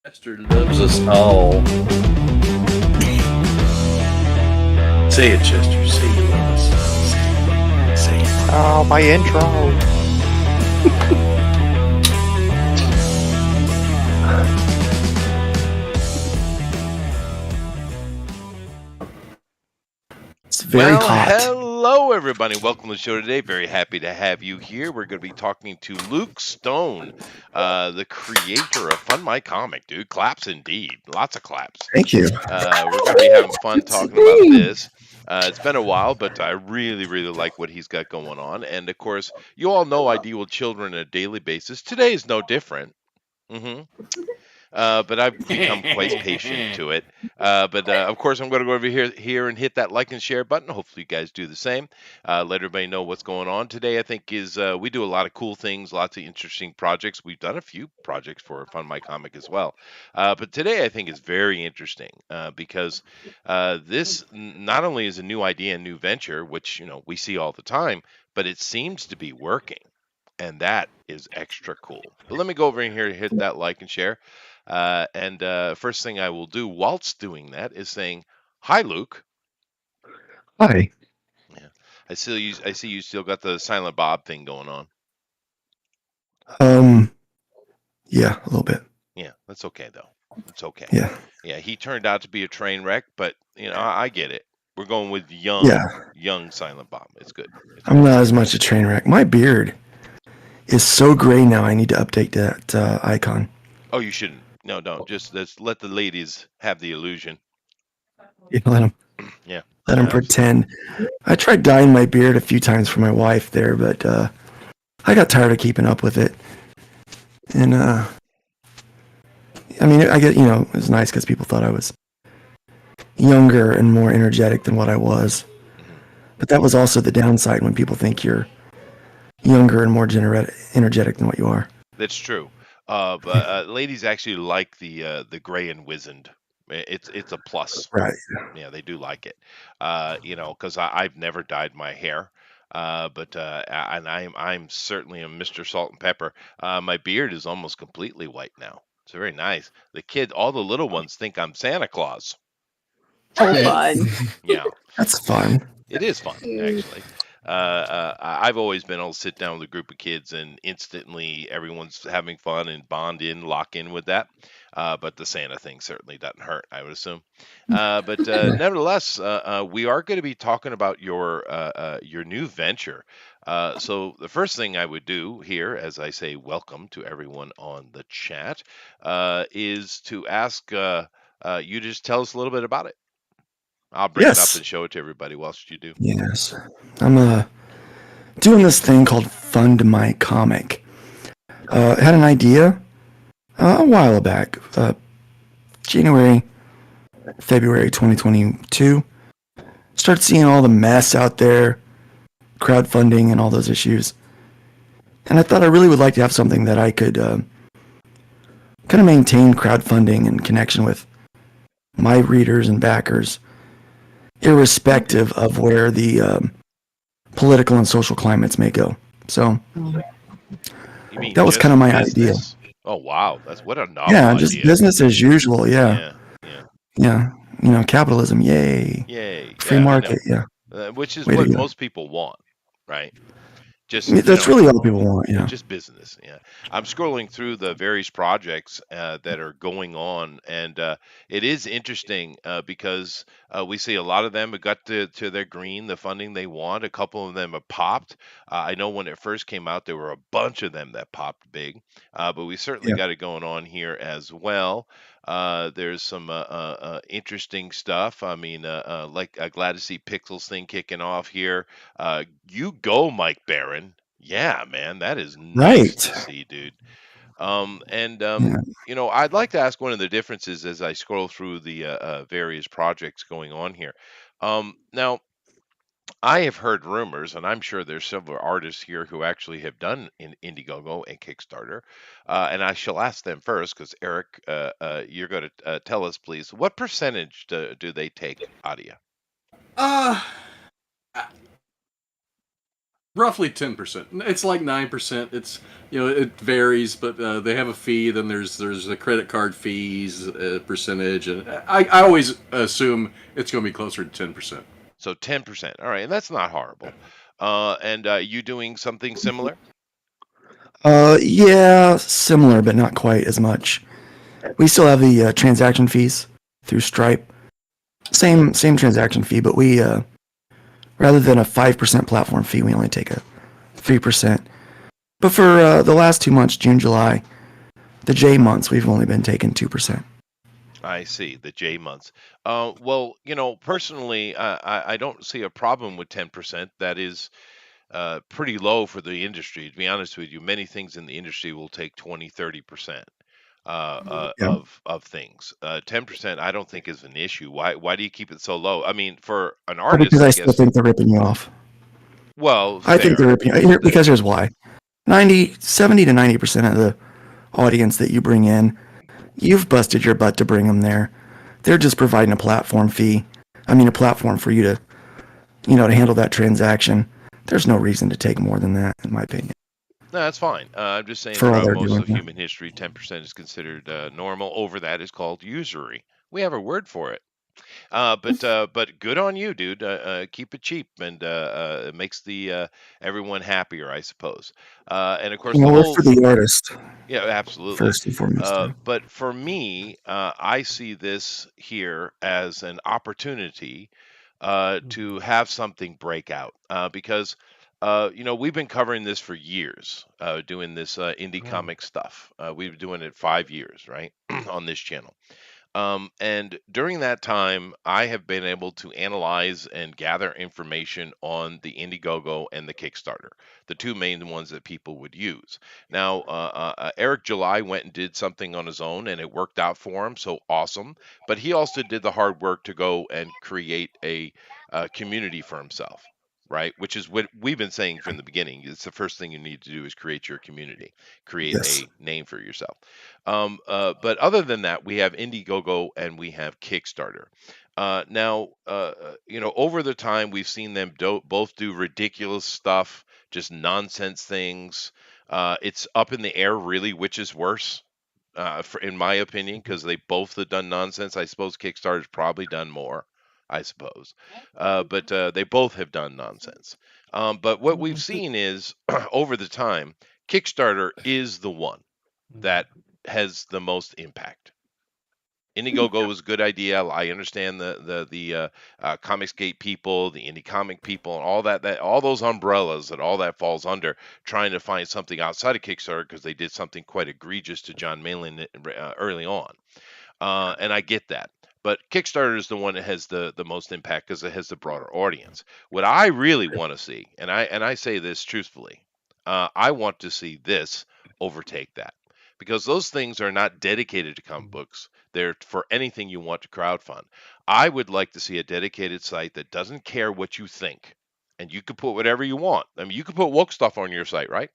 Master loves us all. Say it, Chester. Say you love us. Say it. Oh, my intro. It's very hot. Hello, everybody. Welcome to the show today. Very happy to have you here. We're going to be talking to Luke Stone, the creator of Fund My Comic, dude. Claps indeed. Lots of claps. Thank you. We're going to be having fun talking about this. It's been a while, but I really, really like what he's got going on. And of course, you all know I deal with children on a daily basis. Today is no different. But I've become quite patient to it. But of course, I'm going to go over here and hit that like and share button. Hopefully, you guys do the same. Let everybody know what's going on today. I think is we do a lot of cool things, lots of interesting projects. We've done a few projects for Fund My Comic as well. But today, I think is very interesting because this not only is a new idea, and new venture, which we see all the time, but it seems to be working. And that is extra cool. But let me go over in here and hit that like and share. And first thing I will do whilst doing that is saying, "Hi, Luke." Hi. Yeah, I see you still got the Silent Bob thing going on. Yeah, a little bit. Yeah, that's okay though. It's okay. Yeah. Yeah, he turned out to be a train wreck, but I get it. We're going with young Silent Bob. It's good. I'm not as much a train wreck. My beard is so gray now. I need to update that icon. Oh, you shouldn't. No, don't. Just let the ladies have the illusion. Yeah, let them. Yeah. Let them pretend. I tried dyeing my beard a few times for my wife there, but I got tired of keeping up with it. And I mean, I get it was nice because people thought I was younger and more energetic than what I was. But that was also the downside when people think you're younger and more energetic than what you are. That's true. But ladies actually like the gray and wizened. It's a plus. Right. Yeah, they do like it. Because I've never dyed my hair. And I'm certainly a Mr. Salt and Pepper. My beard is almost completely white now. It's very nice. All the little ones think I'm Santa Claus. So fun. Yeah. That's fun. It is fun, actually. I've always been able to sit down with a group of kids and instantly everyone's having fun and lock in with that. But the Santa thing certainly doesn't hurt, I would assume. But nevertheless, we are going to be talking about your new venture. So the first thing I would do here, as I say, welcome to everyone on the chat, is to ask you to just tell us a little bit about it. I'll bring it up and show it to everybody whilst you do. Yes. I'm doing this thing called Fund My Comic. I had an idea a while back, January, February 2022. Started seeing all the mess out there, crowdfunding and all those issues. And I thought I really would like to have something that I could kind of maintain crowdfunding and connection with my readers and backers, irrespective of where the political and social climates may go. So that was kind of my idea. Oh wow, that's what a novel idea. Just business as usual. Yeah. Capitalism. Yay. Free market. Yeah. Which is what most people want, right? That's really all people want. Yeah. Just business. Yeah. I'm scrolling through the various projects that are going on, and it is interesting because we see a lot of them have got to their green, the funding they want. A couple of them have popped. I know when it first came out, there were a bunch of them that popped big, but we certainly got it going on here as well. There's some interesting stuff. I mean, like glad to see Pixels thing kicking off here. You go, Mike Barron. Yeah, man, that is nice to see, dude. I'd like to ask one of the differences as I scroll through the various projects going on here. Now, I have heard rumors, and I'm sure there's several artists here who actually have done Indiegogo and Kickstarter, and I shall ask them first because Eric, you're going to tell us, please, what percentage do they take, Adia? Roughly 10%. It's like 9%. It's it varies, but they have a fee. Then there's the credit card fees percentage, and I always assume it's going to be closer to 10%. So 10%. All right, and that's not horrible. And you doing something similar? Yeah, similar, but not quite as much. We still have the transaction fees through Stripe. Same transaction fee, but we rather than a 5% platform fee, we only take a 3%. But for the last 2 months, June, July, the J months, we've only been taking 2%. I see, the J months. Well, personally, I don't see a problem with 10%. That is pretty low for the industry. To be honest with you, many things in the industry will take 20, 30% Yeah. of things. 10%, I don't think is an issue. Why do you keep it so low? I mean, for an Well, artist, because I I still guess. think they're ripping you off. Well, I think fair. they're ripping because here's why. 70 to 90% of the audience that you bring in, you've busted your butt to bring them there. They're just providing a platform fee. I mean, a platform for you to, to handle that transaction. There's no reason to take more than that, in my opinion. No, that's fine. I'm just saying For all throughout they're most doing, of yeah. human history, 10% is considered normal. Over that is called usury. We have a word for it. But good on you, dude. Keep it cheap, and it makes the everyone happier, I suppose. And of course, the We're whole for the artist, yeah, absolutely. first and foremost. Yeah. But for me, I see this here as an opportunity to have something break out because we've been covering this for years, doing this indie comic stuff. We've been doing it 5 years, right, on this channel. And during that time, I have been able to analyze and gather information on the Indiegogo and the Kickstarter, the two main ones that people would use. Now, Eric July went and did something on his own, and it worked out for him, so awesome. But he also did the hard work to go and create a community for himself. Right, which is what we've been saying from the beginning. It's the first thing you need to do is create your community, create Yes. a name for yourself. But other than that, we have Indiegogo and we have Kickstarter. Now, over the time, we've seen them both do ridiculous stuff, just nonsense things. It's up in the air, really, which is worse, in my opinion, because they both have done nonsense. I suppose Kickstarter's probably done more, I suppose. But they both have done nonsense. But what we've seen is, over the time, Kickstarter is the one that has the most impact. Indiegogo was a good idea. I understand the Comicsgate people, the indie comic people, and all that all those umbrellas that all that falls under, trying to find something outside of Kickstarter because they did something quite egregious to John Malin early on, and I get that. But Kickstarter is the one that has the most impact because it has the broader audience. What I really want to see, and I say this truthfully, I want to see this overtake that. Because those things are not dedicated to comic books. They're for anything you want to crowdfund. I would like to see a dedicated site that doesn't care what you think. And you can put whatever you want. I mean, you can put woke stuff on your site, right?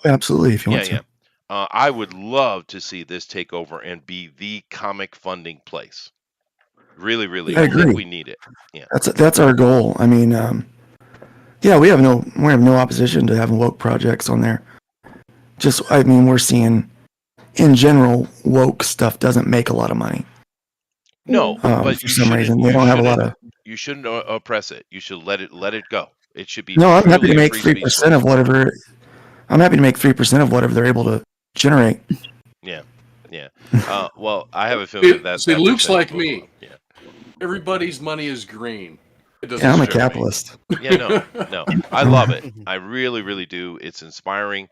Absolutely, if you Yeah, want to. yeah. I would love to see this take over and be the comic funding place. Really, really. I I think agree. we need it. Yeah. That's our goal. I mean, yeah, we have no opposition to having woke projects on there. I mean, we're seeing, in general, woke stuff doesn't make a lot of money. No, but For you some reason, shouldn't. they You don't have a shouldn't. lot of. You shouldn't oppress it. You should let it go. It should be No, I'm happy truly to a make free speech 3% of place. whatever. I'm happy to make 3% of whatever they're able to generate. Yeah, yeah. Well, I have a feeling that See, that Luke's percentage like will go me. up. Yeah, Everybody's money is green. It doesn't Yeah, I'm a scare me. capitalist. yeah. No. I love it. I really, really do. It's inspiring.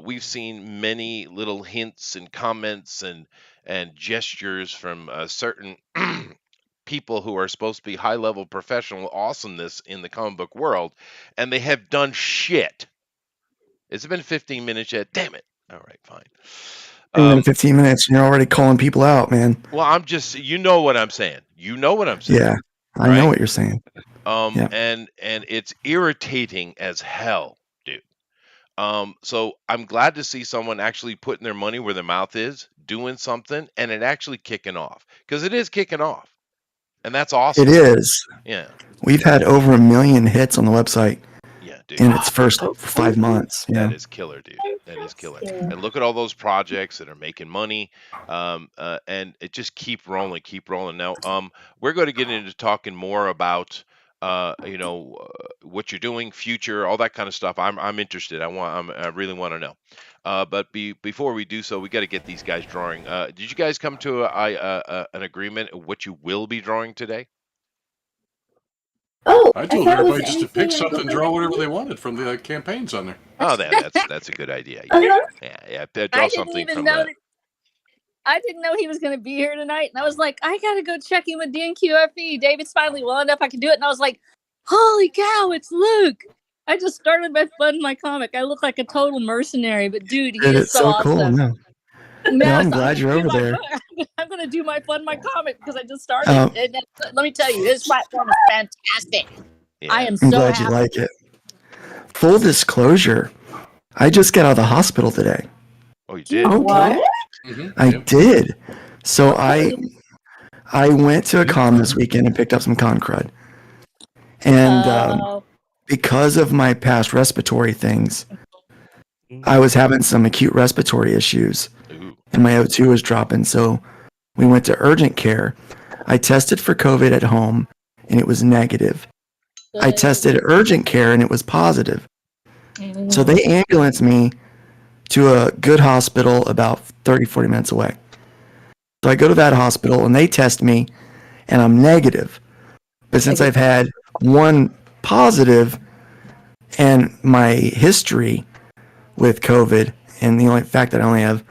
We've seen many little hints and comments and gestures from certain people who are supposed to be high level professional awesomeness in the comic book world, and they have done shit. It's been 15 minutes yet. Damn it. All right, fine. And then 15 minutes, and you're already calling people out, man. Well, I'm just, you know what I'm saying. You know what I'm saying. Yeah, I Right? know what you're saying. Yeah. And it's irritating as hell, dude. So I'm glad to see someone actually putting their money where their mouth is, doing something, and it actually kicking off because it is kicking off, and that's awesome. It is. Yeah, We've had over 1 million hits on the website yeah. dude. in its first 5 months. That Yeah. is killer, dude. That is killer. And look at all those projects that are making money, and it just keep rolling, keep rolling. Now, we're going to get into talking more about, what you're doing, future, all that kind of stuff. I'm interested. I really want to know. But before we do so, we got to get these guys drawing. Did you guys come to an agreement of what you will be drawing today? Oh, I I told thought it was everybody just to pick anything something, draw whatever they wanted from the campaigns on there. Oh, that's a good idea. Uh-huh. Yeah. I Draw didn't something even from know that. that. I didn't know he was going to be here tonight, and I was like, I gotta go check in with DNQFE. David's finally well enough I can do it, and I was like, holy cow, it's Luke! I just started my Fund My Comic. I look like a total mercenary, but dude, he Dude, is it's so so awesome. cool. No. Now, I'm so glad you're over there. I'm gonna do my Fund My Comic because I just started. Um, And let me tell you, his platform is fantastic. Yeah. I am I'm so glad happy. you like it. Full disclosure, I just got out of the hospital today. Oh, you did. Oh, What? I did. So I went to a con this weekend and picked up some con crud. And because of my past respiratory things, I was having some acute respiratory issues Ooh. and my O2 was dropping. So we went to urgent care. I tested for COVID at home and it was negative. I tested urgent care and it was positive. So they ambulanced me to a good hospital about 30, 40 minutes away. So I go to that hospital and they test me and I'm negative. But since I've had one positive and my history with COVID and the only fact that I only have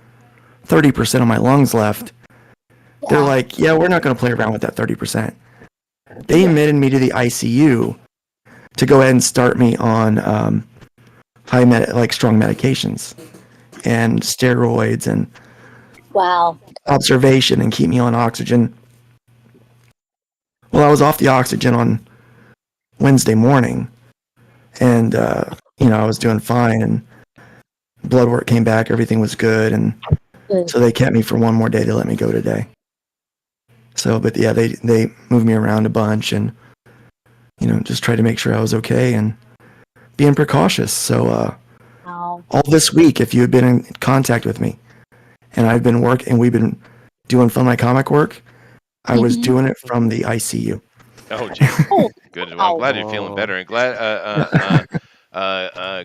30% of my lungs left, they're like, yeah, we're not going to play around with that 30%. They admitted me to the ICU to go ahead and start me on strong medications and steroids and Wow. observation and keep me on oxygen. Well, I was off the oxygen on Wednesday morning and, I was doing fine and blood work came back. Everything was good. And Good. so they kept me for one more day to let me go today. So, but yeah, they moved me around a bunch and, just tried to make sure I was okay and being precautious. So, Wow. all this week, if you had been in contact with me and I've been we've been doing Fund My Comic work, I was doing it from the ICU. Oh, geez. Oh. Good. Well, I'm glad you're feeling better, and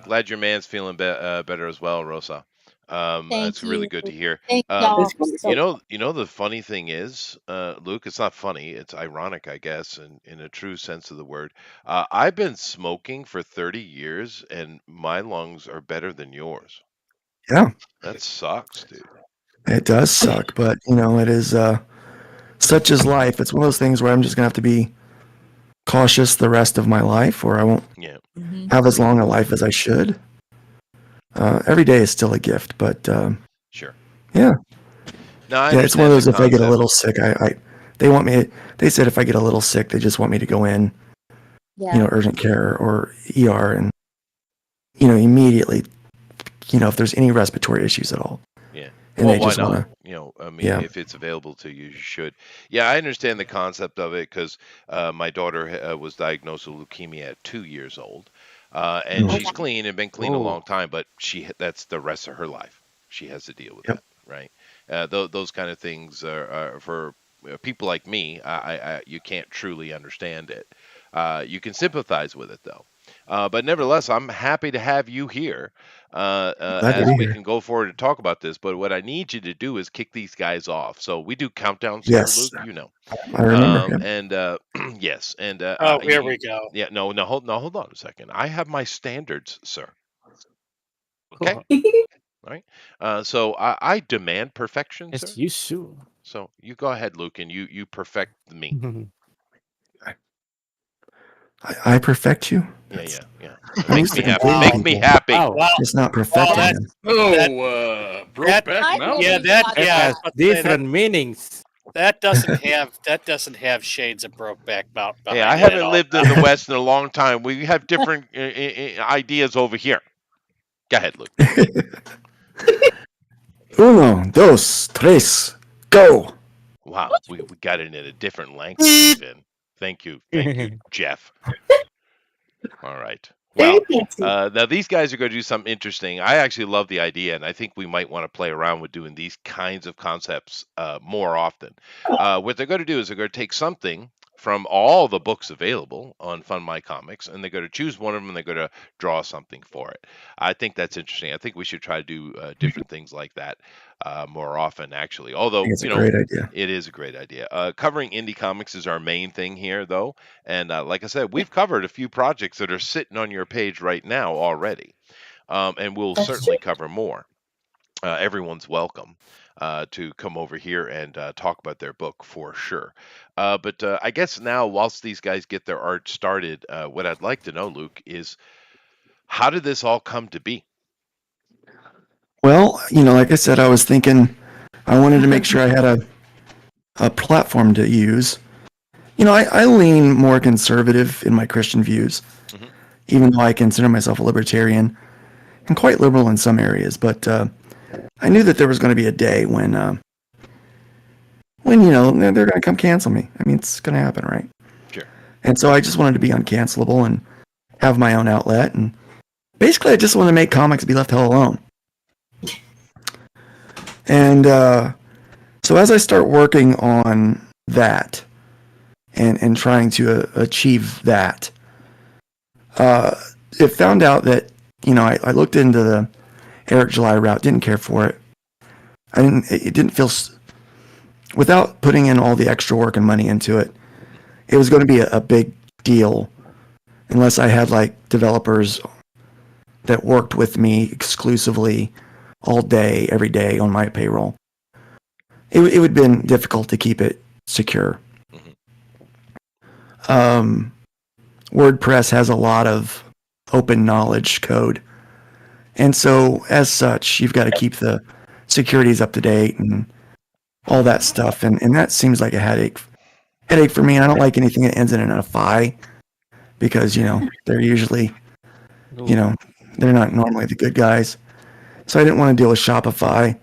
glad your man's feeling better as well, Rosa. Thank It's really you. good to hear. Thank Um, y'all. you know the funny thing is, Luke, it's not funny. It's ironic, I guess, in a true sense of the word. I've been smoking for 30 years, and my lungs are better than yours. Yeah, That sucks, dude. it does suck, but it is such is life. It's one of those things where I'm just gonna have to be cautious the rest of my life, or I won't Yeah. have as long a life as I should. Every day is still a gift, but Sure. yeah. No, I Yeah, it's one of understand those. the If I get a concept. little sick, they want me. They said if I get a little sick, they just want me to go in, Yeah. urgent care or ER, and immediately, if there's any respiratory issues at all. Yeah. And Well, they why just not? want to. I mean, Yeah. if it's available to you, you should. Yeah, I understand the concept of it because my daughter was diagnosed with leukemia at 2 years old, and she's clean and been clean a long time, but that's the rest of her life. She has to deal with Yep. that, right? Those kind of things are for people like me. You can't truly understand it. You can sympathize with it though. But nevertheless, I'm happy to have you here Glad to as be we here. can go forward and talk about this. But what I need you to do is kick these guys off. So we do countdowns here, Yes, Luke. I remember. Yep. And yes, and Oh, here we go. yeah, no, hold on a second. I have my standards, sir. Okay, all right. So I demand perfection, sir. Yes, you should. So you go ahead, Luke, and you perfect me. I perfect you. Yeah. That Makes was me the happy. complete Make me people. happy. Wow. Well, It's not perfecting that- them. Oh, Brokeback I Mountain. yeah, that It yeah, has I was gonna say different meanings. that doesn't have shades of Brokeback Mountain behind Hey, I it at haven't all. lived in the West in a long time. We have different ideas over here. Go ahead, Luke. Uno, dos, tres, go. Wow, we got it in a different language, even. Thank you, Jeff. All right. Well, Very fancy. now these guys are going to do something interesting. I actually love the idea, and I think we might want to play around with doing these kinds of concepts more often. What they're going to do is they're going to take something from all the books available on Fund My Comics, and they're going to choose one of them, and they're going to draw something for it. I think that's interesting. I think we should try to do different things like that more often, actually. I Although, think it's a great idea. it is a great idea. Covering indie comics is our main thing here, though. And like I said, we've covered a few projects that are sitting on your page right now already. And we'll That's certainly true. cover more. Everyone's welcome to come over here and talk about their book for sure. But I guess now, whilst these guys get their art started, what I'd like to know, Luke, is how did this all come to be? Well, like I said, I was thinking I wanted to make sure I had a platform to use. I lean more conservative in my Christian views, Mhm. even though I consider myself a libertarian and quite liberal in some areas. But I knew that there was going to be a day when they're going to come cancel me. I mean, it's going to happen, right? Sure. And so I just wanted to be uncancelable and have my own outlet. And basically, I just wanted to make comics be left hell alone. And so as I start working on that and trying to achieve that, it found out that, I looked into the Eric July route, didn't care for it. It didn't feel, without putting in all the extra work and money into it, it was going to be a big deal unless I had like developers that worked with me exclusively all day, every day on my payroll. It would have been difficult to keep it secure. WordPress has a lot of open knowledge code. And so as such, you've got to keep the securities up to date and all that stuff. And that seems like a headache for me. And I don't like anything that ends in a FI because, they're usually, they're not normally the good guys. So I didn't want to deal with Shopify.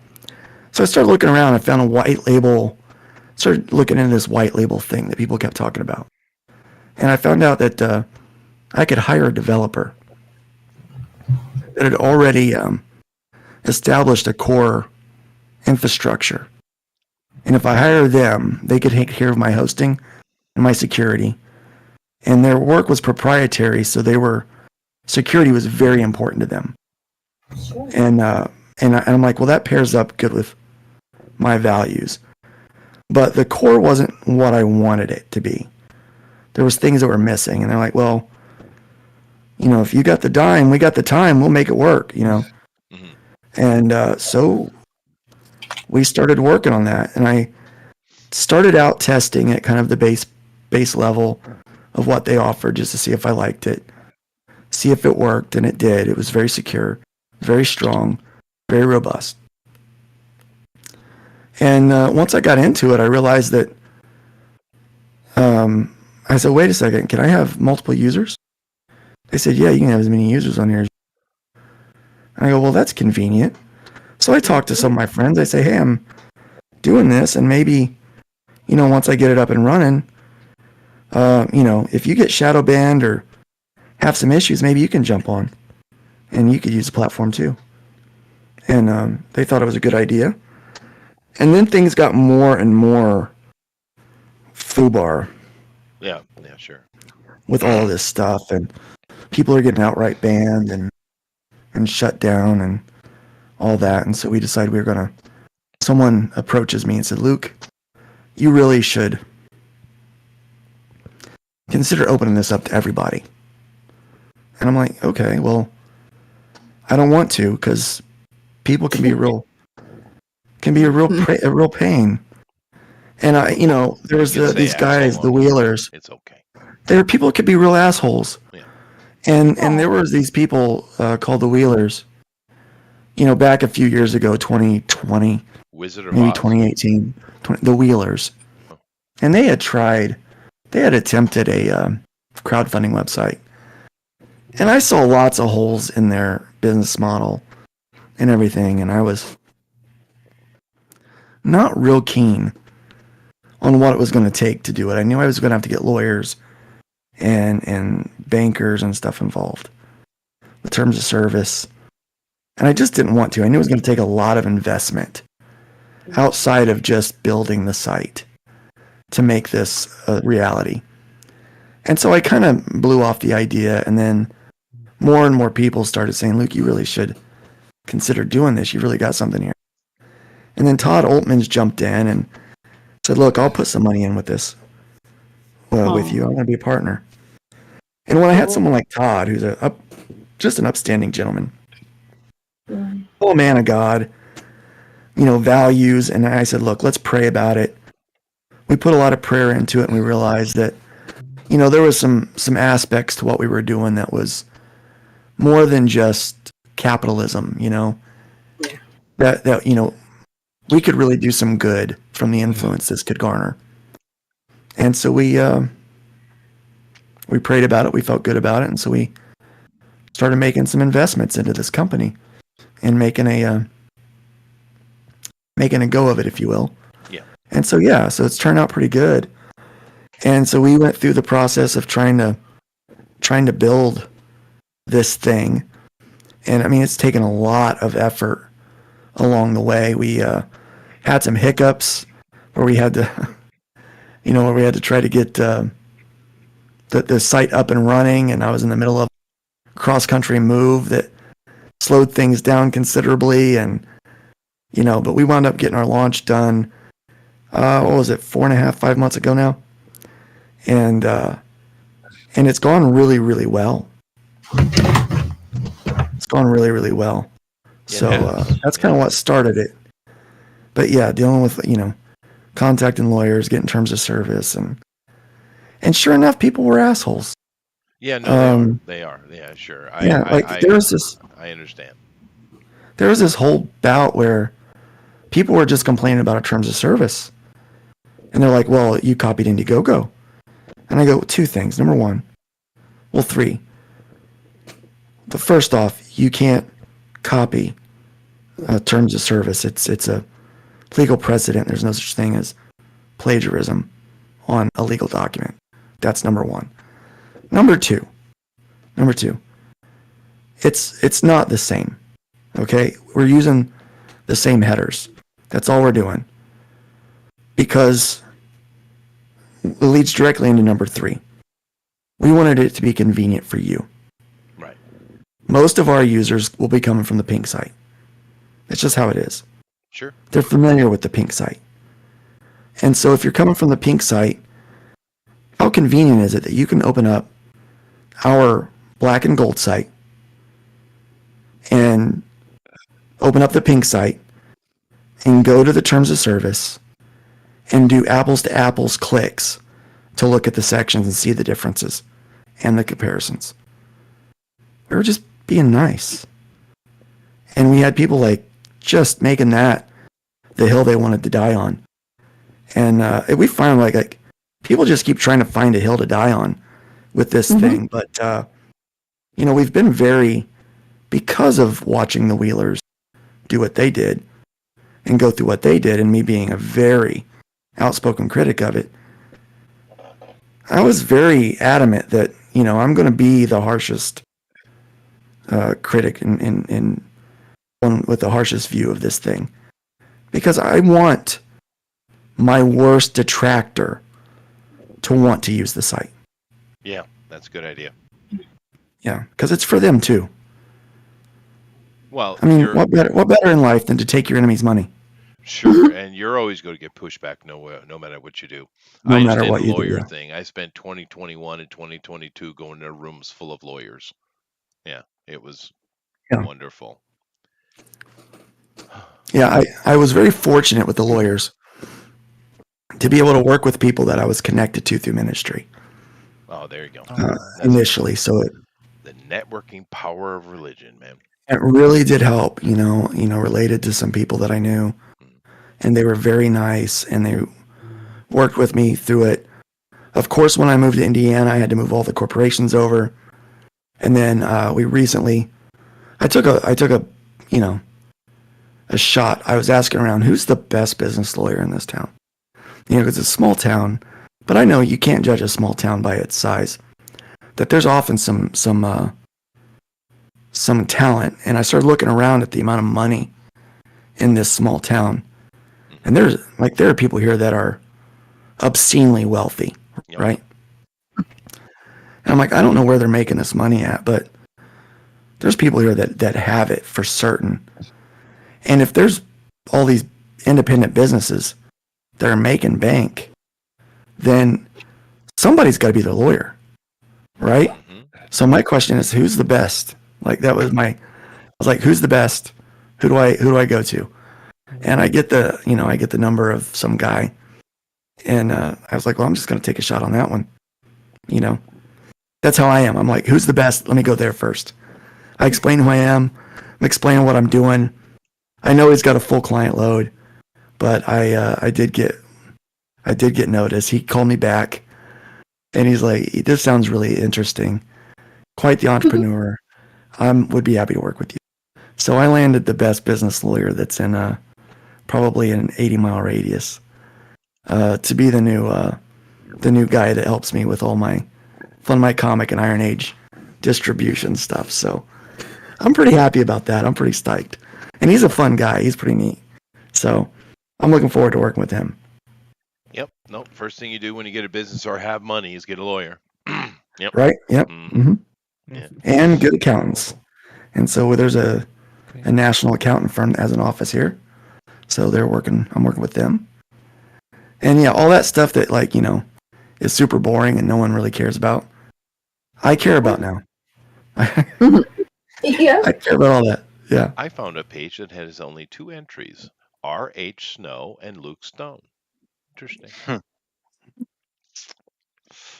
So I started looking around. I found a white label, started looking into this white label thing that people kept talking about. And I found out that I could hire a developer that had already established a core infrastructure. And if I hire them, they could take care of my hosting and my security. And their work was proprietary, so security was very important to them. And I'm like, well, that pairs up good with my values. But the core wasn't what I wanted it to be. There was things that were missing, and they're like, well, if you got the dime, we got the time, we'll make it work, Mm-hmm. And so we started working on that, and I started out testing at kind of the base level of what they offered just to see if I liked it, see if it worked, and it did. It was very secure, very strong, very robust. And once I got into it, I realized that I said, wait a second, can I have multiple users? They said, yeah, you can have as many users on here. And I go, well, that's convenient. So I talked to some of my friends. I say, hey, I'm doing this, and maybe, once I get it up and running, if you get shadow banned or have some issues, maybe you can jump on, and you could use the platform too. And they thought it was a good idea. And then things got more and more foobar Yeah, sure. with all of this stuff, and people are getting outright banned and shut down and all that. And so we decided someone approaches me and said, Luke, you really should consider opening this up to everybody. And I'm like, okay, well, I don't want to, because people can be a real pain. And there was You can say these guys, asshole the on here. wheelers. It's okay. People could be real assholes. Yeah. And there was these people called the wheelers. Back a few years ago, 2020, Wizard of maybe Oz. 2018, the wheelers. And they had attempted a crowdfunding website. And I saw lots of holes in their business model and everything, and I was not real keen on what it was going to take to do it. I knew I was going to have to get lawyers and bankers and stuff involved. the terms of service. And I just didn't want to. I knew it was going to take a lot of investment outside of just building the site to make this a reality. And so I kind of blew off the idea, and then more and more people started saying, Luke, you really should consider doing this. You really got something here. And then Todd Oltmans jumped in and said, look, I'll put some money in with this, with you. I want to be a partner. And when I had someone like Todd, who's just an upstanding gentleman, oh man of God, values, and I said, look, let's pray about it. We put a lot of prayer into it, and we realized that, there was some aspects to what we were doing that was more than just capitalism, that we could really do some good from the influence this could garner. And so we prayed about it. We felt good about it. And so we started making some investments into this company and making a go of it, if you will. Yeah. And so, so it's turned out pretty good. And so we went through the process of trying to build this thing. And I mean, it's taken a lot of effort along the way. We had some hiccups where we had to, try to get the site up and running. And I was in the middle of a cross-country move that slowed things down considerably. And, but we wound up getting our launch done, 4.5, 5 months ago now. And it's gone really, really well. It's gone really, really well. So that's kind of what started it. But yeah, dealing with, contacting lawyers, getting terms of service, and sure enough, people were assholes. Yeah, no, they are. Yeah, sure. There was this. I understand. There was this whole bout where people were just complaining about our terms of service, and they're like, "Well, you copied Indiegogo," and I go, two things. Number one, well, three. The first off, you can't copy terms of service. It's a legal precedent. There's no such thing as plagiarism on a legal document. That's number one. Number two, it's not the same. Okay, we're using the same headers. That's all we're doing, because it leads directly into number three. We wanted it to be convenient for you. Right. Most of our users will be coming from the Pink site. It's just how it is. Sure. They're familiar with the Pink site. And so if you're coming from the Pink site, how convenient is it that you can open up our black and gold site and open up the Pink site and go to the terms of service and do apples to apples clicks to look at the sections and see the differences and the comparisons. We were just being nice. And we had people just making that the hill they wanted to die on. And we find like people just keep trying to find a hill to die on with this thing. But, we've been because of watching the Wheelers do what they did and go through what they did, and me being a very outspoken critic of it, I was very adamant that, I'm going to be the harshest critic in with the harshest view of this thing, because I want my worst detractor to want to use the site. Yeah, that's a good idea. Yeah, because it's for them too. Well, I mean, what better in life than to take your enemy's money? Sure, and you're always going to get pushback no matter what you do. No I matter understand what the you do, lawyer yeah. thing. I spent 2021 and 2022 going to rooms full of lawyers. Yeah, it was wonderful. Yeah, I was very fortunate with the lawyers to be able to work with people that I was connected to through ministry Oh, there you go. initially. So The networking power of religion, man. it really did help, related to some people that I knew, and they were very nice, and they worked with me through it. Of course, when I moved to Indiana, I had to move all the corporations over, and then we recently, I took a shot. I was asking around, who's the best business lawyer in this town? Because it's a small town, but I know you can't judge a small town by its size. That there's often some some talent, and I started looking around at the amount of money in this small town, and there are people here that are obscenely wealthy, Yep. right? And I'm like, I don't know where they're making this money at, but there's people here that have it for certain. And if there's all these independent businesses that are making bank, then somebody's got to be the lawyer, right? Mhm. So my question is, who's the best? Like I was like, who's the best? Who do I go to? And I get the number of some guy, and I was like, well, I'm just gonna take a shot on that one. That's how I am. I'm like, who's the best? Let me go there first. I explain who I am. I'm explaining what I'm doing. I know he's got a full client load, but I did get notice. He called me back, and he's like, this sounds really interesting. Quite the entrepreneur. Would be happy to work with you. So I landed the best business lawyer that's in probably an 80-mile radius to be the new guy that helps me with all my Fun My Comic and Iron Age distribution stuff. So I'm pretty happy about that. I'm pretty stoked. And he's a fun guy. He's pretty neat. So I'm looking forward to working with him. Yep. No, first thing you do when you get a business or have money is get a lawyer. Yep. Right? Yep. Mhm. hmm Yeah. And good accountants. And so there's a national accountant firm that has an office here. So I'm working with them. And yeah, all that stuff that is super boring and no one really cares about, I care about now. Yeah. I care about all that. Yeah. I found a page that has only 2 entries: R.H. Snow and Luke Stone. Interesting.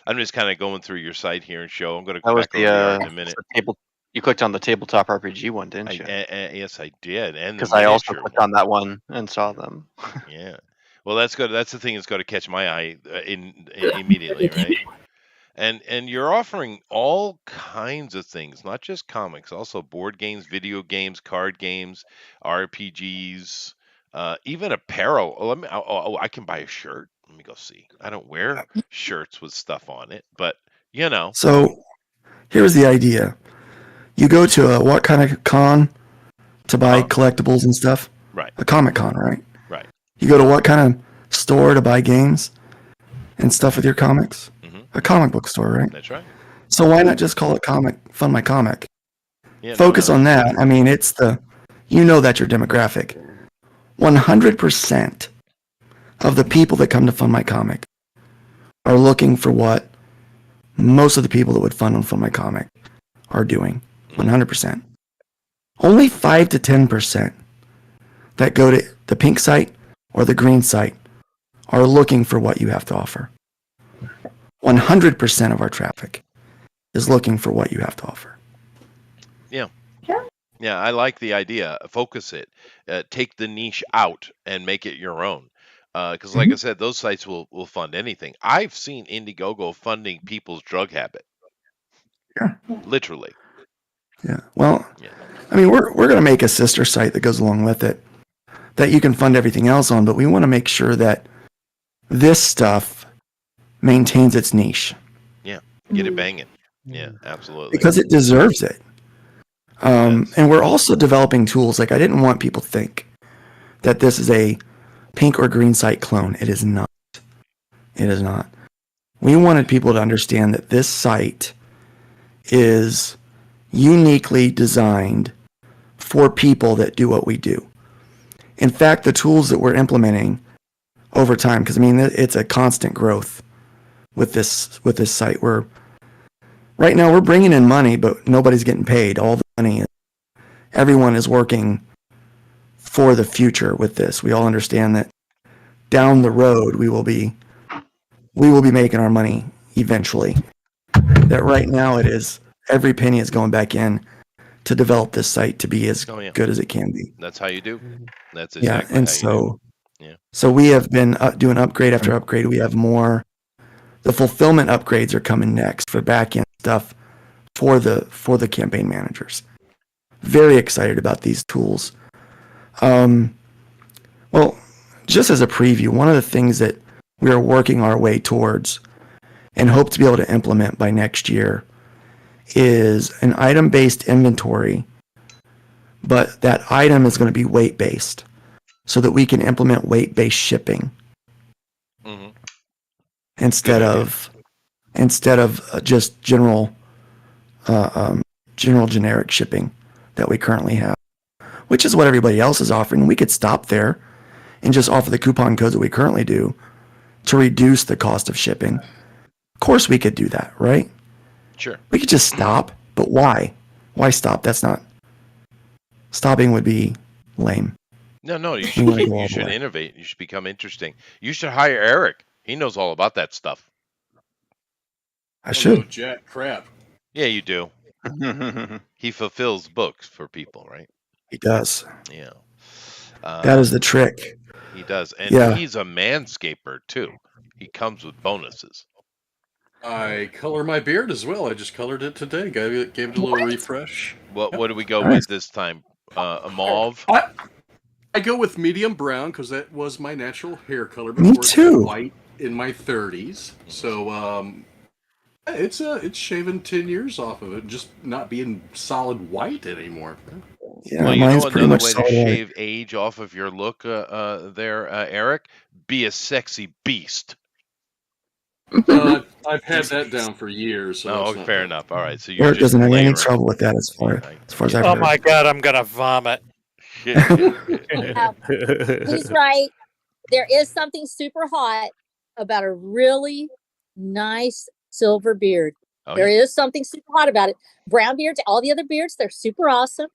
I'm just kind of going through your site here and show. I'm going to That go was back over the art in a the minute. table. You clicked on the tabletop RPG one, didn't you? Yes, I did. And the Because I also miniature clicked on that one and saw them. Yeah. Well, that's good. That's the thing that's got to catch my eye immediately, right? And you're offering all kinds of things, not just comics, also board games, video games, card games, RPGs, even apparel. I can buy a shirt. Let me go see. I don't wear shirts with stuff on it, but So here's the idea. You go to what kind of con to buy collectibles and stuff? Right. A Comic Con, right? Right. You go to what kind of store to buy games and stuff with your comics? Mhm. A comic book store, right? That's right. So why not just call it Fun My Comic? Yeah. Focus on that. I mean, it's that's your demographic. 100% of the people that come to Fun My Comic are looking for what most of the people that would fund on Fun My Comic are doing. 100%. Only 5 to 10% that go to the pink site or the green site are looking for what you have to offer. 100% of our traffic is looking for what you have to offer. Yeah, I like the idea. Focus it. Take the niche out and make it your own. Because, like I said, those sites will fund anything. I've seen Indiegogo funding people's drug habit. Yeah. Literally. Yeah. Well, Yeah. I mean, we're going to make a sister site that goes along with it that you can fund everything else on, but we want to make sure that this stuff maintains its niche Get it banging. Yeah, absolutely. because it deserves it. And we're also developing tools. Like, I didn't want people to think that this is a pink or green site clone. It is not. It is not. We wanted people to understand that this site is uniquely designed for people that do what we do. In fact, the tools that we're implementing over time, because I mean, it's a constant growth with this site. Right now we're bringing in money, but nobody's getting paid. All the money, everyone is working for the future with this. We all understand that down the road we will be making our money eventually. That right now it is every penny is going back in to develop this site to be as good as it can be. That's how you do. That's exactly and how you so do. Yeah. so we have been doing upgrade after upgrade. We have more. The fulfillment upgrades are coming next for back end stuff for the campaign managers. Very excited about these tools. Well, just as a preview, one of the things that we are working our way towards and hope to be able to implement by next year is an item-based inventory, but that item is going to be weight-based, so that we can implement weight-based shipping Mhm. instead of just general generic shipping that we currently have, which is what everybody else is offering. We could stop there and just offer the coupon codes that we currently do to reduce the cost of shipping. Of course, we could do that, right? Sure. We could just stop, but why? Why stop? That's not. Stopping would be lame. No, you We should wanna keep, go all you the should way. innovate. You should become interesting. You should hire Eric. He knows all about that stuff. I Oh, should. no, Jack, crap. Yeah, you do. He fulfills books for people, right? He does. Yeah. That is the trick. He does, and Yeah. he's a manscaper too. He comes with bonuses. I color my beard as well. I just colored it today. Gave it a little refresh. What do we go Nice. with this time? A mauve. I go with medium brown because that was my natural hair color Me before it too. went white in my 30s. So it's shaving 10 years off of it, just not being solid white anymore. Yeah, Well, you mine's know pretty another much way to solid white. shave age off of your look, Eric. Be a sexy beast. I've had that down for years. So Oh, it's not fair bad. enough. All right, so you're Eric just doesn't have any layering. trouble with that as far as I've Oh heard. my god, I'm gonna vomit. He's right. There is something super hot about a really nice silver beard. Oh, There yeah. is something super hot about it. Brown beards, all the other beards, they're super awesome.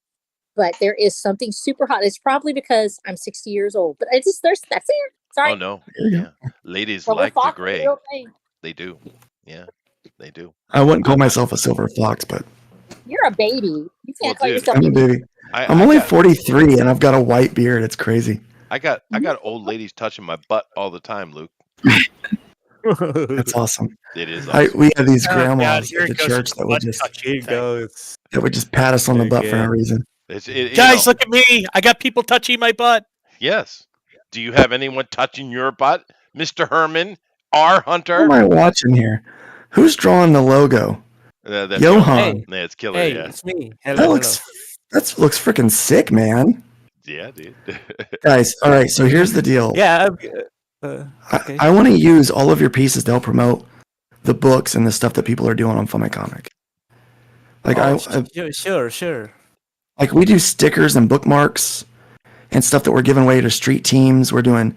But there is something super hot. It's probably because I'm 60 years old. But it's just that's it. Sorry. Oh no, There you go. yeah. Ladies Silver like the fox is a gray. real thing. They do. Yeah, they do. I wouldn't call myself a silver fox, but You're a baby. You Well, can't call dude, yourself I'm a baby. I'm I only got, 43 and I've got a white beard. It's crazy. I got old ladies touching my butt all the time, Luke. That's awesome. It is awesome. We have these Oh, God, grandmas here at the it goes church with that would butt just touching. Here you go. It's pat us on the butt for no Again. reason. You Guys, know, look at me. I got people touching my butt. yes. Do you have anyone touching your butt, Mr. Herman R. What Hunter? am I watching here? Who's drawing the logo? That's Johan. killer. Yeah, it's killer. hey, Yeah, it's me. That Hello, looks freaking sick, man. yeah, dude. Guys, all right. So here's the deal. Yeah. Okay. I want to use all of your pieces to help promote the books and the stuff that people are doing on Fun My Comic. Like Sure. like we do stickers and bookmarks and stuff that we're giving away to street teams. We're doing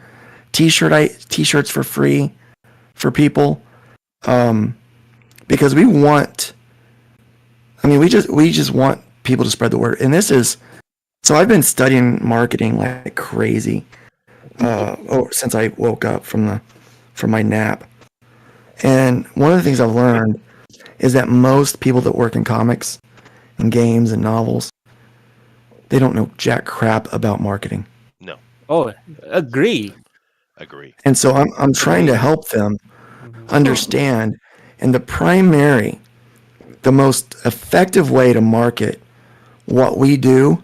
t-shirts for free for people, because we just want people to spread the word. And this is so I've been studying marketing like crazy since I woke up from my nap. And one of the things I've learned is that most people that work in comics and games and novels, they don't know jack crap about marketing. No, Oh, agree. agree. And so I'm trying to help them understand. And the most effective way to market what we do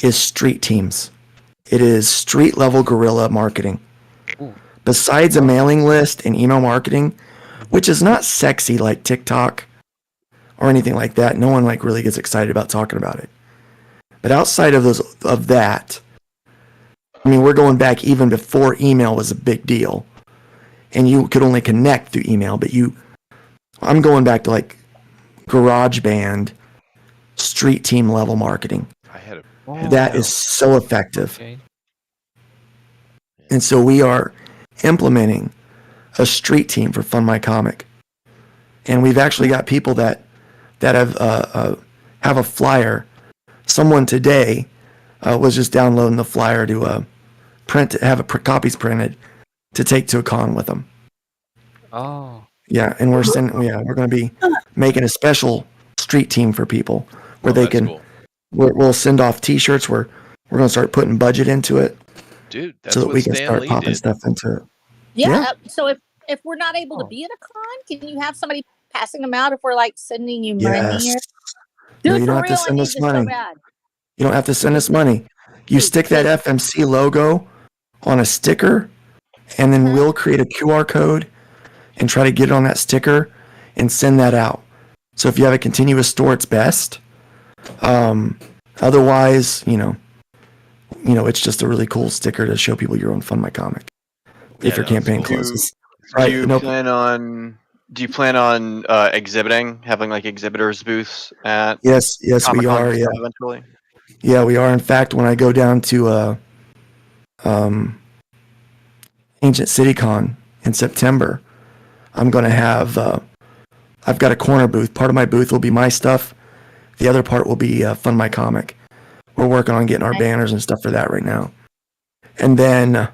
is street teams. It is street level guerrilla marketing. Besides a mailing list and email marketing, which is not sexy like TikTok or anything like that. No one like really gets excited about talking about it. But outside of that, I mean, we're going back even before email was a big deal, and you could only connect through email. But I'm going back to like GarageBand, street team level marketing. I had a That is so effective. Okay. And so we are implementing a street team for Fun My Comic, and we've actually got people that have a flyer. Someone today was just downloading the flyer to have copies printed to take to a con with them. Oh. Yeah, and we're going to be making a special street team for people where they that's can. cool. We'll send off T-shirts. We're going to start putting budget into it Dude, that's so that what we can Stan start Lee popping did. stuff into it. Yeah. So if we're not able to Oh. be at a con, can you have somebody passing them out if we're like sending you money? Yes. Dude, No, you for don't have to real, I send need us this so money. bad. You don't have to send us money. You stick that FMC logo on a sticker, and then we'll create a QR code and try to get it on that sticker and send that out. So if you have a continuous store, it's best. Otherwise, it's just a really cool sticker to show people your own Fund My Comic. If your campaign closes. Do you plan on exhibiting, having like exhibitors booths at Yes, we Comic-Con are. Yeah, eventually? yeah, we are. In fact, when I go down to Ancient CityCon in September, I'm going to have. I've got a corner booth. Part of my booth will be my stuff. The other part will be Fund My Comic. We're working on getting our banners and stuff for that right now. And then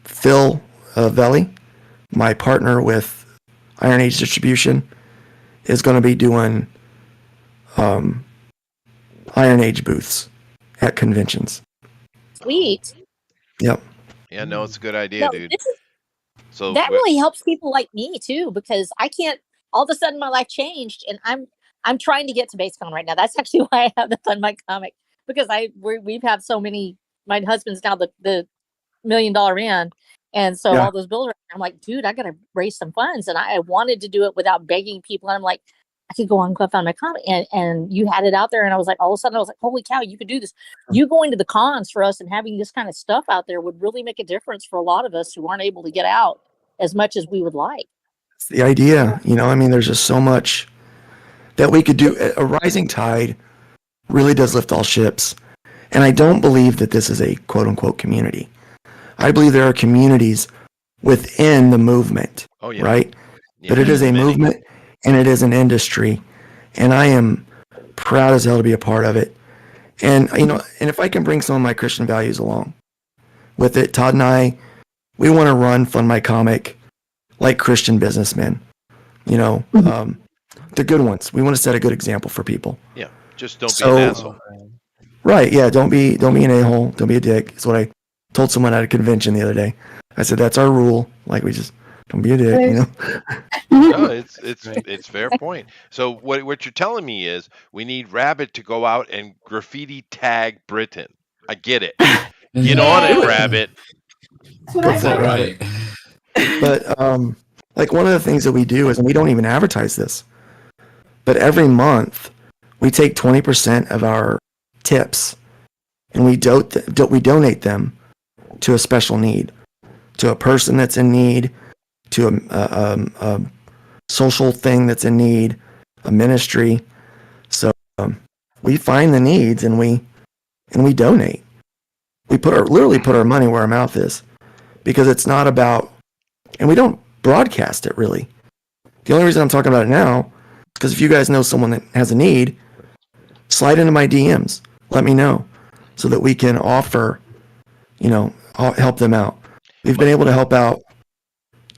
Phil Velli, my partner with Iron Age Distribution, is going to be doing Iron Age booths at conventions. Sweet. Yep. Yeah, no, it's a good idea, No, dude. this is- So that really helps people like me too, because I can't. All of a sudden, my life changed, and I'm trying to get to BaseCon right now. That's actually why I have the Fund My Comic, because we've had so many. My husband's now the $1 million in, and so all those bills. I'm like, dude, I got to raise some funds, and I wanted to do it without begging people. And I'm like, I could go on Fund My Comic, and you had it out there, and I was like, all of a sudden, I was like, holy cow, you could do this. You going to the cons for us and having this kind of stuff out there would really make a difference for a lot of us who aren't able to get out as much as we would like. It's the idea. There's just so much that we could do. A rising tide really does lift all ships. And I don't believe that this is a quote unquote community. I believe there are communities within the movement, right? Yeah, But it is a many. movement and it is an industry. And I am proud as hell to be a part of it. And, and if I can bring some of my Christian values along with it, Todd and I, we want to run Fund My Comic like Christian businessmen, the good ones. We want to set a good example for people. Yeah, just don't be an asshole. Right. Yeah. Don't be an a-hole. Don't be a dick. It's what I told someone at a convention the other day. I said, that's our rule. Like, we just don't be a dick, No, it's fair point. So what you're telling me is we need Rabbit to go out and graffiti tag Britain. I get it. Get on it, Rabbit. That's right. But like one of the things that we do is, and we don't even advertise this, but every month we take 20% of our tips and we donate them to a special need, to a person that's in need, to a social thing that's in need, a ministry. So we find the needs and we donate. We literally put our money where our mouth is, because it's not about, and we don't broadcast it really. The only reason I'm talking about it now is because if you guys know someone that has a need, slide into my DMs. Let me know so that we can offer, help them out. We've been able to help out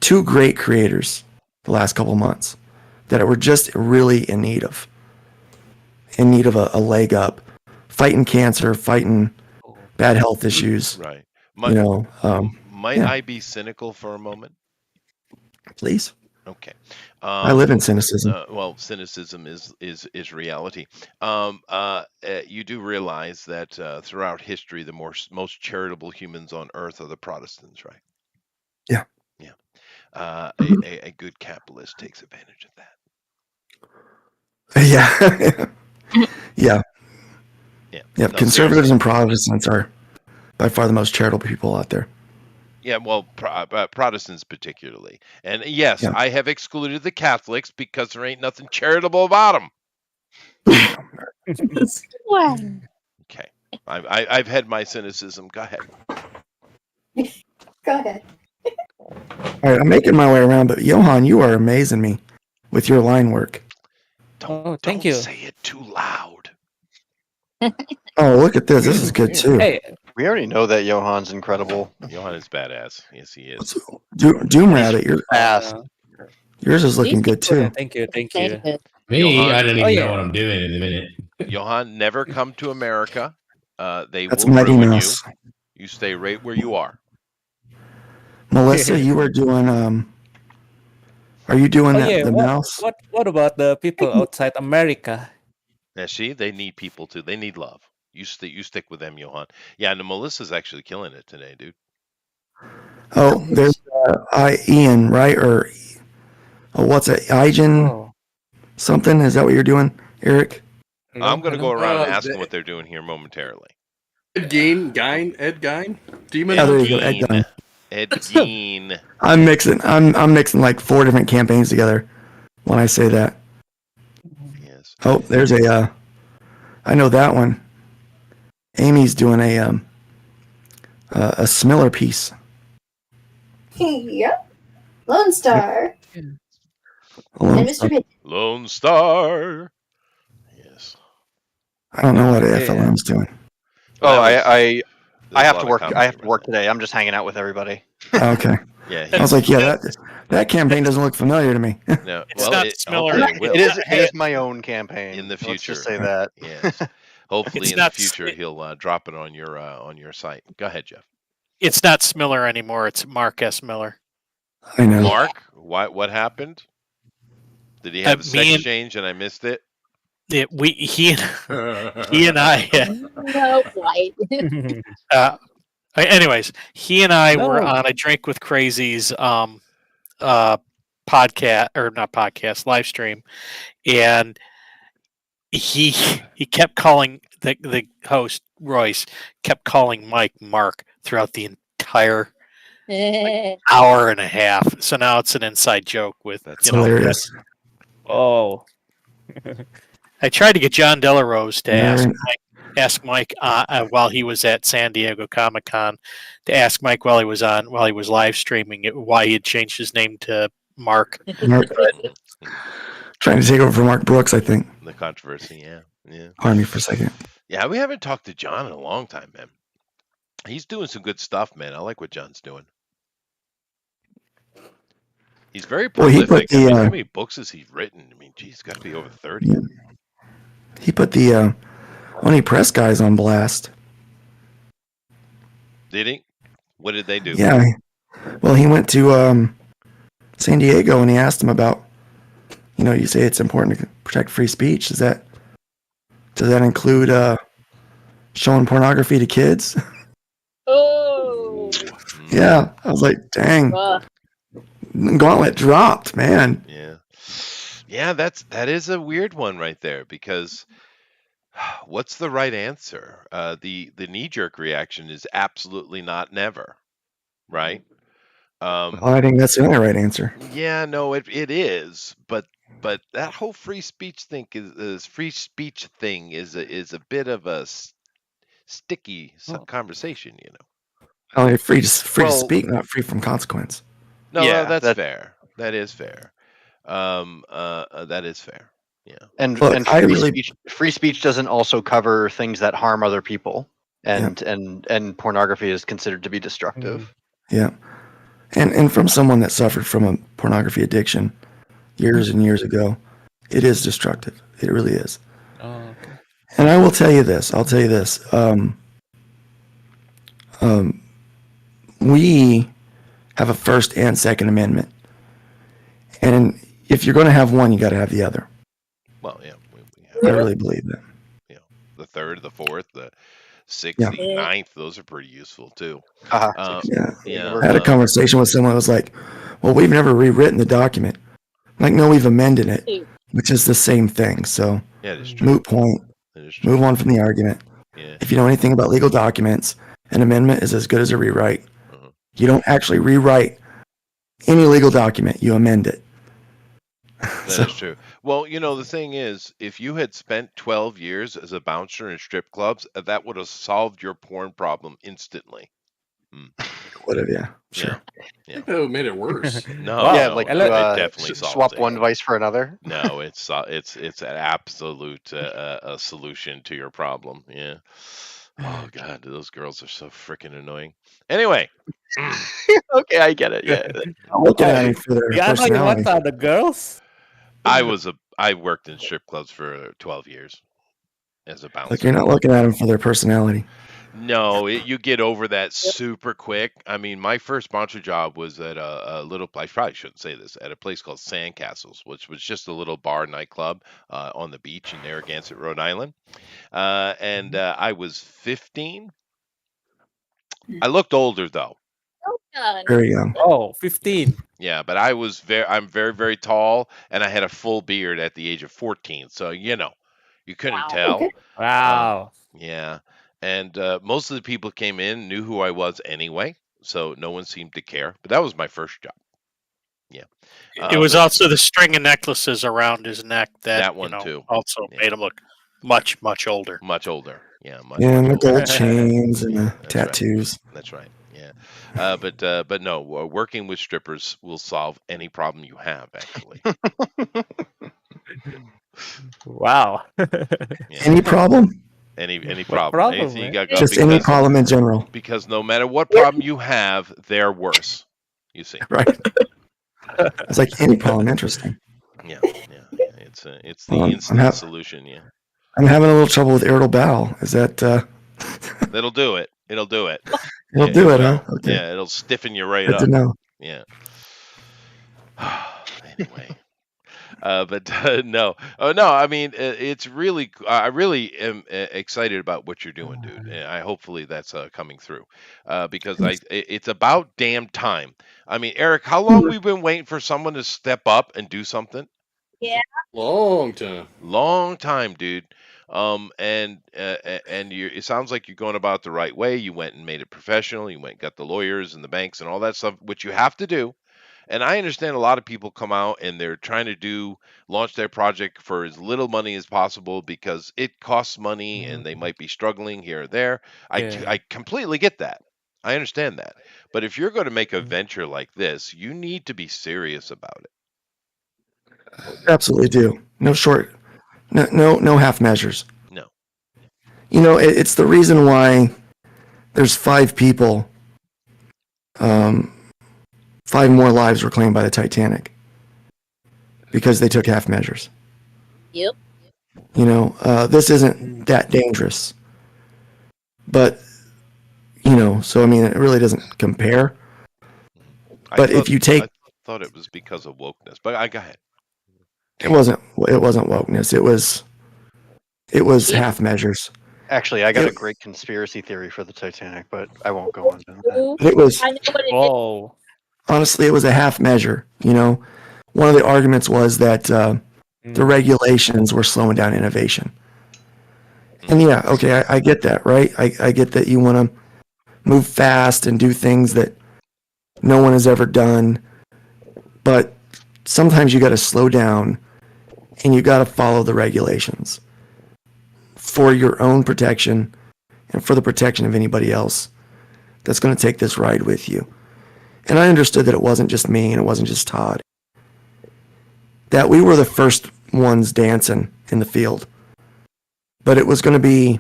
2 great creators the last couple of months that were just really in need of a leg up, fighting cancer, fighting bad health issues. Right. Might I be cynical for a moment? Please. Okay. I live in cynicism. Well, cynicism is reality. You do realize that throughout history, the most charitable humans on earth are the Protestants, right? Yeah. Yeah. A good capitalist takes advantage of that. Yeah. Yeah. Yeah. Yeah. No, Conservatives seriously. and Protestants are by far the most charitable people out there. Yeah, well, Protestants particularly. And yes, Yeah. I have excluded the Catholics because there ain't nothing charitable about them. Wow. Okay. I've had my cynicism. Go ahead. Go ahead. All right, I'm making my way around, but Johan, you are amazing me with your line work. Don't thank you. say it too loud. Oh, look at this. This is good too. Hey, We already know that Johan's incredible. Johan is badass. Yes, he is. Doom Rabbit, Fast. yours is looking good too. thank you. Thank you. Me, Johan. I don't even Oh, know yeah. what I'm doing in a minute. Johan, never come to America. They That's will Mighty ruin Mouse. you. You stay right where you are. Melissa, you are doing are you doing the mouse? What about the people outside America? Yeah, see, they need people too. They need love. You stick with them, Johan. Yeah, and Melissa's actually killing it today, dude. Oh, there's Ian, right? Or what's it? Ijan? Oh, something. Is that what you're doing, Eric? I'm going to go around and Uh, ask them what they're doing here momentarily. Ed Gein, Demon. Yeah, there you go, Ed Gein. Ed Gein. I'm mixing like 4 different campaigns together when I say that. Yes. Oh, there's I know that one. Amy's doing a Smiller piece. Yep. Lone Star. Lone And Mr. Star. Pigeon. Lone Star. Yes. I don't know what FLM's doing. Oh, That was- I there's a have lot to of work. comments I have to about work that. today. I'm just hanging out with everybody. Okay. Yeah. I was like, yeah, that campaign doesn't look familiar to me. No, It's not Smiller. hopefully it will. It is my own campaign In the Let's just future. say that. Yes. Hopefully It's in the not future Smi- he'll drop it on your site. Go ahead, Jeff. It's not Smiller anymore. It's Mark S. Miller. I know. Mark, what happened? Did he have a sex me and- change and I missed it? He and I. No, White. Anyways, he and I were No. on a Drink with Crazies podcast, or not podcast, live stream, and he kept calling the host Royce kept calling Mike Mark throughout the entire hour and a half. So now it's an inside joke with That's It's you know. hilarious. Oh. I tried to get John Delarose to Yeah. ask Mike while he was at San Diego Comic Con, to ask Mike while he was live streaming it, why he had changed his name to Mark. Mark, trying to take over for Mark Brooks, I think. The controversy, yeah. Pardon me for a second. Yeah, we haven't talked to John in a long time, man. He's doing some good stuff, man. I like what John's doing. He's very Well, he put prolific. I mean, the, how many books has he written? I mean, geez, got to be over 30. Yeah. He put the Oni Press guys on blast. Did he? What did they do? Yeah. Well, he went to San Diego and he asked them about, you say it's important to protect free speech. Does that include showing pornography to kids? Oh. Mm, Yeah. I was like, dang. Gauntlet dropped, man. Yeah. Yeah, that is a weird one right there, because what's the right answer? The knee-jerk reaction is absolutely not never, right? Well, I think that's the only right answer. Yeah, no, it is, but that whole free speech thing is a bit of a sticky conversation, Only free to Well- speak, not free from consequence. No, Yeah, that's that- fair. That is fair. That is fair. Yeah. And Look, and I free really- speech free speech doesn't also cover things that harm other people. And pornography is considered to be destructive. Yeah. And from someone that suffered from a pornography addiction years and years ago, it is destructive. It really is. Oh, okay. And I will tell you this. I'll tell you this. We have a First and Second Amendment. And if you're going to have one, you got to have the other. Well, yeah. I really believe that. The third, the fourth, the sixth, Yeah. the ninth. Those are pretty useful too. Uh-huh. Yeah. Yeah. I had a conversation with someone that was like, well, we've never rewritten the document. I'm like, no, we've amended it, which is the same thing. So, Yeah, it is true. moot point. It is true. Move on from the argument. Yeah. If you know anything about legal documents, an amendment is as good as a rewrite. Mhm. You don't actually rewrite any legal document, you amend it. That So, is true. Well, the thing is, if you had spent 12 years as a bouncer in strip clubs, that would have solved your porn problem instantly. whatever, yeah, sure. Oh, it made it worse. No, Wow. Yeah, no, like it to, definitely solves swap it. one device for another. No, it's an absolute a solution to your problem. Yeah. Oh God, those girls are so freaking annoying. Anyway, Okay, I get it. Yeah. I'm looking at it for their Yeah, I know you personality. want the girls. I worked in strip clubs for 12 years as a bouncer. Like, you're not looking at them for their personality. No, you get over that super quick. I mean, my first bouncer job was at a little place. I probably shouldn't say this. At a place called Sandcastles, which was just a little bar nightclub on the beach in Narragansett, Rhode Island. I was 15. I looked older though. Yeah, Very young. Oh, 15. Yeah, but I'm very, very tall, and I had a full beard at the age of 14. So you couldn't Wow. tell. Okay. Wow. Yeah, and most of the people came in knew who I was anyway, so no one seemed to care. But that was my first job. Yeah, It was but also the string of necklaces around his neck that, that one too. also Yeah. made him look much, much older. Much older. Yeah, much, Yeah, and the much older. gold chains and the That's right. tattoos. That's right. Yeah, but no, working with strippers will solve any problem you have. Actually, Wow. yeah. Any problem? Any What problem, problem, anything you man? got going, Just any problem in general, because no matter what problem you have, they're worse. You see. right? It's like any problem. Interesting. Yeah. It's the Well, I'm instant hap- solution. Yeah, I'm having a little trouble with irritable bowel. Is that that'll do it. It'll do it. it'll Yeah, do it, will. huh? Okay. Yeah, it'll stiffen you right Good to up. know. Yeah. Anyway. But no, no. I mean, it's really. I really am excited about what you're doing, dude. And hopefully that's coming through, because it's about damn time. I mean, Eric, how long we've been waiting for someone to step up and do something? Long time. Long time, dude. And it sounds like you're going about it the right way. You went and made it professional. You went and got the lawyers and the banks and all that stuff, which you have to do. And I understand a lot of people come out and they're trying to launch their project for as little money as possible because it costs money and they might be struggling here or there. Yeah. I completely get that. I understand that. But if you're going to make a venture like this, you need to be serious about it. Absolutely do. No half measures. No. It's the reason why there's 5 people. 5 more lives were claimed by the Titanic because they took half measures. Yep. This isn't that dangerous, but so I mean, it really doesn't compare. But if you take, I thought it was because of wokeness, but I go ahead. it wasn't wokeness. It was half measures. Actually, I got a It- great conspiracy theory for the Titanic, but I won't go on to that. Ooh, It was I know what it is. Oh. honestly, it was a half measure. One of the arguments was that the regulations were slowing down innovation. And yeah, okay, I get that, right? I get that you want to move fast and do things that no one has ever done, but sometimes you got to slow down and you got to follow the regulations for your own protection and for the protection of anybody else that's going to take this ride with you. And I understood that it wasn't just me and it wasn't just Todd. That we were the first ones dancing in the field. But it was going to be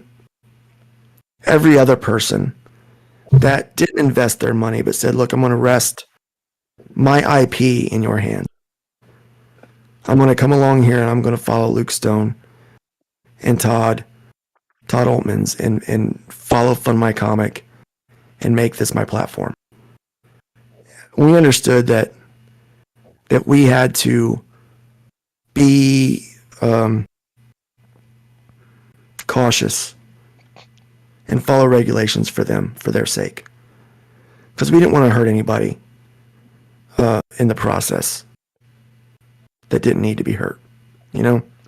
every other person that didn't invest their money but said, look, I'm going to rest my IP in your hands. I'm going to come along here and I'm going to follow Luke Stone and Todd Altman's and follow Fund My Comic and make this my platform. We understood that we had to be cautious and follow regulations for their sake, because we didn't want to hurt anybody in the process that didn't need to be hurt.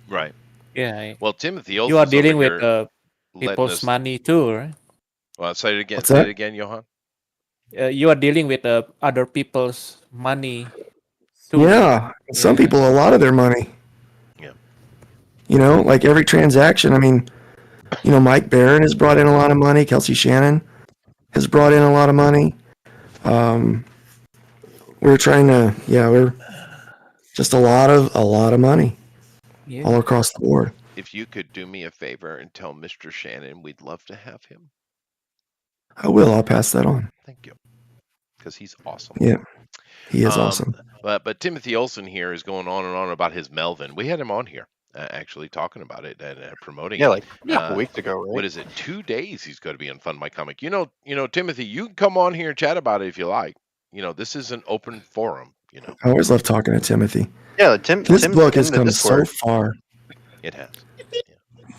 Right. Yeah. Well, Timothy, You are dealing with people's us. money too, right? Well, say it again. What's Say that? it again, Johan. You are dealing with other people's money too. Yeah, some people, a lot of their money. Yeah. Like every transaction. I mean, Mike Barron has brought in a lot of money. Kelsey Shannon has brought in a lot of money. We're just a lot of money Yeah. all across the board. If you could do me a favor and tell Mr. Shannon we'd love to have him. I will. I'll pass that on. Thank you. Because he's awesome. Yeah, he is awesome. But Timothy Olsen here is going on and on about his Melvin. We had him on here actually talking about it and promoting Yeah, it. like a couple weeks ago, right? What is it? 2 days he's going to be on Fund My Comic. Timothy, you can come on here and chat about it if you like. This is an open forum. I always love talking to Timothy. Yeah, His book has in the come so Discord. far. It has.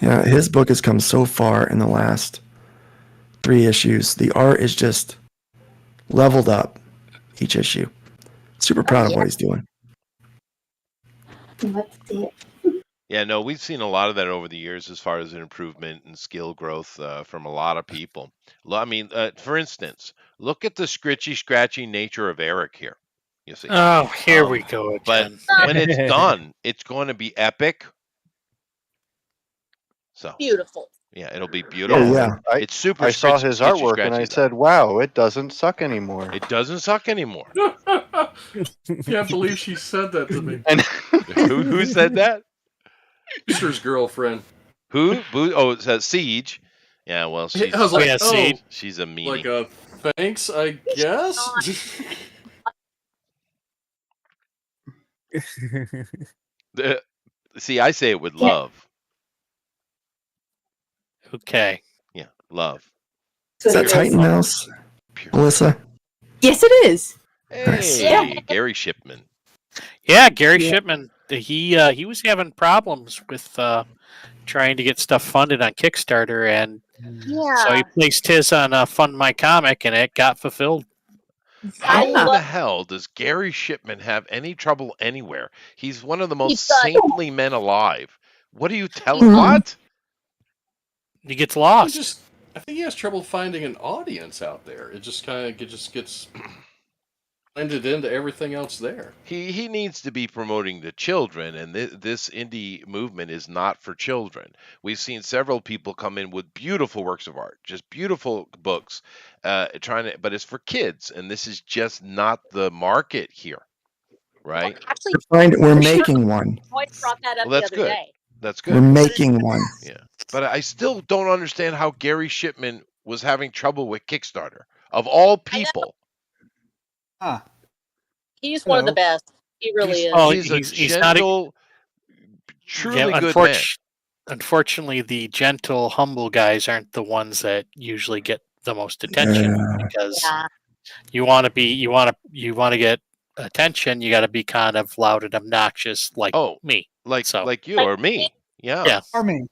Yeah, his book has come so far in the last 3 issues. The art is just leveled up. each issue. Super proud of what he's doing. Let's see it. Yeah, no, we've seen a lot of that over the years as far as an improvement and skill growth from a lot of people. I mean, for instance, look at the scratchy nature of Eric here. You see, Oh, here we Um, go but again. when it's done, it's going to be epic. So Beautiful. yeah, it'll be Oh beautiful. yeah, It's super I saw scratchy, his artwork and I scratchy, though. said, "Wow, it doesn't suck anymore." It doesn't suck anymore. Can't believe she said that to me. And Who said that? Sister's girlfriend. Who? Oh, it says Siege. Yeah, well, I was like, yeah, oh, see? she's a meanie. like a thanks, I guess. See, I say it with love. Okay. Yeah, love. is that That's Titan Mouse, Pure. Melissa? Yes, it is. Nice. Hey, Gary Shipman. Yeah, Gary Shipman. He was having problems with trying to get stuff funded on Kickstarter, and Yeah. so he placed his on Fund My Comic, and it got fulfilled. How I in the love hell does Gary Shipman have any trouble anywhere? He's one of the most done. saintly men alive. What are you telling? Mhm. What? He gets I lost. think he has trouble finding an audience out there. It just kind of gets blended into everything else there. He needs to be promoting the children, and this indie movement is not for children. We've seen several people come in with beautiful works of art, just beautiful books, but it's for kids, and this is just not the market here, right? Actually, We're making one. Joyce brought that up Well, the that's other good. day. That's We're good. making one. Yeah, but I still don't understand how Gary Shipman was having trouble with Kickstarter of all people. Huh. He's one of the Hello. best. He really is. Oh, He's a he's not a- gentle, truly good man. Unfortunately, the gentle, humble guys aren't the ones that usually get the most attention Yeah. because Yeah. you want to get attention. You got to be kind of loud and obnoxious, like Oh, me. like So- you or me. Yeah. Yeah. For me.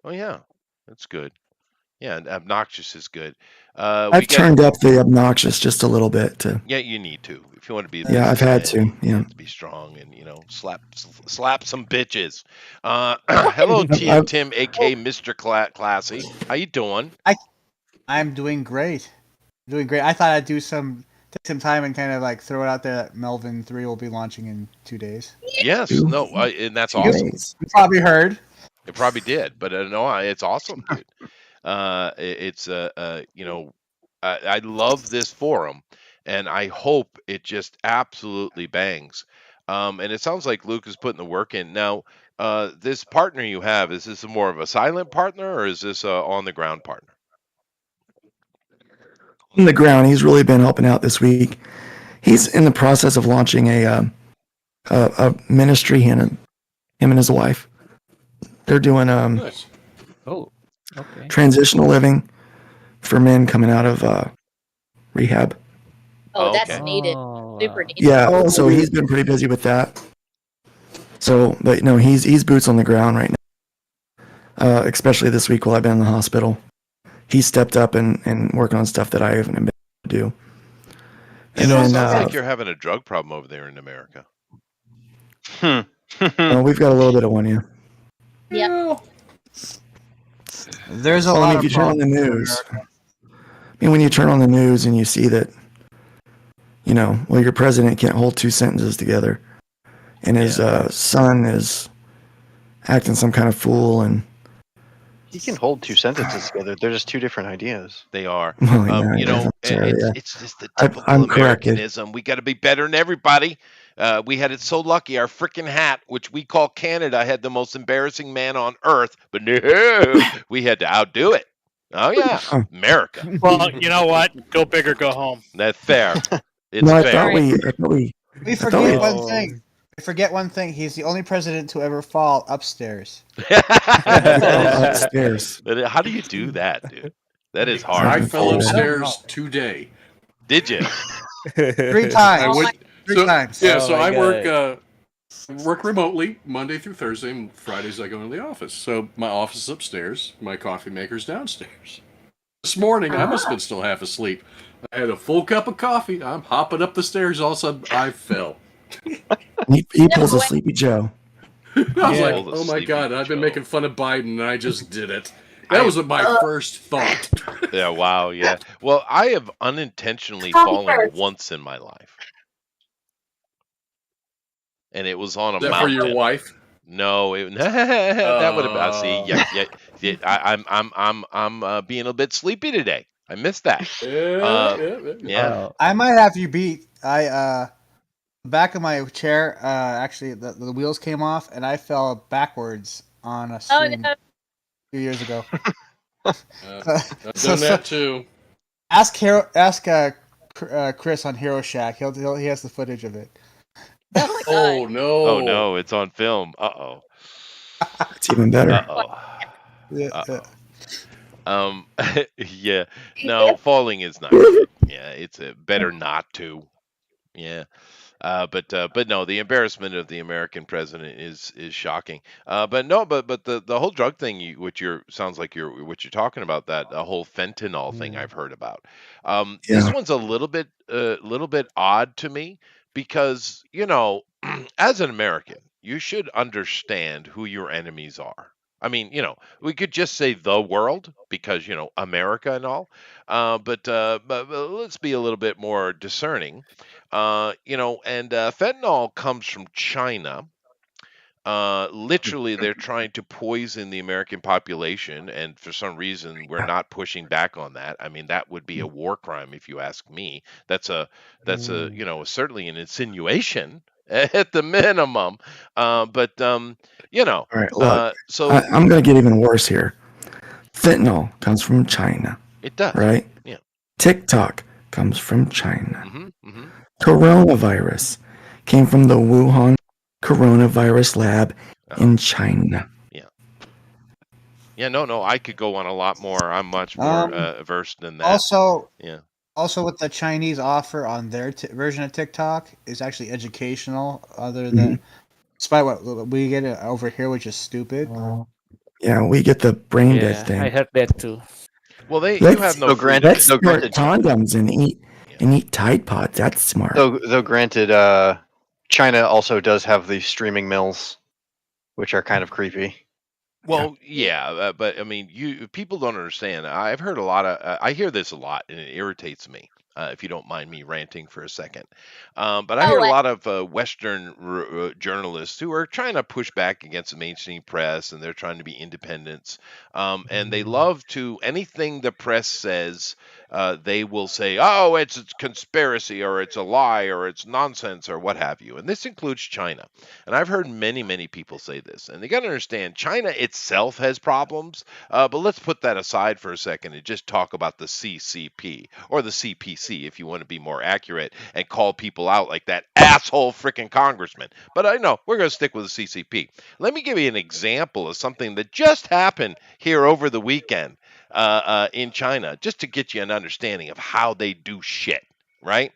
Oh yeah, that's good. Yeah, and obnoxious is good. I've turned up the obnoxious just a little bit to. Yeah, you need to if you want to be. Yeah, I've had to. You Yeah. have to be strong and slap some bitches. Hello, Tim, aka Mr. Classy. How you doing? I'm doing great. Doing great. I thought I'd take some time and kind of like throw it out there that Melvin 3 will be launching in 2 days. Yes, Two- no, and that's 2 awesome. days. You probably heard. It probably did, but no, it's awesome, dude. I love this forum, and I hope it just absolutely bangs. And it sounds like Luke is putting the work in. Now, this partner you have, is this more of a silent partner, or is this a on the ground partner? On the ground, he's really been helping out this week. He's in the process of launching a ministry. Him and his wife. They're doing Nice. Oh, okay. transitional living for men coming out of rehab. Oh, that's Okay. needed. Oh, Super needed. Yeah, so he's been pretty busy with that. So, but no, he's boots on the ground right now. Especially this week while I've been in the hospital. He stepped up and working on stuff that I haven't been able to do. You And know, it then sounds like you're having a drug problem over there in America. we've got a little bit of one, yeah. Yep. There's a Well, I lot mean, of if you turn on the problems in news, America. I mean, when you turn on the news and you see that, your president can't hold 2 sentences together, and his son is acting some kind of fool, and he can hold 2 sentences together. They're just 2 different ideas. They are. well, yeah, It's just the I'm typical corrected. Americanism. We got to be better than everybody. We had it so lucky. Our freaking hat, which we call Canada, had the most embarrassing man on earth, but no, we had to outdo it. Oh yeah, America. Well, you know what? Go big or go home. That's fair. It's no, I fair. thought we We thought forget we- one thing. We forget one thing. He's the only president to ever fall upstairs. upstairs. But how do you do that, dude? That is I hard. fell Oh. upstairs today. Did you? 3 I times. went. 3 So, times. yeah, Oh so my I work remotely Monday through Thursday, and Fridays I go into the office. So my office is upstairs, my coffee maker's downstairs. This morning I must have been still half asleep. I had a full cup of coffee. I'm hopping up the stairs. All of a sudden, I fell. He pulls a Sleepy Joe. I was Yeah. like, oh my God, I've been making fun of Biden, and I just did it. That was my first thought. Yeah, wow, yeah. Well, I have unintentionally Coffee fallen first. once in my life. And it was on a Is that for mountain. your wife? No, that would have. See, yeah. I'm being a bit sleepy today. I missed that. Yeah. I might have you beat. The back of my chair, actually, the wheels came off, and I fell backwards on a Oh stream no. a few years ago. I've done that too. Ask Chris on Hero Shack. He has the footage of it. Oh my God. Oh no! Oh no, it's on film. Uh-oh. It's even better. Uh-oh. Yeah, Yeah. No, falling is not good. Yeah, it's better not to. Yeah. But no, the embarrassment of the American president is shocking. But the whole drug thing, what you're talking about, that the whole fentanyl thing I've heard about. This Yeah. one's a little bit odd to me because as an American, you should understand who your enemies are. I mean, we could just say the world because America and all. But let's be a little bit more discerning. And fentanyl comes from China. Literally, they're trying to poison the American population, and for some reason, we're not pushing back on that. I mean, that would be a war crime, if you ask me. That's certainly an insinuation at the minimum. All right, look, so I'm going to get even worse here. Fentanyl comes from China, it does, right? Yeah. TikTok comes from China. Mm-hmm. Coronavirus came from the Wuhan coronavirus lab in China. Yeah, no, I could go on a lot more. I'm much more versed than that. Also, what the Chinese offer on their version of TikTok is actually educational, other than despite what we get over here, which is stupid. Yeah, we get the brain dead thing. I heard that too. Well, you Let's- have no So freedom. granted, Let's snort condoms and eat Tide Pods. That's smart. though granted, China also does have the streaming mills, which are kind of creepy. Well, yeah, but I mean, people don't understand. I've heard a lot of. I hear this a lot, and it irritates me. If you don't mind me ranting for a second, but I hear a lot of Western journalists who are trying to push back against the mainstream press, and they're trying to be independents, and they love to anything the press says. They will say, "Oh, it's a conspiracy, or it's a lie, or it's nonsense, or what have you." And this includes China. And I've heard many, many people say this. And you got to understand, China itself has problems. But let's put that aside for a second and just talk about the CCP or the CPC, if you want to be more accurate, and call people out like that asshole freaking congressman. But I know we're going to stick with the CCP. Let me give you an example of something that just happened here over the weekend. In China, just to get you an understanding of how they do shit, right?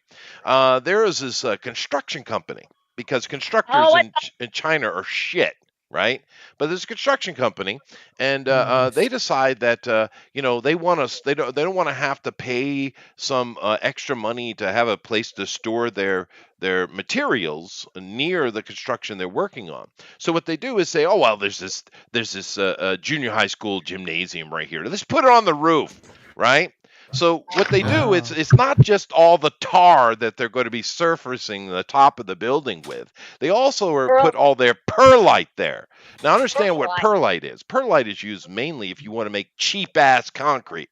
There is this construction company, because constructors in China are shit, right? But there's a construction company, and they decide that they want us. They don't want to have to pay some extra money to have a place to store their materials near the construction they're working on. So what they do is say, oh well, there's this junior high school gymnasium right here. Let's put it on the roof, right? So what they do is it's not just all the tar that they're going to be surfacing the top of the building with. They also put all their perlite there. Now understand what perlite is. Perlite is used mainly if you want to make cheap ass concrete,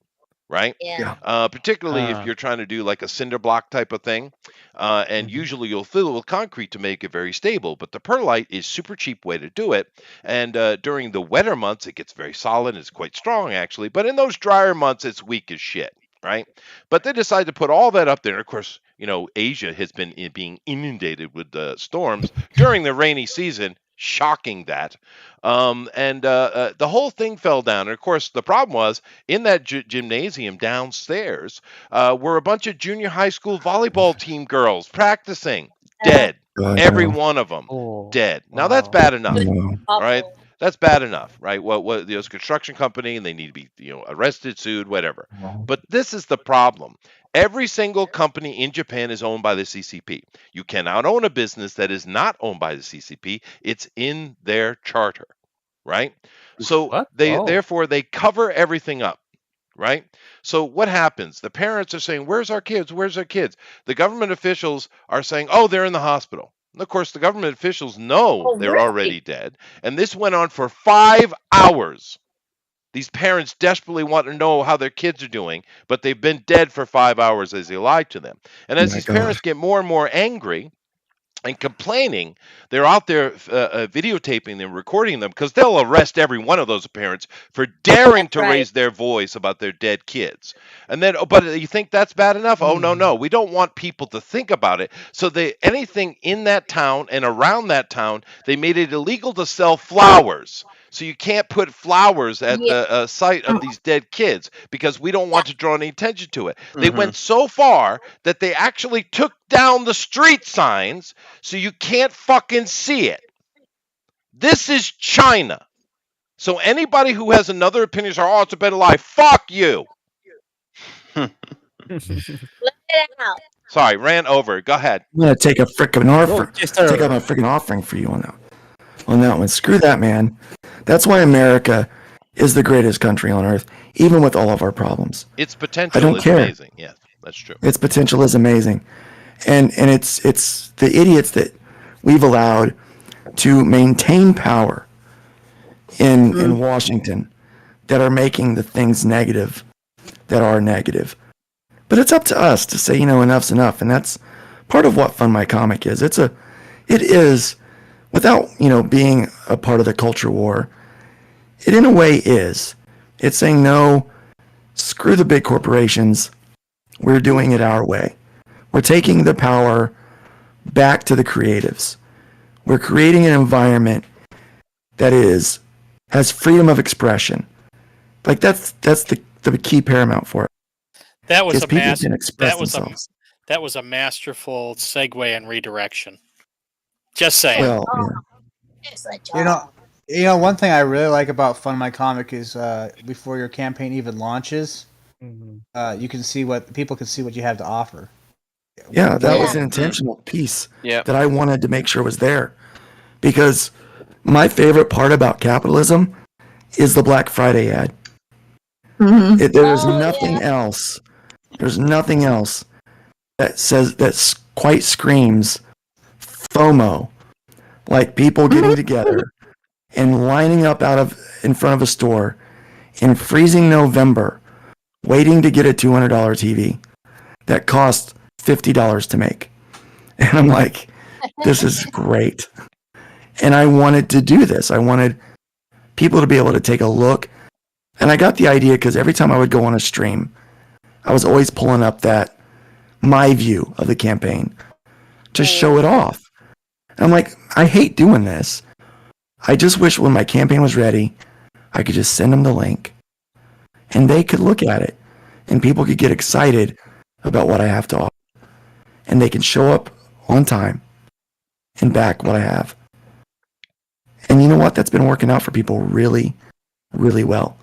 right? Yeah. Particularly if you're trying to do like a cinder block type of thing. And usually you'll fill it with concrete to make it very stable. But the perlite is super cheap way to do it. And during the wetter months, it gets very solid. It's quite strong, actually. But in those drier months, it's weak as shit. Right, but they decided to put all that up there. And of course, Asia has been being inundated with storms during the rainy season. Shocking that, and the whole thing fell down. And of course, the problem was in that gymnasium downstairs were a bunch of junior high school volleyball team girls practicing. Dead, every one of them dead. Now that's bad enough, right? That's bad enough, right? What it's a construction company and they need to be, arrested, sued, whatever. But this is the problem. Every single company in Japan is owned by the CCP. You cannot own a business that is not owned by the CCP. It's in their charter, right? So What? they Oh. therefore they cover everything up, right? So what happens? The parents are saying, "Where's our kids? Where's our kids?" The government officials are saying, "Oh, they're in the hospital." And of course, the government officials know Oh, they're really? already dead, and this went on for 5 hours. These parents desperately want to know how their kids are doing, but they've been dead for 5 hours as they lied to them. And as My these God. parents get more and more angry and complaining, they're out there videotaping them, recording them, because they'll arrest every one of those parents for daring to Right. raise their voice about their dead kids. And then, but you think that's bad enough? Oh, no. We don't want people to think about it. So anything in that town and around that town, they made it illegal to sell flowers. So you can't put flowers at Yeah. the site of these dead kids because we don't want to draw any attention to it. They Mhm. went so far that they actually took down the street signs so you can't fucking see it. This is China. So anybody who has another opinion is, "Oh, it's a better life." Fuck you. Let it out. Sorry, ran over. Go ahead. I'm gonna take a frickin' Go, offering. Chester. Take up a freaking offering for you on that. On that one, screw that, man. That's why America is the greatest country on earth, even with all of our problems. Its potential don't is care. amazing. Yes, that's true. Its potential is amazing, and it's the idiots that we've allowed to maintain power in Washington that are making the things negative that are negative. But it's up to us to say, enough's enough, and that's part of what Fund My Comic is. It is, without being a part of the culture war, it in a way is. It's saying no, screw the big corporations. We're doing it our way. We're taking the power back to the creatives. We're creating an environment that has freedom of expression. Like that's the key paramount for it. That was Because a people can express that was themselves. that was a masterful segue and redirection. Just saying. Well, It's a You job. know, one thing I really like about Fund My Comic is before your campaign even launches, you can see people can see what you have to offer. yeah, that was Yeah. an intentional piece Yeah. that I wanted to make sure was there. Because my favorite part about capitalism is the Black Friday ad. There's Oh, nothing else. There's nothing else that quite screams FOMO, like people getting together and lining up in front of a store in freezing November, waiting to get a $200 TV that costs $50 to make. And I'm like, this is great. And I wanted to do this. I wanted people to be able to take a look. And I got the idea because every time I would go on a stream, I was always pulling up my view of the campaign to show it off. And I'm like, I hate doing this. I just wish when my campaign was ready, I could just send them the link and they could look at it and people could get excited about what I have to offer. And they can show up on time and back what I have. And you know what? That's been working out for people really, really well.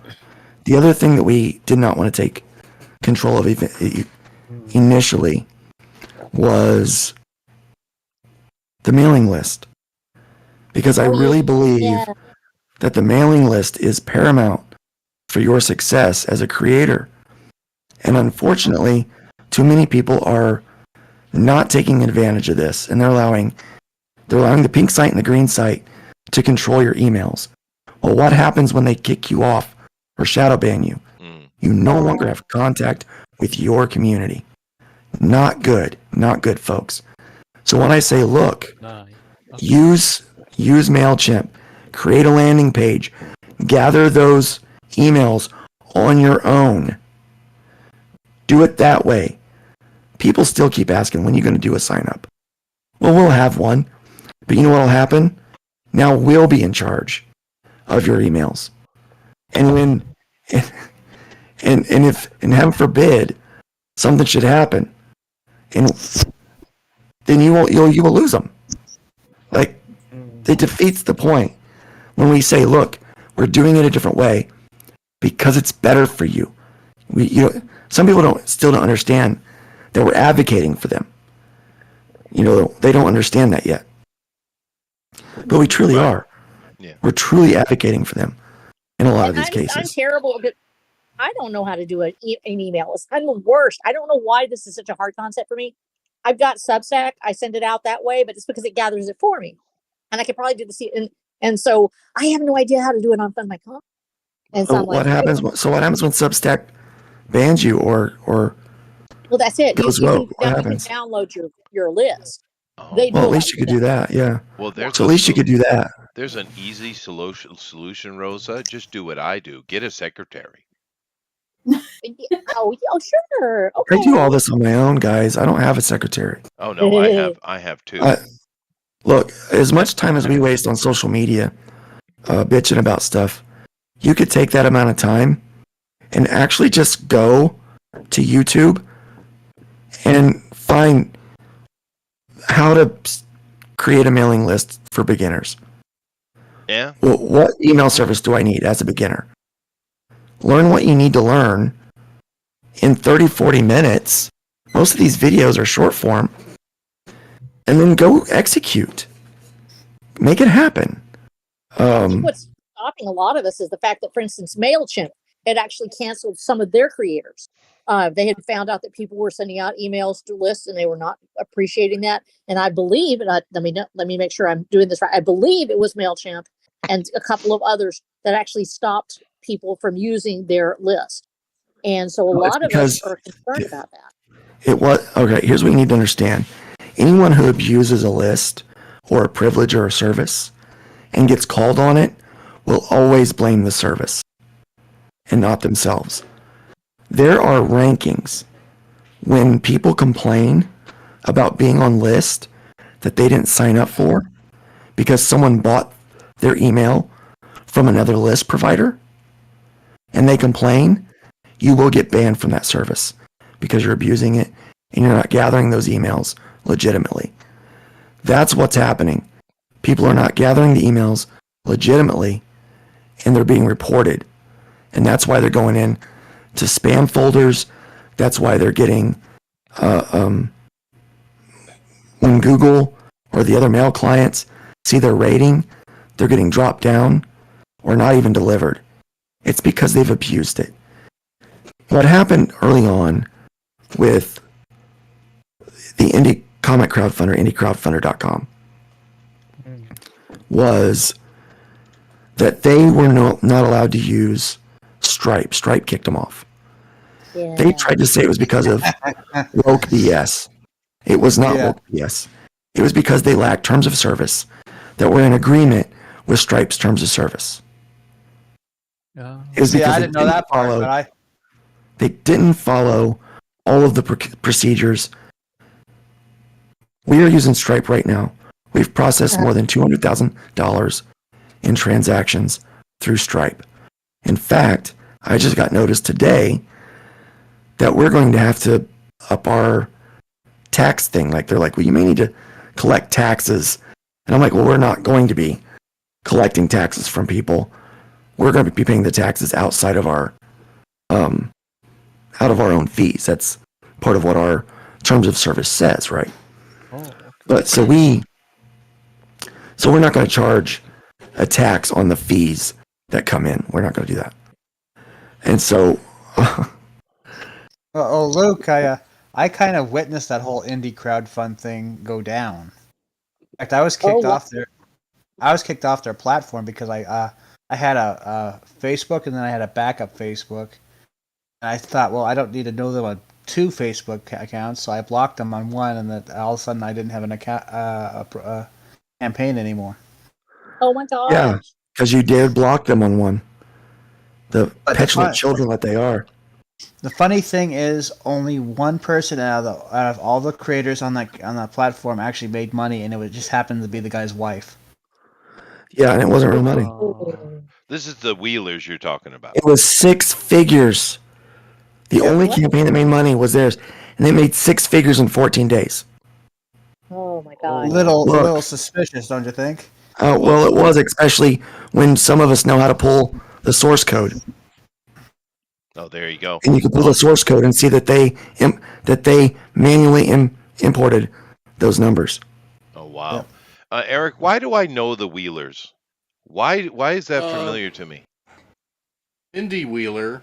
The other thing that we did not want to take control of initially was the mailing list. Because I really believe Yeah. that the mailing list is paramount for your success as a creator. And unfortunately, too many people are not taking advantage of this, and they're allowing the pink site and the green site to control your emails. Well, what happens when they kick you off or shadow ban you? You no longer have contact with your community. Not good, folks. So when I say, look, use MailChimp, create a landing page, gather those emails on your own. Do it that way. People still keep asking, when are you going to do a sign up? Well, we'll have one. But you know what will happen? Now we'll be in charge of your emails. And when, and if, and heaven forbid, something should happen, and then you will lose them. Like, it defeats the point when we say, look, we're doing it a different way because it's better for you. Some people still don't understand that we're advocating for them. You know, they don't understand that yet. But we truly are. Yeah. We're truly advocating for them in a lot of these I'm cases. terrible. I don't know how to do an email. I'm the worst. I don't know why this is such a hard concept for me. I've got Substack. I send it out that way, but it's because it gathers it for me. And I could probably do this. And so I have no idea how to do it on Fund My Comic. And so I'm what like, happens? So what happens when Substack bans you or well, that's it. goes You rogue? can What happens? download your list. Oh. They Well, at do least you could do that. Yeah. Well, there's So at least you could do that. There's an easy solution, Rosa. Just do what I do. Get a secretary. Oh, sure. Okay. I do all this on my own, guys. I don't have a secretary. Oh no, I have too. Look, as much time as we waste on social media, bitching about stuff, you could take that amount of time and actually just go to YouTube and find how to create a mailing list for beginners. Yeah. Well, what email service do I need as a beginner? Learn what you need to learn in 30, 40 minutes. Most of these videos are short form. And then go execute. Make it happen. I think what's stopping a lot of us is the fact that, for instance, MailChimp had actually canceled some of their creators. They had found out that people were sending out emails to lists and they were not appreciating that. And I believe, and let me make sure I'm doing this right. I believe it was MailChimp and a couple of others that actually stopped people from using their list. And so a lot of us are concerned about that. Okay, here's what you need to understand. Anyone who abuses a list or a privilege or a service and gets called on it will always blame the service and not themselves. There are rankings when people complain about being on list that they didn't sign up for because someone bought their email from another list provider and they complain, you will get banned from that service because you're abusing it and you're not gathering those emails legitimately. That's what's happening. People are not gathering the emails legitimately and they're being reported. And that's why they're going in to spam folders. That's why they're getting, when Google or the other mail clients see their rating, they're getting dropped down or not even delivered. It's because they've abused it. What happened early on with the indie comic crowdfunder, indiecrowdfunder.com, was that they were not allowed to use Stripe. Stripe kicked them off. Yeah. They tried to say it was because of woke BS. It was not woke BS. It was because they lacked terms of service that were in agreement with Stripe's terms of service. It was because I didn't know that part, but they didn't follow all of the procedures. We are using Stripe right now. We've processed more than $200,000 in transactions through Stripe. In fact, I just got notice today that we're going to have to up our tax thing. Like they're like, well, you may need to collect taxes. And I'm like, well, we're not going to be collecting taxes from people. We're going to be paying the taxes outside of our, out of our own fees. That's part of what our terms of service says, right? But so we're not going to charge a tax on the fees that come in. We're not going to do that. And so, Luke, I kind of witnessed that whole indie crowdfund thing go down. In fact, I was kicked off their. I was kicked off their platform because I had a Facebook and then I had a backup Facebook, and I thought, well, I don't need to know them on two Facebook accounts, so I blocked them on one, and then all of a sudden I didn't have an account, campaign anymore. Oh my gosh. yeah, because you did block them on one. The But petulant children that they are. The funny thing is, only one person out of all the creators on that platform actually made money, and it just happened to be the guy's wife. Yeah, and it wasn't real money. This is the Wheelers you're talking about. It was 6 figures. The only campaign that made money was theirs, and they made 6 figures in 14 days. Oh my god. Little suspicious, don't you think? Well, it was, especially when some of us know how to pull the source code. Oh, there you go. and you can pull the source code and see that they manually imported those numbers. Oh, wow. Eric, why do I know the Wheelers? Why is that familiar to me? Indy Wheeler.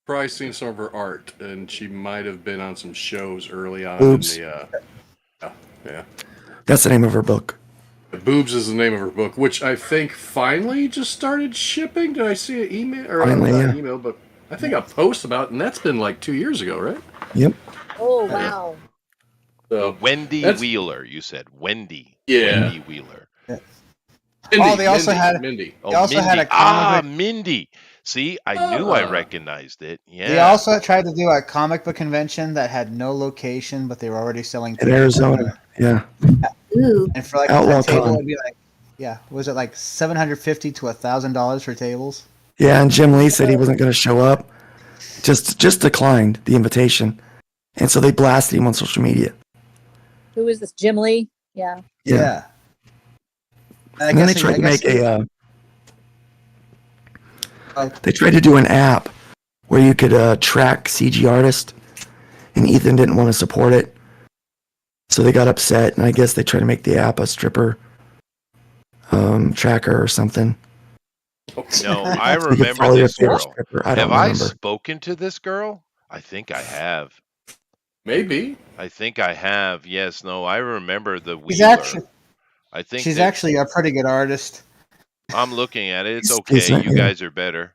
Probably seen some of her art, and she might have been on some shows early on Boobs. in the. Yeah. That's the name of her book. Boobs is the name of her book, which I think finally just started shipping. Did I see an email or Finally, not yeah. email? But I think a post about it, and that's been like 2 years ago, right? Yep. Oh wow. So Wendy that's- Wheeler, you said. Wendy. Yeah. Wendy Wheeler. Mindy, they also had- Mindy. Oh, They also Mindy. had a comic book- Mindy. See, I knew I Ah. recognized it. Yeah. They also tried to do a comic book convention that had no location, but they were already selling In Arizona. Yeah. Ooh. And for like Outlaw a table, Con. it'd be like, was it like $750 to $1,000 for tables? Yeah, and Jim Lee said he wasn't going to show up. Just declined the invitation. And so they blasted him on social media. Who is this? Jim Lee? Yeah. Yeah. I And then they guess- tried I to guess- make they tried to do an app where you could track CG artists, and Ethan didn't want to support it. So they got upset, and I guess they tried to make the app a stripper tracker or something. No, I So you could remember follow your this favorite girl. stripper. I don't Have I remember. spoken to this girl? I think I have. Maybe. I think I have. Yes. No, I remember the She's Wheeler. actually, I think she's that- actually a pretty good artist. I'm looking at it. It's She's okay. decent, You yeah. guys are better.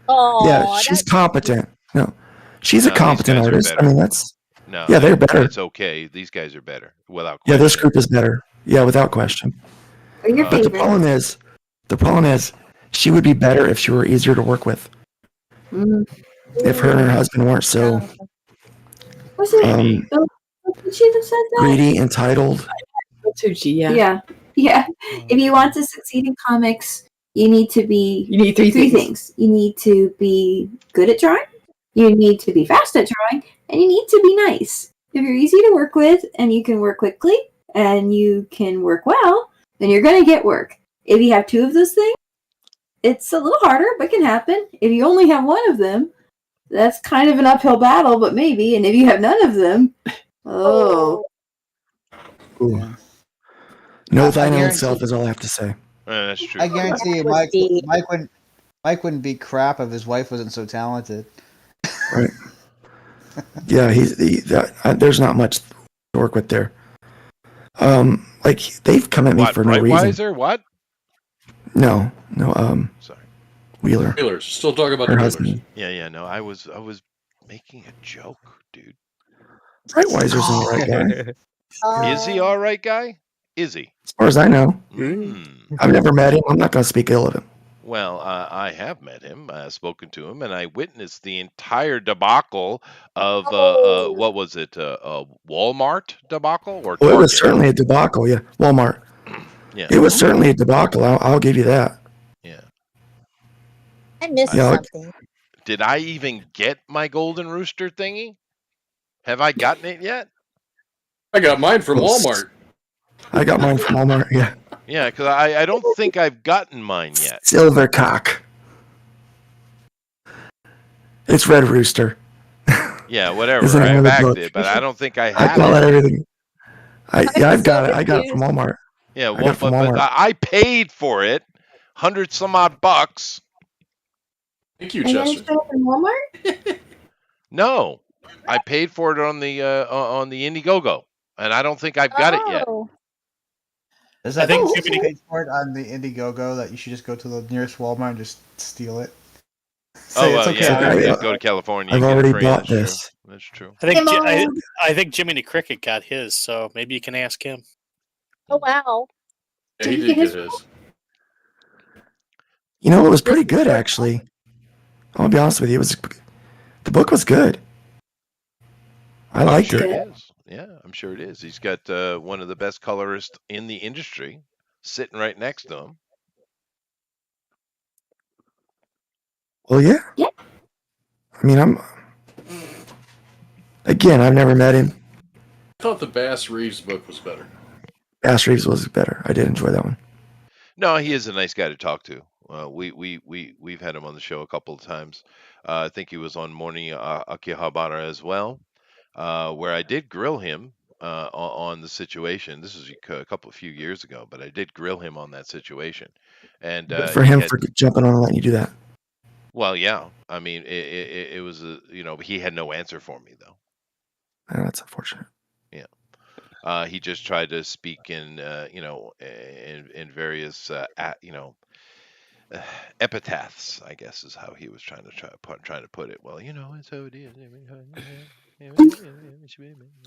Oh, Yeah, she's competent. No, she's No, a these competent guys are artist. I better. mean, that's No. Yeah, they're better. It's okay. These guys are better without yeah. question. This group is better. Yeah, without question. What are your But But favorites? the problem is, she would be better if she were easier to work with. Mm. If her and her husband weren't so Was it? um, Did she have said that? greedy, entitled. Tucci, yeah. Yeah. Yeah. If you want to succeed in comics, you need to be You need three things. You need to be good at drawing, you need to be fast at drawing, and you need to be nice. If you're easy to work with and you can work quickly and you can work well, then you're going to get work. If you have two of those things, it's a little harder, but can happen. If you only have one of them, that's kind of an uphill battle, but maybe. And if you have none of them, oh. Ooh. Know I thine own guarantee- self is all I have to say. That's true. I guarantee you, That was Mike wouldn't be crap if his wife wasn't so talented. Right. Yeah, there's not much to work with there. Like they've come at me What? for no reason. Breitweiser? What? No. Sorry. Wheeler, Wheelers. Still talking about her the Wheelers. husband. Yeah. No, I was making a joke, dude. Breitweiser's all right guy. Is he all right, guy? Is he? As far as I know, Mm. I've never met him. I'm not going to speak ill of him. Well, I have met him, spoken to him, and I witnessed the entire debacle of what was it? Walmart debacle or? Well, it was Target? certainly a debacle. Yeah, Walmart. Yeah. It was certainly a debacle. I'll give you that. Yeah. I missed Yeah, something. Did I even get my golden rooster thingy? Have I gotten it yet? I got mine from Well, Walmart. I got mine from Walmart. Yeah, Yeah, because I don't think I've gotten mine yet. Silvercock. It's Red Rooster. Yeah, whatever. Isn't it I another backed book? it, but I don't think I I have call it. it everything. I've got it. so I got it from Walmart. Yeah, I well, got it from but Walmart. I paid for it, 100 some odd bucks. Thank you, And then Chester. it showed up in Walmart? No, I paid for it on the Indiegogo, and I don't think I've got it yet. Oh. Does I that think think Jiminy- page for it on the Indiegogo that you should just go to the nearest Walmart and just steal it? Say Oh, it's okay. yeah. I- You just go to California. I've you get it already free, bought that's true. this. That's true. I think Hey, I think Jiminy Cricket got his, so maybe you can ask him. Oh wow. Yeah, he Did did you get get his. You know, it was pretty good actually. I'll be honest with you. The book was good. I liked Sure it. it is. Yeah, I'm sure it is. He's got one of the best colorists in the industry sitting right next to him. Well, yeah. Yeah. I mean, I've never met him. I thought the Bass Reeves book was better. Bass Reeves was better. I did enjoy that one. No, he is a nice guy to talk to. we've had him on the show a couple of times. I think he was on Morning Akihabara as well, where I did grill him on the situation. This is a few years ago, but I did grill him on that situation, and Good for he him had, for jumping on and letting you do that. well, yeah. I mean, it was he had no answer for me though. Oh, that's unfortunate. Yeah. He just tried to speak in in various epitaphs, I guess is how he was trying to put it. Well, it's how it is.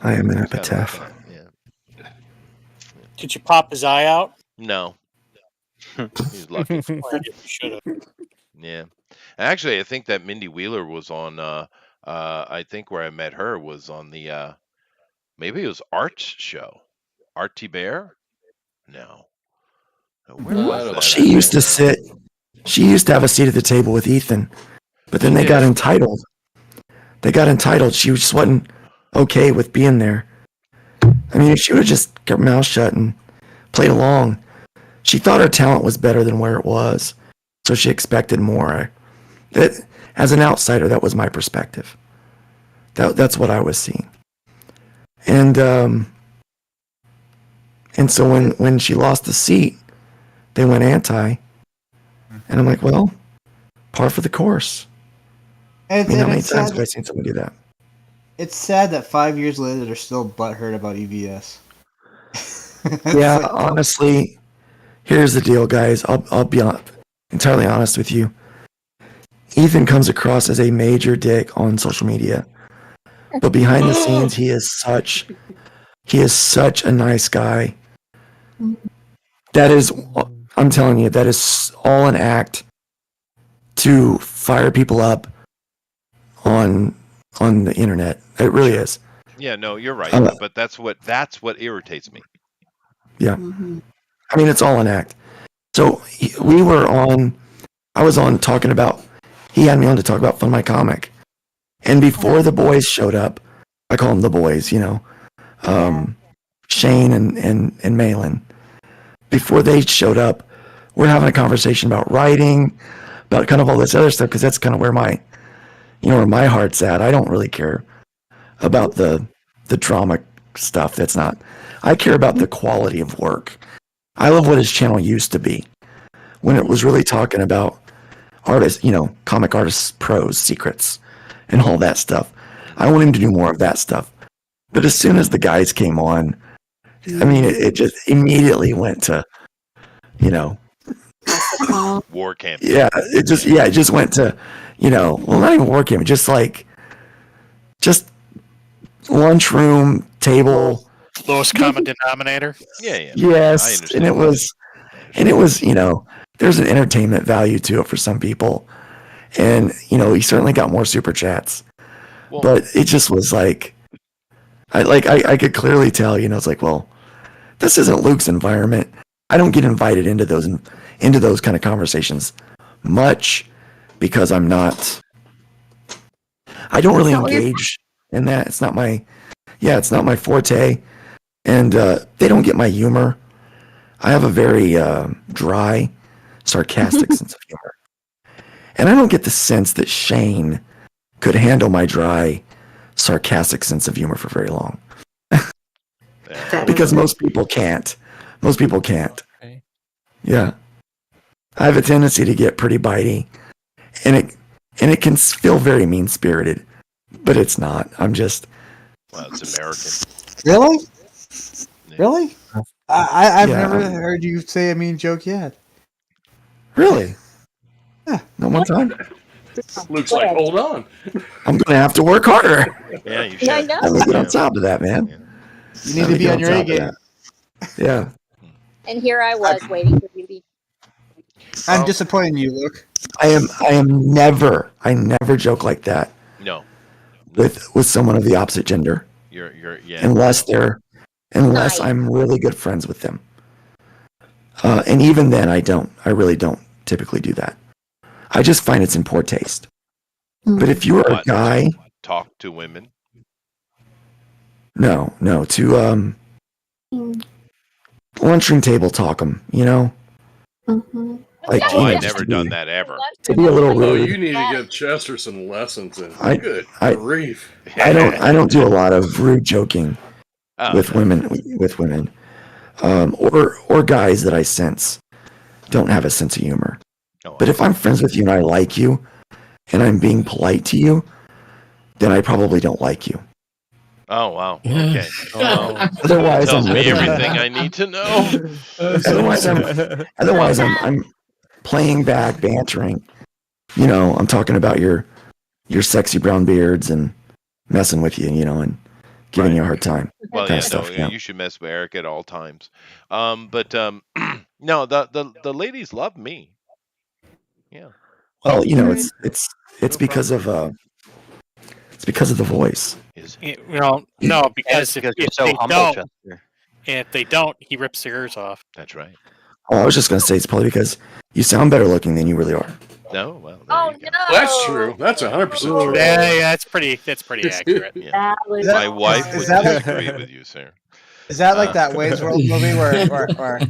I am an It's kinda like epitaph. that, yeah. Did you pop his eye out? No, he's lucky. Well, you should have. Yeah. Actually, I think that Mindy Wheeler was on. I think where I met her was on the. Maybe it was Art's show. Art T. Bear? No. Where I was don't that? She used to sit. She used to have a seat at the table with Ethan, but then they got entitled. They got entitled. She just wasn't okay with being there. I mean, if she would have just kept her mouth shut and played along, she thought her talent was better than where it was, so she expected more. As an outsider, that was my perspective. That's what I was seeing. And so when she lost the seat, they went anti, and I'm like, well, par for the course. I mean, how many times have I seen someone do that? It's sad that 5 years later they're still butthurt about EVS. Yeah, honestly, here's the deal, guys. I'll be entirely honest with you. Ethan comes across as a major dick on social media, but behind the scenes, he is such a nice guy. That is, I'm telling you, that is all an act to fire people up on the internet. It really is. Yeah, no, you're right. Uh, But that's what irritates me. Yeah. I mean, it's all an act. So I was on talking about, he had me on to talk about Fun My Comic. And before the boys showed up, I call them the boys, Shane and Malin. Before they showed up, we're having a conversation about writing, about kind of all this other stuff, because that's kind of where my heart's at. I don't really care about the drama stuff. I care about the quality of work. I love what his channel used to be, when it was really talking about artists, comic artists, pros, secrets, and all that stuff. I want him to do more of that stuff. But as soon as the guys came on, I mean, it just immediately went to, War camp. yeah, it just went to, well, not even war camp, just lunchroom, table. Lowest common denominator. Yeah. I Yes, understand. and it was, there's an entertainment value to it for some people, and he certainly got more super chats, Well, but it just was like, I could clearly tell, it's like, well, this isn't Luke's environment. I don't get invited into those kind of conversations much because I don't really engage in that. It's not my forte, and they don't get my humor. I have a very dry, sarcastic sense of humor, and I don't get the sense that Shane could handle my dry, sarcastic sense of humor for very long. Because most people can't. Okay. Yeah. I have a tendency to get pretty bitey, and it can feel very mean-spirited, but it's not. I'm just. Well, it's American. Really? Yeah. Really? I've Yeah. never heard you say a mean joke yet. Really? Yeah. Not one time? Luke's like, hold on. I'm going to have to work harder. Yeah, you Yeah, I should. know. I'm going to get on top of that, man. You need to be on your A game. Yeah. And here I was waiting for you to be. I'm disappointed in you, Luke. I never joke like that No, with someone of the opposite gender you're yeah. unless Nice. I'm really good friends with them. And even then I really don't typically do that. I just find it's in poor taste. But if you are a What? guy, Talk to women. no, to lunchroom table talk them, Mhm. Like, Oh, I've just never to done be, that ever. to be a little Oh, rude. you need to give Chester some lessons in. I- Good I- grief. I don't do a lot of rude joking Oh, with no. women, or guys that I sense don't have a sense of humor. Oh, But if I'm friends with you and I like you, and I'm being polite to you, then I probably don't like you. oh wow. Okay. Well, Otherwise, tells I'm me literally- everything I need to know. Otherwise, I'm playing back, bantering. You know, I'm talking about your sexy brown beards and messing with you, and giving you a hard time. Well, Kind yeah, of stuff, no, yeah. you should mess with Eric at all times. But no, the ladies love me. Yeah. Well, it's because of the voice. Is No, because because if you're so they humble, don't, Chester. if they don't, he rips their ears off. That's right. Oh, I was just gonna say it's probably because you sound better looking than you really are. No, well, there Oh you go. no. That's true. That's 100% true. Yeah, that's pretty accurate. Yeah. That was Is My wife is would that like- disagree with you, sir. Is that like that Wayne's World movie where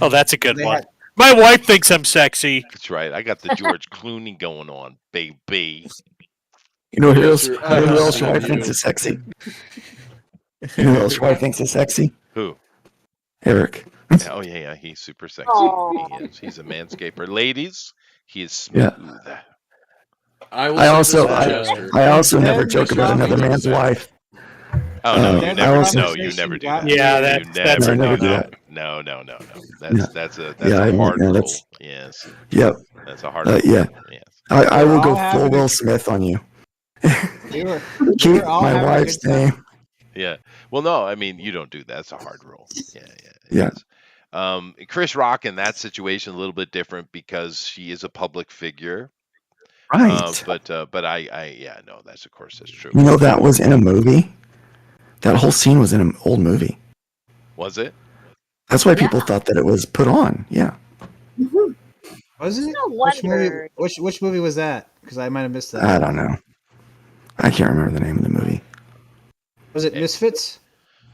Oh, that's a good they one. had, My wife thinks I'm sexy. That's right. I got the George Clooney going on, baby. You know who else? Sir, You know who else your I wife love thinks you. is sexy? You know who else your wife thinks is sexy? Who? Eric. Oh yeah, he's super sexy. Aw. He is. He's a manscaper. Ladies, he is Yeah. smooth. I, will I say also this, Chester. I also Yeah, never joke about shopping another man's is- wife. Oh no, I you never. also- No, you never do that. Yeah, You that's I never do no, that. no. Yeah. That's a Yeah, I- hard yeah, rule. that's- Yes, Yep. that's a hard Uh, rule. yeah. Yes. I will go I'll have full it. Will Smith on you. you were, Keep all my having a wife's good time. name. Yeah. Well, no, I mean you don't do that. That's a hard rule. Yeah, it Yeah. is. Chris Rock in that situation a little bit different because she is a public figure. Right. But I yeah, no, that's of course that's true. You know that was in a movie. That whole scene was in an old movie. Was it? That's why people thought that it was put on. Yeah. Mhm. Was it? No Which movie? wonder. Which movie was that? Because I might have missed that. I don't know. I can't remember the name of the movie. Was it Misfits?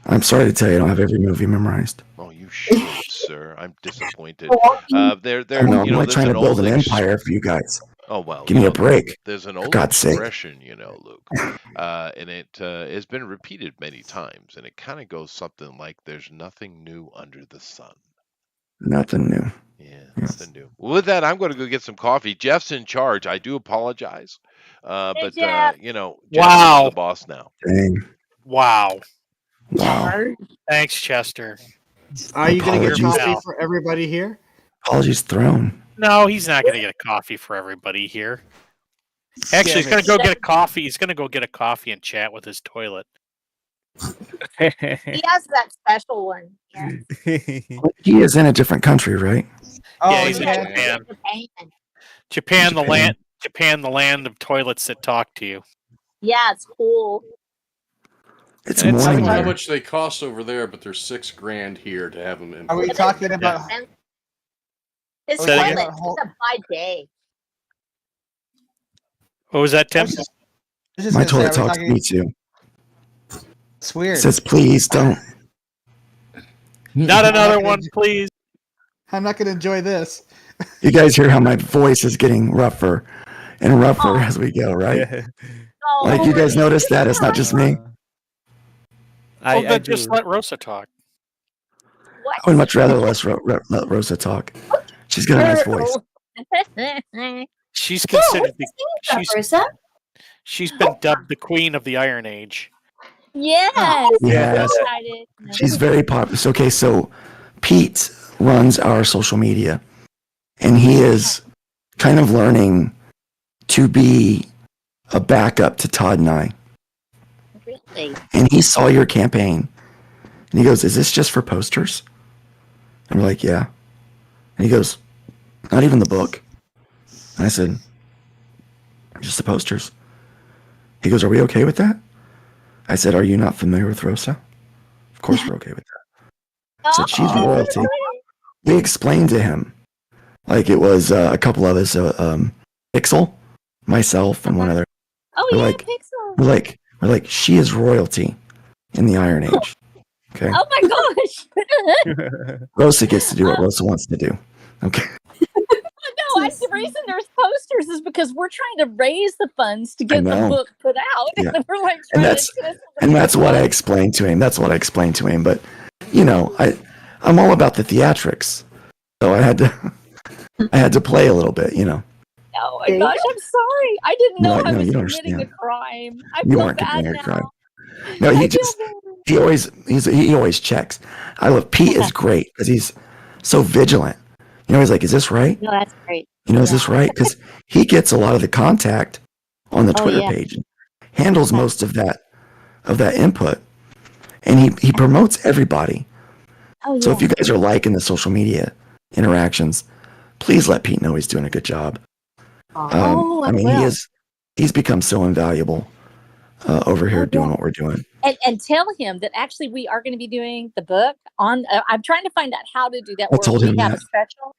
I'm sorry to tell you, I don't have every movie memorized. Oh, you should, sir. I'm disappointed. There, I know, I'm you know, only there's trying to an build old an ex- empire for you guys. Oh well, Give you me a know, break. There's an old God's sake. expression, Luke, and it has been repeated many times, and it kind of goes something like, "There's nothing new under the sun." Nothing new. Yeah, nothing new. Well, with that, I'm going to go get some coffee. Jeff's in charge. I do apologize, but Jeff. Jeff Wow. is the boss now. Dang. Wow. Wow. Thanks, Chester. Are you going to get Apologies. coffee for everybody here? Apologies thrown. No, he's not going to get a coffee for everybody here. Actually, he's going to go get a coffee. He's going to go get a coffee and chat with his toilet. He has that special one. Yeah. He is in a different country, right? Oh, Yeah, he's in yeah. Japan. Japan. Japan, the Japan. land. Japan, the land of toilets that talk to you. Yeah, it's cool. It's I don't morning know how there. much they cost over there, but they're $6,000 here to have them in. Are we talking about? His Oh, Say that toilet, again? it's a bidet. What was that, I Tim? was just My gonna say, toilet are we talks to talking- me too. It's It weird. says, please don't. Not another one, please. I'm not going to enjoy this. You guys hear how my voice is getting rougher and rougher Oh. as we go, right? Oh, Like you guys noticed that? It's not just me. Well, I then do. just let Rosa talk. I would much rather let Rosa talk. She's got a nice voice. She's Yeah, considered what's the, the name of she's that, Rosa? she's been dubbed the queen of the Iron Age. yes. Yes. Excited. She's very popular. Okay, so Pete runs our social media, and he is kind of learning to be a backup to Todd and I. Really? And he saw your campaign, and he goes, "Is this just for posters?" And we're like, "Yeah." And he goes, "Not even the book?" And I said, "Just the posters." He goes, "Are we okay with that?" I said, "Are you not familiar with Rosa?" Of course we're okay with that. So she's Oh, royalty. We explained to him, like it was a couple of us, Pixel, myself, and one other. Oh We're yeah, like- Pixel. We're like, she is royalty in the Iron Age. Okay, Oh my gosh. Rosa gets to do what Rosa wants to do. Okay, Why the reason there's posters is because we're trying to raise the funds to get the know. book put out. Yeah. And we're like And trying that's to and that's what I explained to him. That's what I explained to him. But you know, I'm all about the theatrics, so I had to play a little bit. You know. Oh my There you gosh, I'm sorry. I didn't know I No, was you don't committing a understand. crime. I You feel weren't bad committing a now. crime. No, I he feel just bad. he always checks. I love Pete is great because he's so vigilant. You know, he's like, "Is this right? No, that's great. You know, is Yeah. this right?" Because he gets a lot of the contact on the Oh, Twitter yeah. page, and handles Yeah. most of that input, and he promotes everybody. Oh So if yeah. you guys are liking the social media interactions, please let Pete know he's doing a good job. Oh, I I mean, will. he's become so invaluable over here Oh doing yeah. what we're doing. And tell him that actually we are going to be doing the book on. I'm trying to find out how to do that. I Where told we him have a that. special,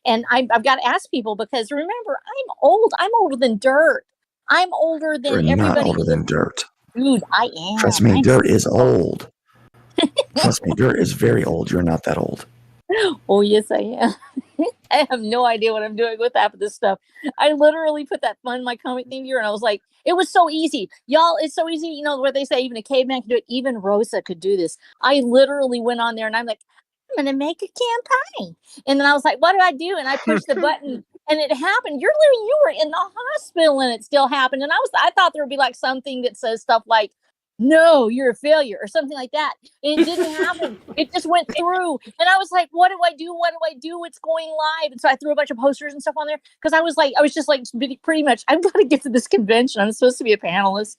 and I've got to ask people because remember, I'm old. I'm older than dirt. I'm older You're than not everybody older in than this. dirt. Dude, I Trust am. me, I'm dirt is old. Trust me, dirt is very old. You're not that old. Oh, yes, I am. I have no idea what I'm doing with half of this stuff. I literally put that Fund My Comic thing here, and I was like, it was so easy. Y'all, it's so easy. You know, where they say even a caveman can do it. Even Rosa could do this. I literally went on there, and I'm like, I'm going to make a campaign. And then I was like, what do I do? And I pushed the button, and it happened. You were in the hospital, and it still happened. And I thought there would be like something that says stuff like, no, you're a failure or something like that. And it didn't happen. It just went through. And I was like, what do I do? What do I do? It's going live. And so I threw a bunch of posters and stuff on there because I was just like pretty much, I've got to get to this convention. I'm supposed to be a panelist.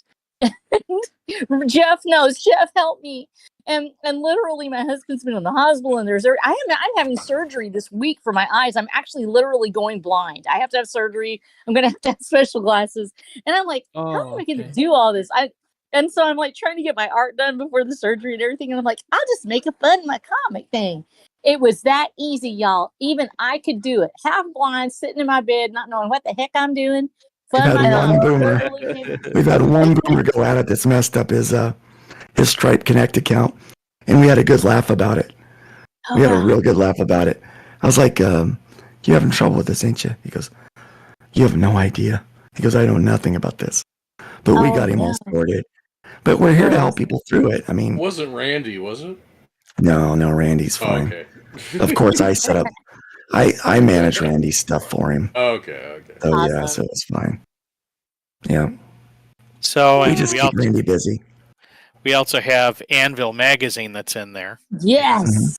Jeff knows. Jeff, help me. And literally my husband's been in the hospital and I'm having surgery this week for my eyes. I'm actually literally going blind. I have to have surgery. I'm going to have special glasses. And I'm like, how am I going to do all this? And so I'm like trying to get my art done before the surgery and everything. And I'm like, I'll just make a Fund My Comic thing. It was that easy, y'all. Even I could do it. Half blind, sitting in my bed, not knowing what the heck I'm doing. We've Fund had My one Comic. boomer. Literally came- We've had one boomer go at it that's messed up his Stripe Connect account, and we had a good laugh about it. Oh, We had a wow. real good laugh about it. I was like, "You having trouble with this, ain't you?" He goes, "You have no idea." He goes, "I know nothing about this," but we Oh, got him all no. sorted. But we're here to Oh, help people through it. I mean, Wasn't Randy, was it? no, Randy's Oh, fine. okay. Of course, I set up. I manage Randy's stuff for him. Okay. So yeah, Awesome. so it's fine. Yeah, So we and just keep Randy busy. we also have Anvil magazine that's in there. Yes.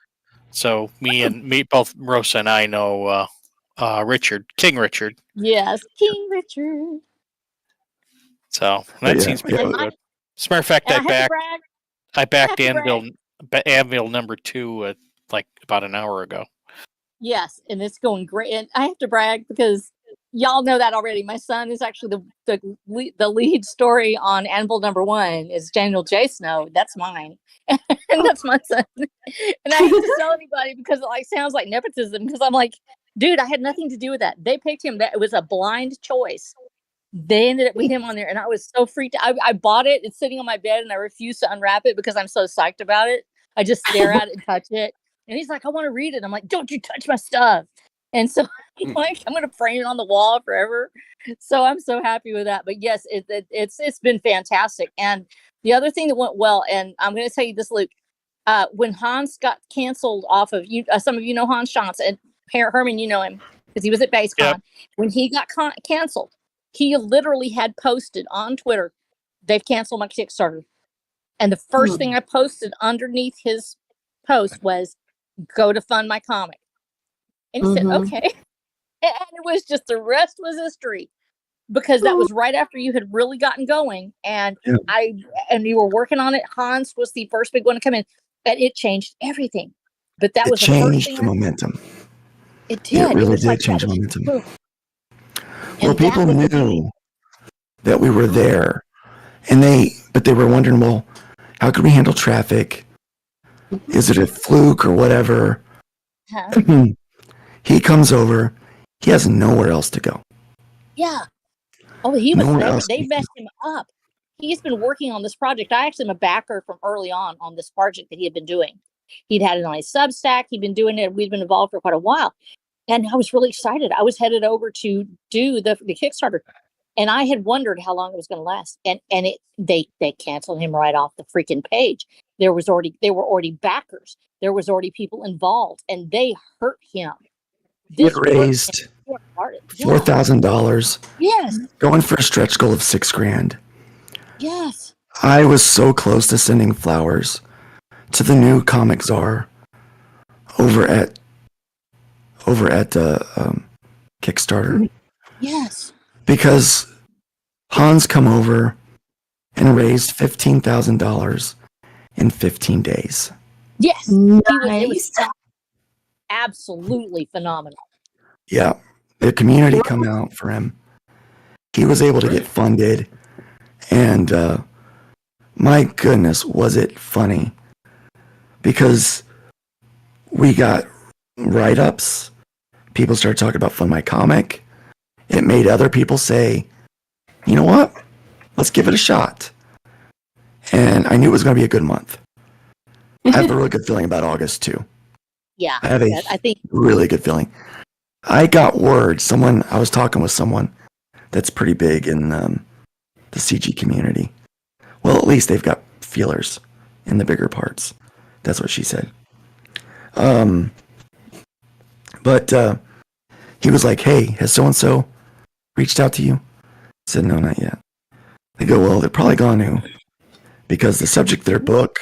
So both Rosa and I know King Richard. Yes. King Richard. So But that yeah, seems pretty yeah. good. As a matter of fact, And I had to brag. I backed I have to Anvil number 2 like about an hour ago. Yes, and it's going great. And I have to brag because y'all know that already. My son is actually the lead story on Anvil number 1 is Daniel J. Snow. That's mine. And that's my son. And I hate to tell anybody because it sounds like nepotism because I'm like, dude, I had nothing to do with that. They picked him. It was a blind choice. They ended up with him on there, and I was so freaked out. I bought it. It's sitting on my bed, and I refuse to unwrap it because I'm so psyched about it. I just stare at it and touch it. And he's like, I want to read it. I'm like, don't you touch my stuff. And so I'm like, I'm going to frame it on the wall forever. So I'm so happy with that. But yes, it's been fantastic. And the other thing that went well, and I'm going to tell you this, Luke, when Hans got canceled off of you, some of you know Hans Schantz, and Herman, you know him because he was at BaseCon. Yep. When he got canceled, he literally had posted on Twitter, they've canceled my Kickstarter. And the first thing I posted underneath his post was, go to Fund My Comic. And he said, okay. And it was just, the rest was history. Because that was right after you had really gotten going. And you were working on it. Hans was the first big one to come in. And it changed everything. But that was the first changed thing. the momentum. It did. It really was did like change that. the momentum. Boom. Well, And people that was the knew that we were there, but they were wondering, well, how could we handle traffic? Is it a fluke or whatever? He comes over. He has nowhere else to go. Yeah. Oh, he was. Nowhere else They to messed him up. He's been working on this project. I actually am a backer from early on this project that he had been doing. He'd had it on his Substack. He'd been doing it. We'd been involved for quite a while. and I was really excited. I was headed over to do the Kickstarter, and I had wondered how long it was going to last. And they canceled him right off the freaking page. There were already backers. There was already people involved, and they hurt him. He had This hurt him raised so hard. $4,000, Yes, going for a stretch goal of $6,000. yes. I was so close to sending flowers to the new Comic Czar over at Kickstarter, Yes. because Hans come over and raised $15,000 in 15 days. Yes. It was absolutely phenomenal. Yeah, the community come out for him. He was able to get funded, and my goodness, was it funny, because we got write-ups. People started talking about Fund My Comic. It made other people say, you know what? Let's give it a shot. And I knew it was going to be a good month. I have a really good feeling about August, too. Yeah. I have a I think really good feeling. I got word. I was talking with someone that's pretty big in the CG community. Well, at least they've got feelers in the bigger parts. That's what she said. But he was like, hey, has so-and-so reached out to you? I said, no, not yet. They go, well, they're probably going to, because the subject of their book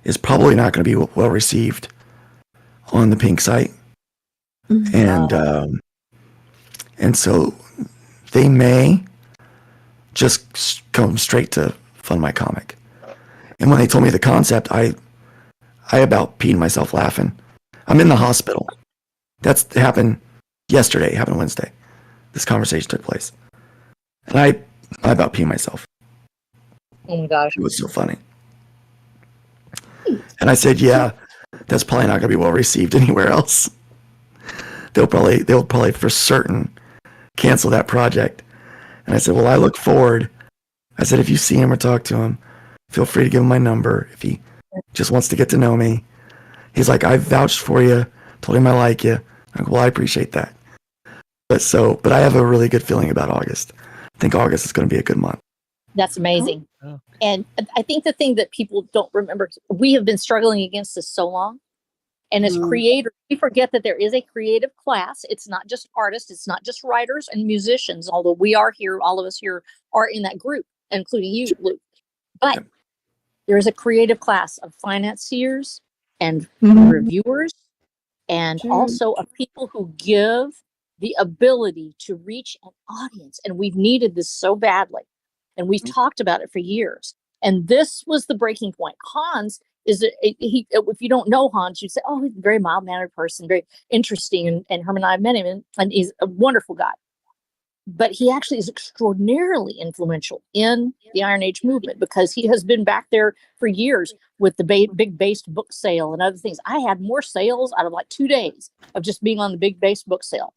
is probably not going to be well received on the Pink site. And so they may just come straight to Fund My Comic. And when they told me the concept, I about peed myself laughing. I'm in the hospital. That's happened yesterday, happened Wednesday. This conversation took place. And I about peed myself. oh my gosh. It was so funny. And I said, yeah, that's probably not going to be well received anywhere else. They'll probably for certain cancel that project. And I said, well, I look forward. I said, if you see him or talk to him, feel free to give him my number if he just wants to get to know me. He's like, I vouched for you, told him I like you. I'm like, well, I appreciate that. But I have a really good feeling about August. I think August is going to be a good month. That's amazing. And I think the thing that people don't remember, we have been struggling against this so long. And as creators, we forget that there is a creative class. It's not just artists, it's not just writers and musicians, although we are here, all of us here are in that group, including you, Luke. But there is a creative class of financiers and reviewers, and also of people who give the ability to reach an audience. And we've needed this so badly. And we've talked about it for years. And this was the breaking point. Hans is if you don't know Hans, you'd say, oh, he's a very mild-mannered person, very interesting. And Herman and I met him, and he's a wonderful guy. But he actually is extraordinarily influential in the Iron Age movement, because he has been back there for years with the big based book sale and other things. I had more sales out of like 2 days of just being on the big based book sale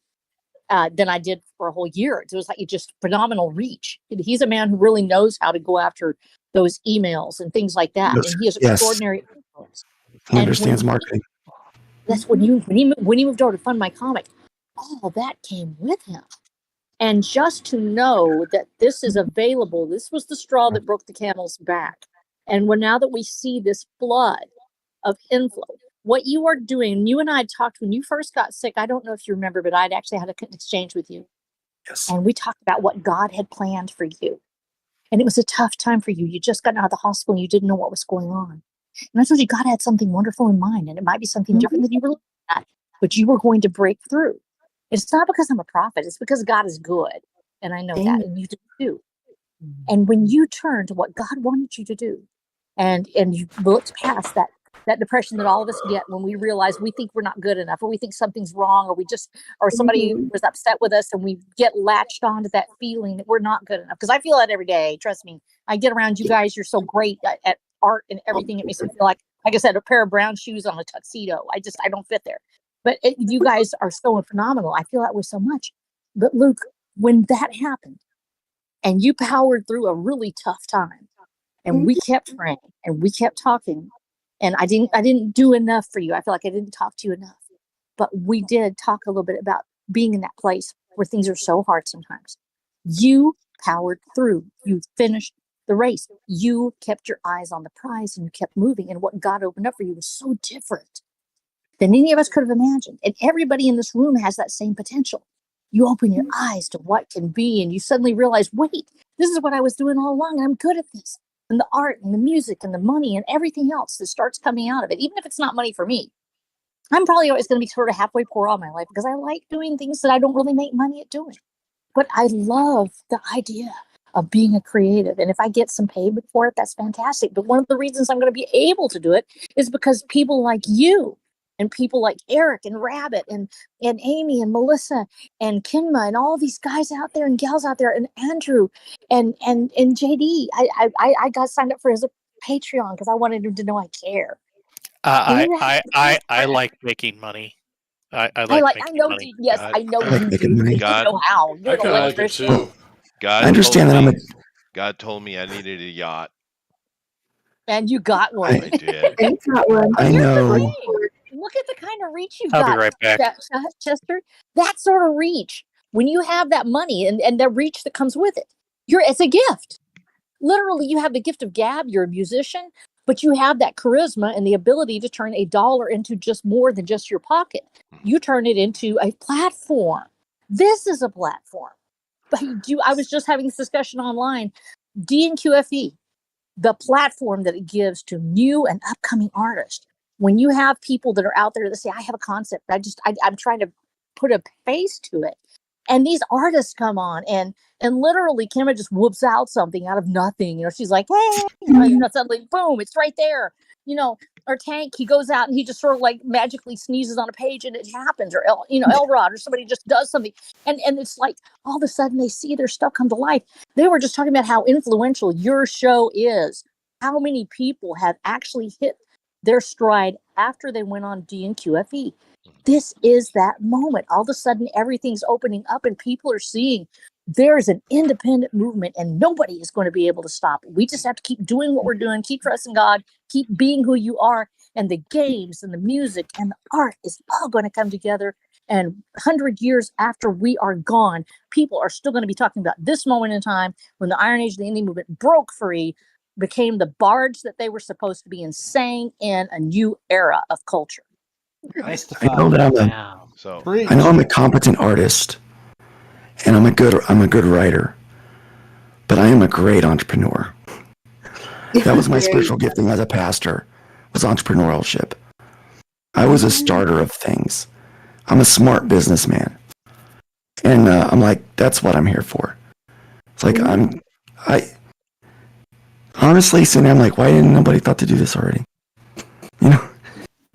than I did for a whole year. It was like just phenomenal reach. He's a man who really knows how to go after those emails and things like that. Yes. And he has extraordinary influence. He understands marketing. That's when he moved over to Fund My Comic, all that came with him. And just to know that this is available, this was the straw that broke the camel's back. And now that we see this flood of inflow, what you are doing, you and I talked when you first got sick. I don't know if you remember, but I'd actually had an exchange with you. Yes. And we talked about what God had planned for you. And it was a tough time for you. You just got out of the hospital and you didn't know what was going on. And I told you God had something wonderful in mind, and it might be something different than you were looking at, but you were going to break through. It's not because I'm a prophet. It's because God is good. And I know that, and you do too. And when you turn to what God wanted you to do, and you looked past that depression that all of us get when we realize we think we're not good enough, or we think something's wrong, or somebody was upset with us, and we get latched onto that feeling that we're not good enough. Because I feel that every day. Trust me. I get around you guys. You're so great at art and everything. It makes me feel like I said, a pair of brown shoes on a tuxedo. I don't fit there. But you guys are so phenomenal. I feel that way so much. But Luke, when that happened and you powered through a really tough time, and we kept praying and we kept talking, and I didn't do enough for you. I feel like I didn't talk to you enough. but we did talk a little bit about being in that place where things are so hard sometimes. You powered through. You finished the race. You kept your eyes on the prize and you kept moving. And what God opened up for you was so different than any of us could have imagined. And everybody in this room has that same potential. You open your eyes to what can be, and you suddenly realize, wait, this is what I was doing all along, and I'm good at this. And the art and the music and the money and everything else that starts coming out of it, even if it's not money for me. I'm probably always going to be sort of halfway poor all my life because I like doing things that I don't really make money at doing. But I love the idea of being a creative. And if I get some payment for it, that's fantastic. But one of the reasons I'm going to be able to do it is because people like you and people like Eric and Rabbit and Amy and Melissa and Kinma and all these guys out there and gals out there and Andrew and JD. I got signed up for his Patreon because I wanted him to know I care. I like making money. I know. money. Yes, God. I know I like you making do. money. I God, know how. You're I the kind of like it electrician. too. God I understand that told I'm me, a. God told me I needed a yacht. And you got one. I did. I got one. I Here's the know. thing. Look at the kind of reach you've I'll be got, right back. Chester. That sort of reach. When you have that money and the reach that comes with it, it's a gift. Literally, you have the gift of gab. You're a musician, but you have that charisma and the ability to turn a dollar into just more than just your pocket. You turn it into a platform. This is a platform. But I was just having this discussion online. DNQFE, the platform that it gives to new and upcoming artists. When you have people that are out there that say, I have a concept, I'm trying to put a face to it. And these artists come on and literally Kimma just whoops out something out of nothing. She's like, hey, suddenly, boom, it's right there. Or Tank, he goes out and he just sort of like magically sneezes on a page and it happens. Or Elrod or somebody just does something. And it's like all of a sudden they see their stuff come to life. They were just talking about how influential your show is. How many people have actually hit their stride after they went on DNQFE. This is that moment. All of a sudden, everything's opening up and people are seeing there's an independent movement and nobody is going to be able to stop it. We just have to keep doing what we're doing, keep trusting God, keep being who you are, and the games and the music and the art is all going to come together. And 100 years after we are gone, people are still going to be talking about this moment in time when the Iron Age of the Indie movement broke free, became the barge that they were supposed to be, and sang in a new era of culture. Nice to I know that I know I'm a competent artist, and I'm a good writer, but I am a great entrepreneur. That was my spiritual gifting as a pastor, was entrepreneurship. I was a starter of things. I'm a smart businessman, and I'm like, that's what I'm here for. It's like honestly, sitting there, I'm like, why didn't nobody thought to do this already?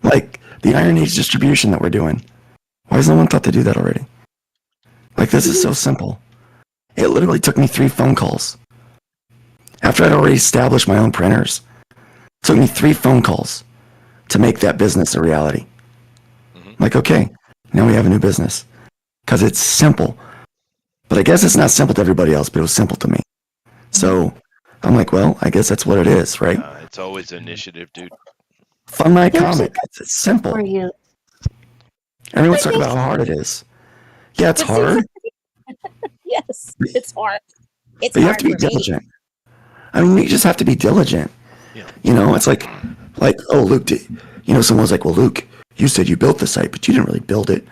Like the Iron Age distribution that we're doing. Why has no one thought to do that already? Like, this is so simple. It literally took me 3 phone calls. After I'd already established my own printers, it took me 3 phone calls to make that business a reality. Like, okay, now we have a new business. Because it's simple. But I guess it's not simple to everybody else, but it was simple to me. So I'm like, well, I guess that's what it is, right? It's always initiative, dude. Fund my comic. It's simple. Everyone's talking about how hard it is. Yeah, it's hard. Yes, it's hard. It's but you have hard to be for me. diligent. I mean, you just have to be diligent. Yeah. It's like, oh, Luke, someone's like, well, Luke, you said you built the site, but you didn't really build it.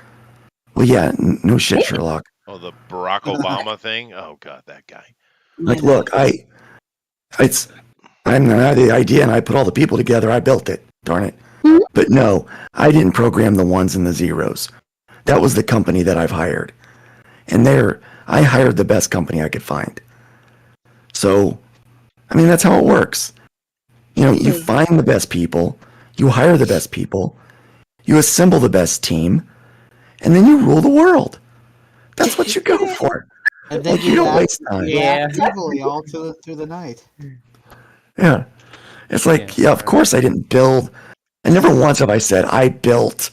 Well, yeah, no shit, Sherlock. Oh, the Barack Obama thing? Oh, God, that guy. Like, look, I'm the idea, and I put all the people together. I built it. Darn it. But no, I didn't program the ones and the zeros. That was the company that I've hired. And I hired the best company I could find. So, I mean, that's how it works. You find the best people, you hire the best people, you assemble the best team, and then you rule the world. That's what you go for. And then you don't waste time. heavily all through the night. Yeah. It's like, of course I didn't build. I never once have I said I built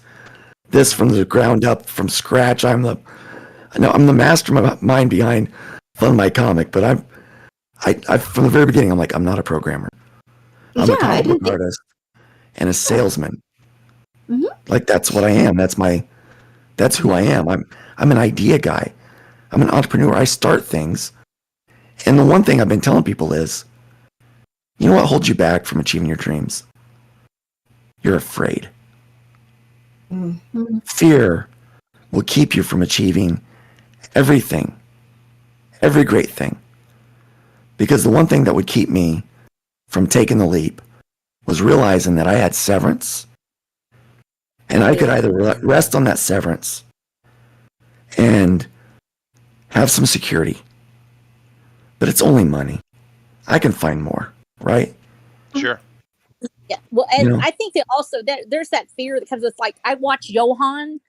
this from the ground up, from scratch. I'm the mastermind behind Fund My Comic, but I from the very beginning, I'm like, I'm not a programmer. I'm a comic book artist and a salesman. Like, that's what I am. That's my That's who I am. I'm an idea guy. I'm an entrepreneur. I start things. And the one thing I've been telling people is, you know what holds you back from achieving your dreams? You're afraid. Fear will keep you from achieving everything, every great thing. Because the one thing that would keep me from taking the leap was realizing that I had severance, and I could either rest on that severance and have some security, but it's only money. I can find more, right? Sure. Yeah. Well, and You know? I think that also there's that fear that comes with, like, I watch Johan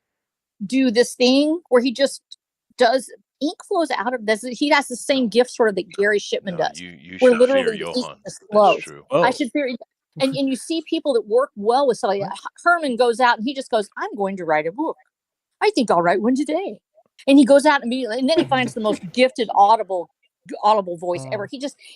do this thing where he just does ink flows out of this. He has the same gift sort of that Gary Shipman No, does. you Where should literally fear the ink Johan. just That's flows. true. I should fear. And you see people that work well with somebody. Herman goes out and he just goes, I'm going to write a book. I think I'll write one today. And he goes out immediately, and then he finds the most gifted audible voice ever.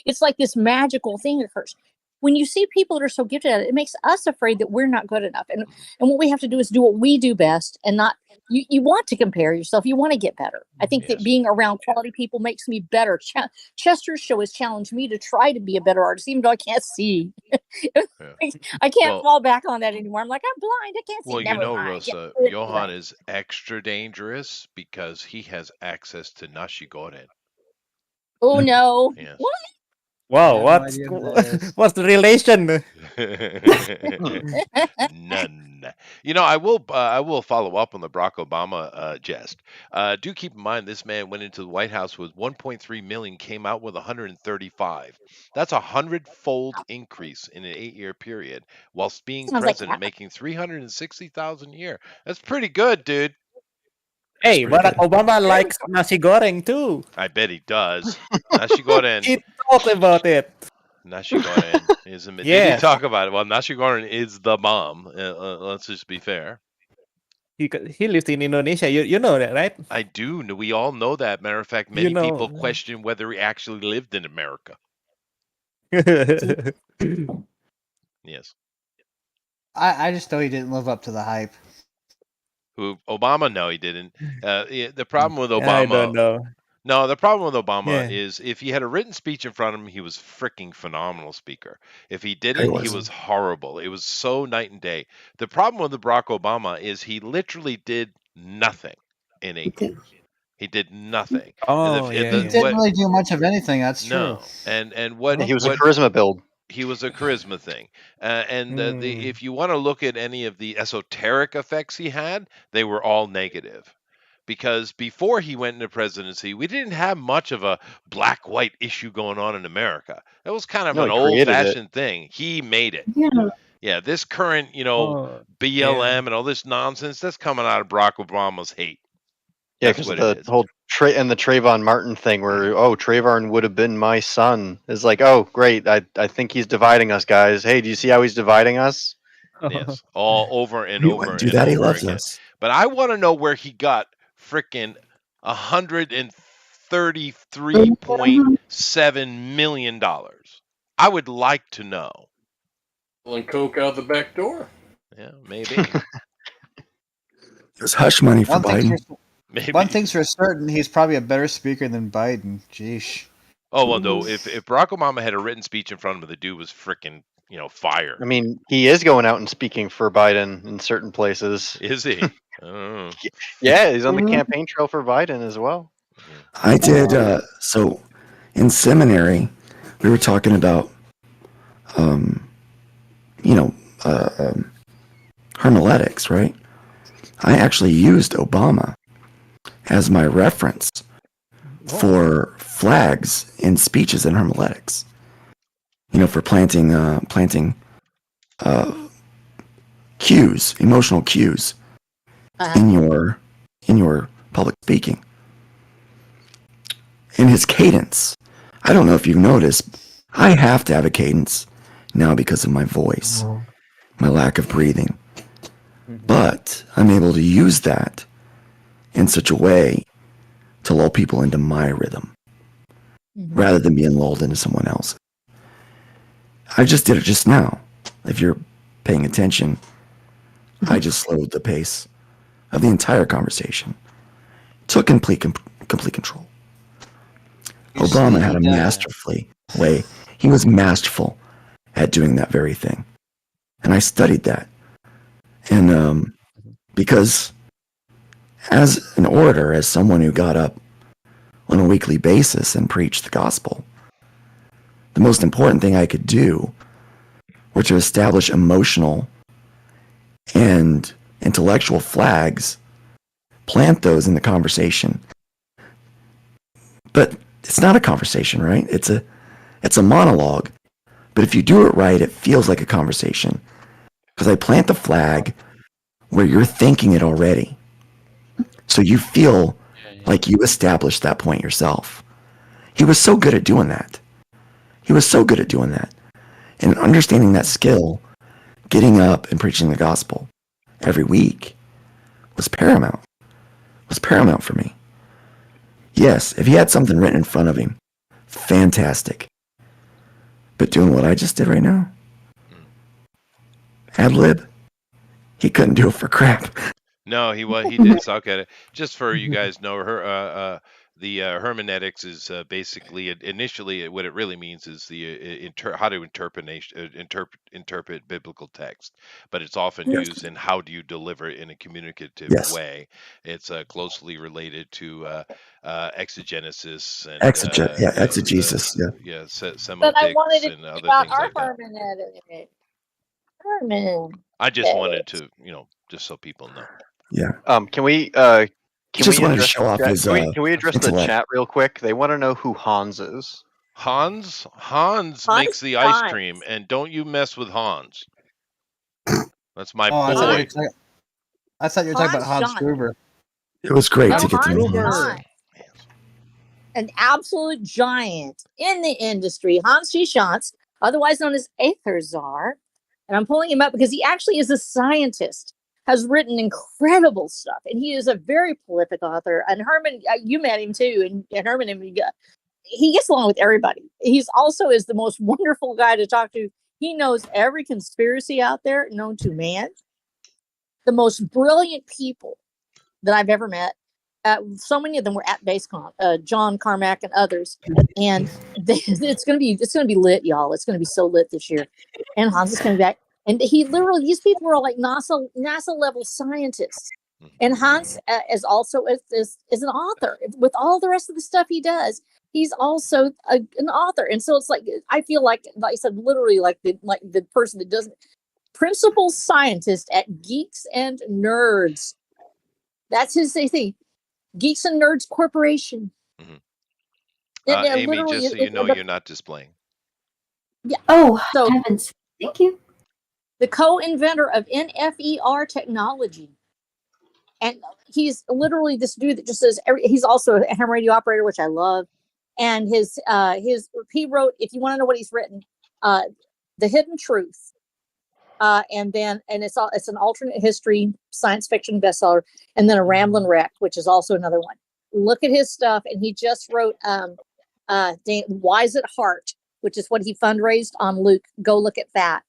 It's like this magical thing occurs. When you see people that are so gifted at it, it makes us afraid that we're not good enough. And what we have to do is do what we do best, and not you want to compare yourself. You want to get better. I think that being around quality people makes me better. Chester's show has challenged me to try to be a better artist, even though I can't see. I can't fall back on that anymore. I'm like, I'm blind. I can't see. Well, you Never know, mind. Rosa, Yeah. Johan is extra dangerous because he has access to Nashigoren. Oh no! Yes. What? Wow, I have no idea what that is. what's the relation? None. You know, I will follow up on the Barack Obama jest. Do keep in mind this man went into the White House with 1.3 million, came out with 135. That's a 100-fold increase in an 8-year period, whilst being Sounds like president, making 360,000 a year. That's pretty good, dude. Hey, pretty Barack good. Obama likes nasi goreng too. I bet he does. Nashigoren. He talked about it. Nashigoren is a. Did he Yes. talk about it? Well, Nashigoren is the bomb. Let's just be fair. He lives in Indonesia. You know that, right? I do. We all know that. Matter of fact, many You know. people question whether he actually lived in America. Yes. I just know he didn't live up to the hype. Who Obama? No, he didn't. The problem with Obama. I don't know. No, the problem with Obama Yeah. is if he had a written speech in front of him, he was freaking phenomenal speaker. If he didn't, he was horrible. It was so night and day. The problem with the Barack Obama is he literally did nothing in 8 years. He did nothing. Oh, He didn't really do much of anything. That's true. No, and what He was a what- charisma build. He was a charisma thing, if you want to look at any of the esoteric effects he had, they were all negative. Because before he went into presidency, we didn't have much of a black-white issue going on in America. It was kind of No, an he created it. old-fashioned thing. He made it. Yeah. Yeah, this current, Oh, BLM and all this nonsense, that's coming out of Barack Obama's hate. Yeah, That's because what the it is. whole the Trayvon Martin thing, where Trayvon would have been my son, is like, oh great, I think he's dividing us, guys. Hey, do you see how he's dividing us? Yes, all over and He over wouldn't do and that. He over loves again. us. But I want to know where he got frickin' $133.7 million. I would like to know. Pulling coke out the back door. Yeah, maybe. It was hush money for Biden. Maybe. One thing's for certain, he's probably a better speaker than Biden. Jeesh. Oh, well, no. If Barack Obama had a written speech in front of him, the dude was frickin', fire. I mean, he is going out and speaking for Biden in certain places. Is he? I don't know. Yeah, he's on the campaign trail for Biden as well. I did. So in seminary, we were talking about, hermeneutics, right? I actually used Obama as my reference for flags in speeches in hermeneutics. For planting cues, emotional cues in your public speaking. And his cadence. I don't know if you've noticed, I have to have a cadence now because of my voice, my lack of breathing. But I'm able to use that in such a way to lull people into my rhythm rather than being lulled into someone else. I just did it just now. If you're paying attention, I just slowed the pace of the entire conversation. Took complete control. You see, Obama had he a does. masterfully way. He was masterful at doing that very thing. And I studied that. And because as an orator, as someone who got up on a weekly basis and preached the gospel, the most important thing I could do were to establish emotional and intellectual flags, plant those in the conversation. But it's not a conversation, right? It's a monologue. But if you do it right, it feels like a conversation. Because I plant the flag where you're thinking it already. So you feel like you established that point yourself. He was so good at doing that. And understanding that skill, getting up and preaching the gospel every week was paramount. For me. Yes, if he had something written in front of him, fantastic. But doing what I just did right now, ad lib, he couldn't do it for crap. No, he did suck at it. Just for you guys know, the hermeneutics is basically initially what it really means is the how to interpret biblical text, but it's often used in how do you deliver it in a communicative way. It's closely related to exegesis and exegesis. Semantics But I wanted to and talk other about things our like that. hermeneutic. Hermen. I just wanted to, just so people know. Yeah. Can we Just wanted to address show the off chat? his Can we address the intellect. chat real quick? They want to know who Hans is. Hans makes the ice cream, and don't you mess with Hans. That's my Oh, I boy. thought you were talking about Hans John. Gruber. It was great No, to get to know Hans Hans. John. An absolute giant in the industry, Hans G. Schantz, otherwise known as Aether Czar. And I'm pulling him up because he actually is a scientist, has written incredible stuff, and he is a very prolific author. And Herman, you met him too, and Herman, he gets along with everybody. He's also is the most wonderful guy to talk to. He knows every conspiracy out there known to man. The most brilliant people that I've ever met. So many of them were at BaseCon, John Carmack and others, and it's gonna be lit, y'all. It's gonna be so lit this year, and Hans is coming back, and these people are like NASA level scientists, and Hans is also is an author with all the rest of the stuff he does. He's also an author, and so it's like I feel like I said, literally like the person that doesn't principal scientist at Geeks and Nerds. That's his thing. Geeks and Nerds Corporation. Amy, just so you know, you're not displaying. Yeah. Oh, heavens. Thank you. The co-inventor of NFER technology. And he's literally this dude that just says, he's also a ham radio operator, which I love. And he wrote, if you want to know what he's written, The Hidden Truth. And it's an alternate history science fiction bestseller, and then a Ramblin' Wreck, which is also another one. Look at his stuff, and he just wrote Wise at Heart, which is what he fundraised on Luke. Go look at that.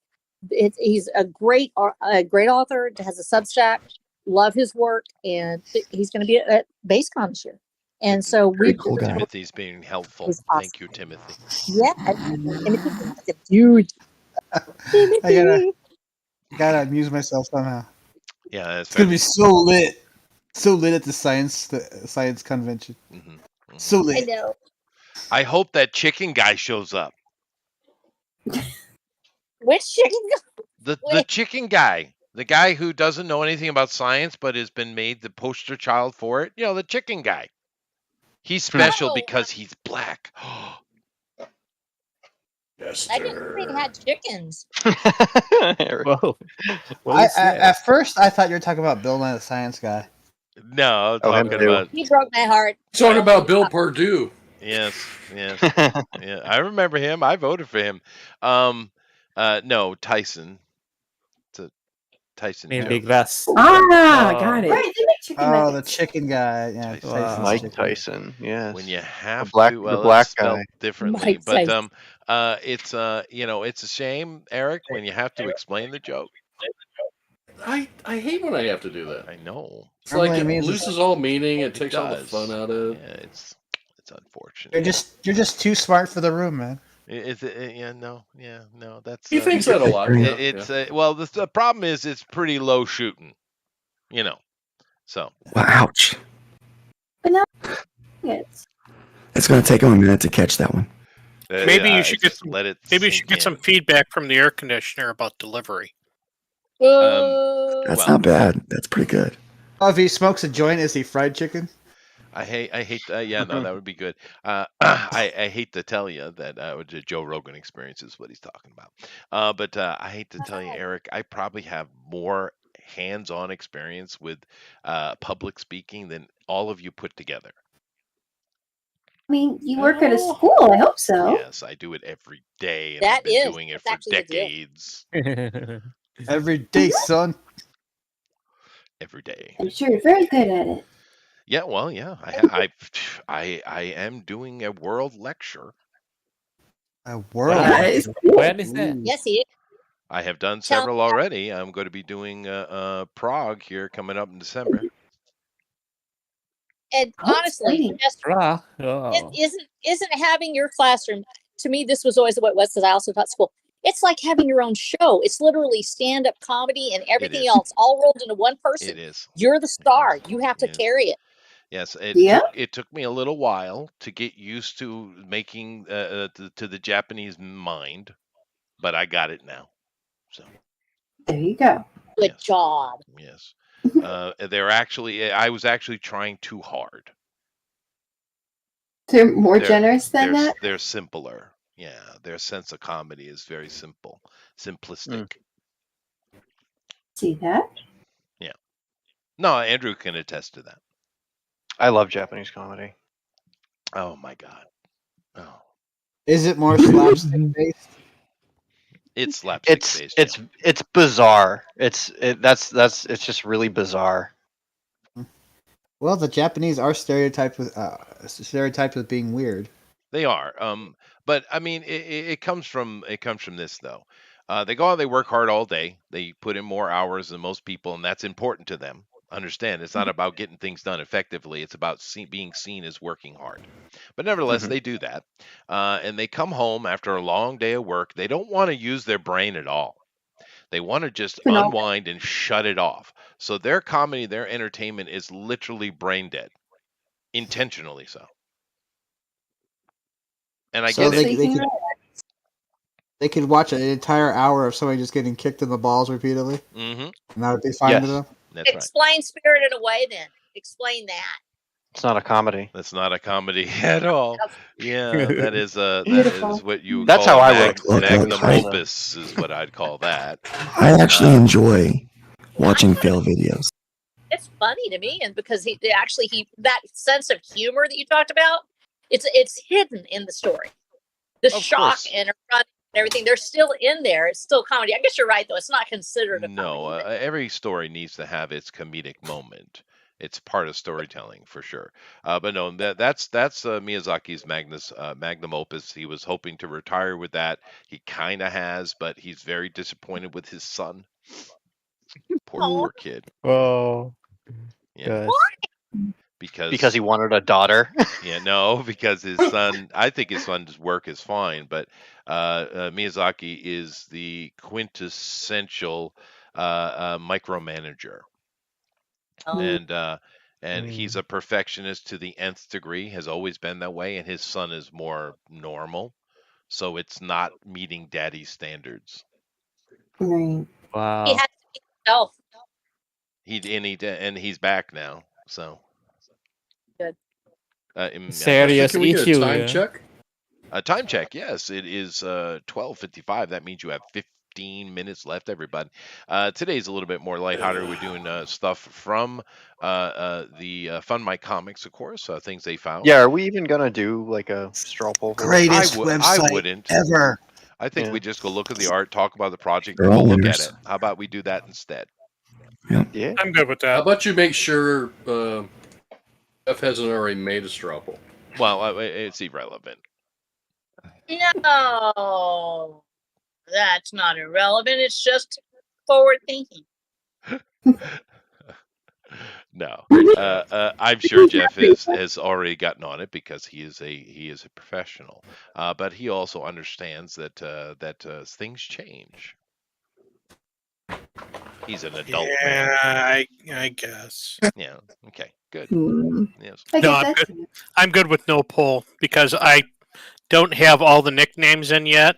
He's a great author. Has a Substack. Love his work, and he's going to be at BaseCon this year. And so cool guy. Timothy's being helpful. Awesome. Thank you, Timothy. Yeah, dude. I gotta amuse myself somehow. Yeah, that's It's gonna be so lit at the science convention. So I lit. know. I hope that chicken guy shows up. Which chicken? The chicken guy, the guy who doesn't know anything about science but has been made the poster child for it. The chicken guy. He's special because he's black. Yes, I didn't think they had chickens. Whoa. At first, I thought you were talking about Bill Nye the Science Guy. No, I'm him talking too. about. He broke my heart. Talking about Bill Perdue. Yes. Yeah, I remember him. I voted for him. No, Tyson. It's a Tyson. Neil joke. deGrasse. Got it. Right, they make chicken Oh, the nuggets. chicken guy. Yeah, Tyson. Tyson's Mike chicken. Tyson. Yes. When you have black- to, the well, black it's spelled guy. differently, Mike but Tyson. it's it's a shame, Eric, when you have to explain the joke. I hate when I have to do that. I know. It's like Normally it it means loses all meaning. It takes all the does. fun out of it. Yeah, it's unfortunate. You're just too smart for the room, man. No. That's He thinks that a lot. Agree. Yeah, it's well, the problem is it's pretty low shooting, so Well, ouch. But now it's It's going to take him a minute to catch that one. Maybe you should get just some- let it Maybe you sink should get some in. feedback from the air conditioner about delivery. That's Well- not bad. That's pretty good. Oh, if he smokes a joint, is he fried chicken? I hate yeah, no, that would be good. I hate to tell you that the Joe Rogan experience is what he's talking about. But I hate to tell you, Eric, I probably have more hands-on experience with public speaking than all of you put together. I mean, you work at a school. I hope so. Yes, I do it every day, and That I've been is- doing it that's for actually the deal. decades. Every day, son. Every day. I'm sure you're very good at it. Yeah, well, yeah. I am doing a world lecture. A world. That is cool. When is that? Yes, he is. I have done Tell several me about- already. I'm going to be doing Prague here coming up in December. And Oh, honestly, exciting. just Ah, oh. isn't having your classroom, to me, this was always the way it was because I also taught school. It's like having your own show. It's literally stand-up comedy and everything is. else all rolled into one person. It is. You're the star. You have to Yes. carry it. Yes, Yeah. it took me a little while to get used to making to the Japanese mind, but I got it now. So There you go. Good Yes. job. yes, I was actually trying too hard. They're more They're- generous than They're that. they're simpler. Yeah, their sense of comedy is very simple, simplistic. See that? No, Andrew can attest to that. I love Japanese comedy. Oh my God. Oh, Is it more slapstick based? it's slapstick It's based. it's bizarre. It's just really bizarre. Well, the Japanese are stereotyped with being weird. They are. But I mean, it comes from this though. They go out, they work hard all day. They put in more hours than most people, and that's important to them. Understand, it's not about getting things done effectively. It's about being seen as working hard. But nevertheless, Mhm. they do that, and they come home after a long day of work. They don't want to use their brain at all. They want to just No. unwind and shut it off. So their comedy, their entertainment is literally brain dead, intentionally so. And I So get it. they could watch an entire hour of somebody just getting kicked in the balls repeatedly, Mm-hmm. and that would be fine Yes. with them. That's right. Explain Spirited Away then. Explain that. It's not a comedy. That's not a comedy at all. Yeah, that is Beautiful. what you. would That's call how a I wrote it. magnum I- opus is what I'd call that. I actually enjoy watching fail videos. It's funny to me, and because he that sense of humor that you talked about, it's hidden in the story. The Of shock course. and running and everything, they're still in there. It's still comedy. I guess you're right, though. It's not considered a No, comedy. every story needs to have its comedic moment. It's part of storytelling for sure. But no, that's Miyazaki's magnum opus. He was hoping to retire with that. He kind of has, but he's very disappointed with his son. Poor kid. Oh, Yeah, gosh. Because he wanted a daughter. Yeah, no, because his son, I think his son's work is fine, but Miyazaki is the quintessential micromanager. Oh. And he's a perfectionist to the nth degree, has always been that way, and his son is more normal. So it's not meeting daddy's standards. Right. Wow. He has to be himself. And he's back now. So Good. Serious Can we get issue. a time yeah. check? A time check, yes. It is 12:55. That means you have 15 minutes left, everybody. Today's a little bit more lighthearted. We're doing stuff from the Fund My Comics, of course, things they found. Yeah, are we even gonna do like a straw poll? for this? Greatest I website wouldn't. ever. I think Yeah. we just go look at the art, talk about the project, They're and go all look winners. at it. How about we do that instead? Yeah. I'm good with How that. about you make sure F hasn't already made a straw poll? Well, it's irrelevant. No, that's not irrelevant. It's just forward thinking. No, I'm sure Jeff has already gotten on it because he is a professional, but he also understands that things change. He's an adult man. I guess. Yeah. Okay. Good. Yes. I No, guess I'm that's good. I'm good with no poll because I don't have all the nicknames in yet.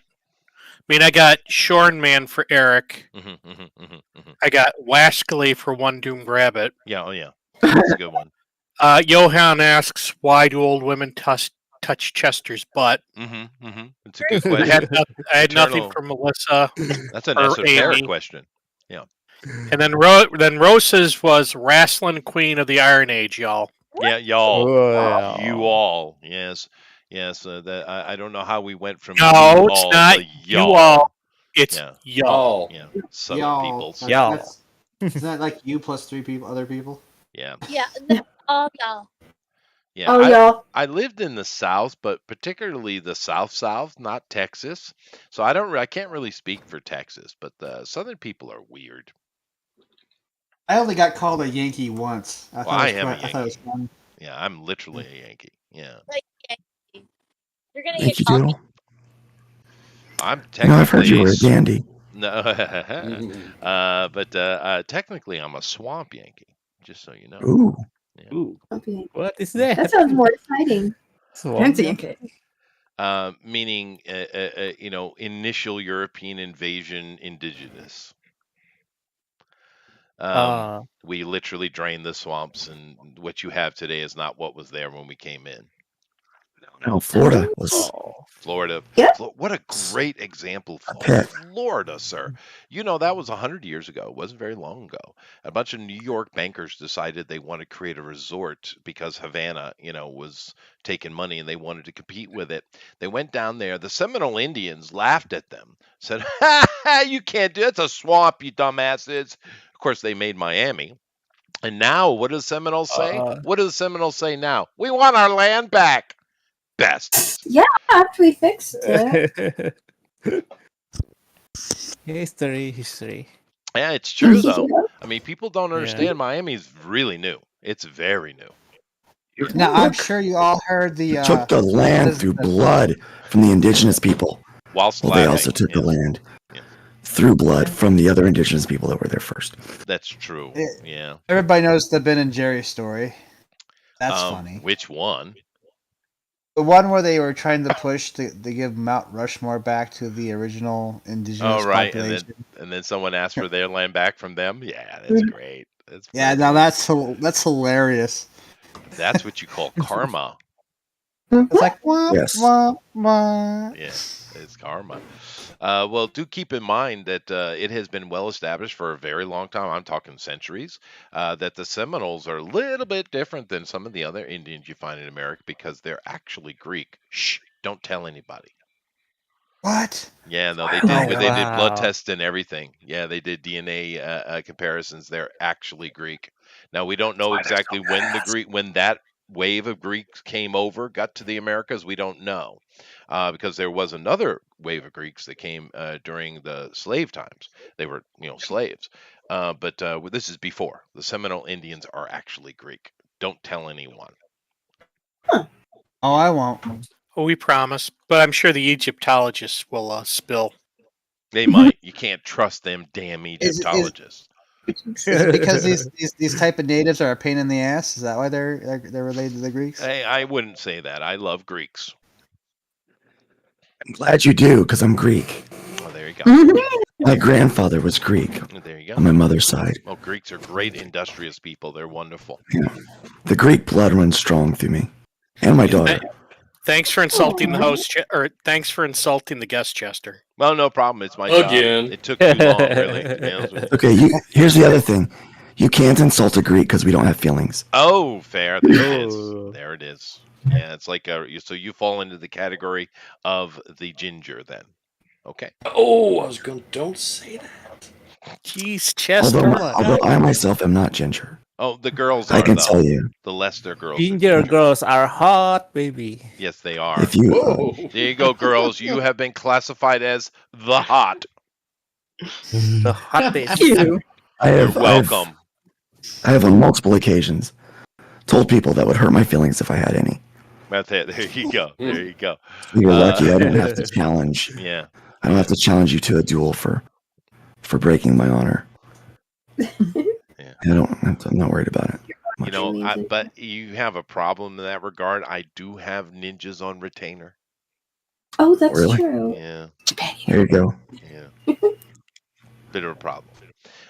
I mean, I got Shorn Man for Eric. I got Wascally for One Doomed Rabbit. Yeah. Oh yeah. That's a good one. Johan asks, "Why do old women touch Chester's butt?" It's a good I question. had nothing Eternal- from Melissa. That's an or esoteric Amy. question. Yeah. And then Rosa's was Wrestling Queen of the Iron Age, y'all. Yeah, y'all. Wow. You all. Yes. Yes. That I don't know how we went from No, you it's all not to you y'all. all. It's Yeah. y'all. Yeah. Southern Y'all. peoples. Isn't that like you plus 3 people, other people? Yeah. Yeah, no, all y'all. Yeah. Oh, y'all. I lived in the South, but particularly the South, not Texas. So I can't really speak for Texas, but the Southern people are weird. I only got called a Yankee once. Well, I am a I thought it was Yankee. fun. Yeah, I'm literally a Yankee. Yeah. Like, yeah, you're gonna Thank get you, called. Doodle. I'm You know, I've heard you technically were a dandy. no, but technically I'm a swamp Yankee. Just so you know. Ooh. Ooh, Okay. what is that? That sounds more exciting. Swamp Yankee. Meaning, initial European invasion indigenous. We literally drained the swamps, and what you have today is not what was there when we came in. No, Florida was Florida. Yeah. What a great example a for pit. Florida, sir. You know, that was 100 years ago. It wasn't very long ago. A bunch of New York bankers decided they want to create a resort because Havana, was taking money and they wanted to compete with it. They went down there. The Seminole Indians laughed at them, said, "Ha, you can't do it. It's a swamp, you dumbasses." Of course, they made Miami. And now, what do the Seminoles say? What do the Seminoles say now? We want our land back. Best. Yeah, after we fixed it. History. Yeah, it's true though. Yeah. I mean, people don't understand Miami's really new. It's very new. Now, I'm sure you all heard the. You took the land through blood from the indigenous people. Whilst Well, they laughing, also took the yes. land Yeah. through blood from the other indigenous people that were there first. That's true. Yeah. Everybody knows the Ben and Jerry story. That's funny. Which one? The one where they were trying to push to give Mount Rushmore back to the original indigenous Oh, right. population. And then someone asked for their land back from them. Yeah, that's great. That's Yeah, now that's hilarious. That's what you call karma. It's like wah, Yes. wah, wah. Yeah, it's karma. Well, do keep in mind that it has been well established for a very long time. I'm talking centuries. That the Seminoles are a little bit different than some of the other Indians you find in America because they're actually Greek. Shh! Don't tell anybody. What? Yeah, no, they Wow. did. They did blood Wow. tests and everything. Yeah, they did DNA comparisons. They're actually Greek. Now we don't know exactly when that wave of Greeks came over, got to the Americas. We don't know because there was another wave of Greeks that came during the slave times. They were, slaves. But this is before. The Seminole Indians are actually Greek. Don't tell anyone. Oh, I won't. Oh, we promise. But I'm sure the Egyptologists will spill. They might. You can't trust them damn Is- Egyptologists. Is it because these type of natives are a pain in the ass? Is that why they're related to the Greeks? Hey, I wouldn't say that. I love Greeks. I'm glad you do, because I'm Greek. Oh, there you go. My grandfather was Greek There you on go. my mother's side. Well, Greeks are great industrious people. They're wonderful. The Greek blood runs strong through me. And my daughter. Thanks for insulting the host, or thanks for insulting the guest, Chester. Well, no problem. It's my job. Again. It took too long, really. to be honest with you. Okay, here's the other thing. You can't insult a Greek because we don't have feelings. Oh, fair. There it is. Oh. There it is. Yeah, it's like so you fall into the category of the ginger then. Okay. Oh, I was going. Don't say that. Jeez, Chester. Although I myself am not ginger. Oh, the girls I are can though. tell you. The Lester girls. are Ginger girls are hot, baby. Yes, they are. If you Whoa. There you go, girls. You have been classified as the hot. The hottest. Ew. I You're have welcome. I have on multiple occasions told people that would hurt my feelings if I had any. That's it. There you go. There you go. You're lucky I don't have to challenge. Yeah. I don't have to challenge you to a duel for breaking my honor. Yeah. I'm not worried about it. You know, but you have a problem in that regard. I do have ninjas on retainer. Oh, that's Really? true. Yeah. There you go. Yeah. Bit of a problem.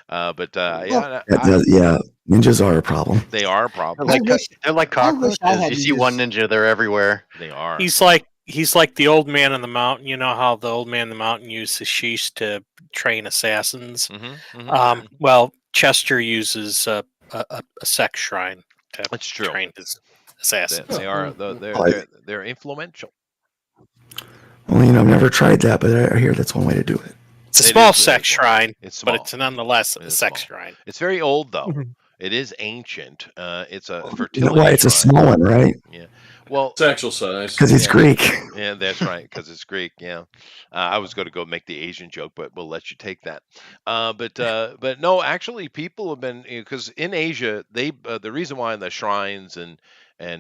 But yeah, Yeah, ninjas are a problem. they are a They're problem. like, I wish cockroaches. I had You see one ninja, they're everywhere. They are. He's like the old man in the mountain. You know how the old man in the mountain used hashish to train assassins. Well, Chester uses a sex shrine to That's true. train his assassins. They are. They're influential. Well, I've never tried that, but I hear that's one way to do it. It's a It small is very sex small. shrine, It's but small. it's nonetheless It a is sex small. shrine. It's very old though. Mhm. It is ancient. It's a You fertility. know why? It's a shrine. small one, right? Well, Sexual size. Because it's Yeah. Greek. yeah, that's right. Because it's Greek. Yeah, I was going to go make the Asian joke, but we'll let you take that. But no, actually, people have been because in Asia, the reason why the shrines and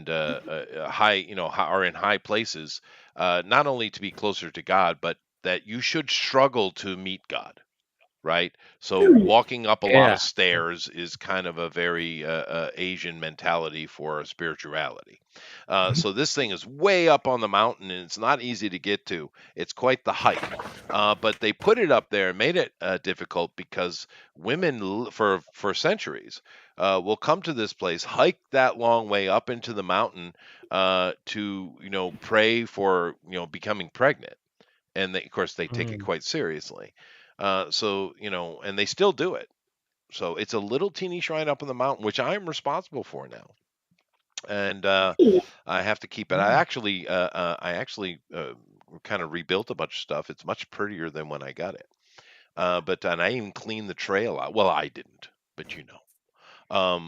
high, are in high places, not only to be closer to God, but that you should struggle to meet God. Right, so walking up a lot Yeah. of stairs is kind of a very Asian mentality for spirituality. So this thing is way up on the mountain, and it's not easy to get to. It's quite the hike, but they put it up there and made it difficult because women for centuries will come to this place, hike that long way up into the mountain to pray for becoming pregnant, and of course they take it quite seriously. And they still do it. So it's a little teeny shrine up on the mountain, which I'm responsible for now, and I have to keep it. I actually kind of rebuilt a bunch of stuff. It's much prettier than when I got it. And I even cleaned the trail out. Well, I didn't, but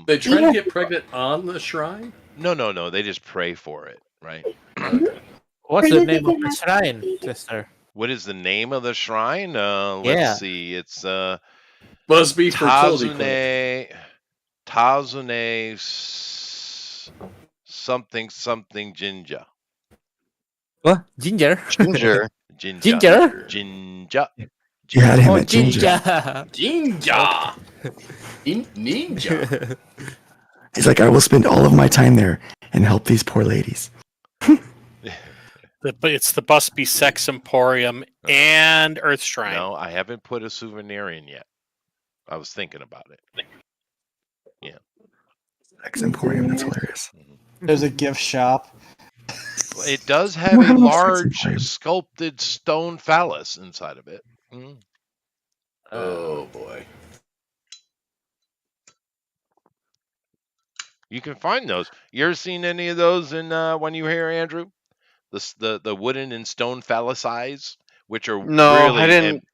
They try to get pregnant on the shrine? No. They just pray for it, right? What's Or the did they name of get the happy shrine, baby? Chester? What is the name of the shrine? Yeah. Let's see. It's Busby Fertility Clinic. Tazune something Jinja. What? Ginger? Ginger. Ginger? Jinja. You had him Oh, at ginger. Ginger. Ninja. He's like, I will spend all of my time there and help these poor ladies. It's the Busby Sex Emporium and Earth Shrine. No, I haven't put a souvenir in yet. I was thinking about it. Yeah. Sex Emporium, that's hilarious. There's a gift shop. It does have Well, a how much large Sex Emporium? sculpted stone phallus inside of it. Oh boy. You can find those. You ever seen any of those in when you were here, Andrew? The wooden and stone phallus eyes, which are No, really I didn't.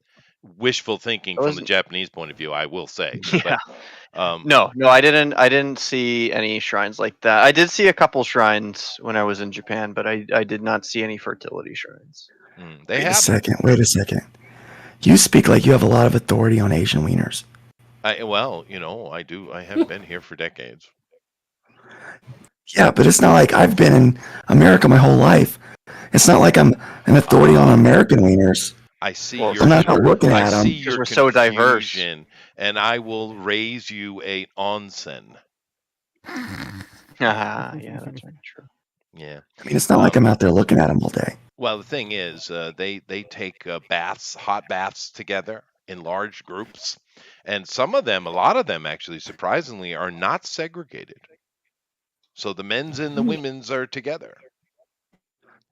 wishful thinking from the Those- Japanese point of view, I will say. Yeah. But, No, I didn't see any shrines like that. I did see a couple shrines when I was in Japan, but I did not see any fertility shrines. they Wait have. a second. You speak like you have a lot of authority on Asian wieners. I do. I have been here for decades. Yeah, but it's not like I've been in America my whole life. It's not like I'm an authority on American wieners. I see Well, your. I'm not looking at I them. see Because your we're so diverse. confusion, and I will raise you a onsen. Yeah, that's very true. Yeah. I mean, it's not like I'm out there looking at them all day. Well, the thing is, they take hot baths together in large groups, and a lot of them actually, surprisingly, are not segregated. So the men's and the women's are together.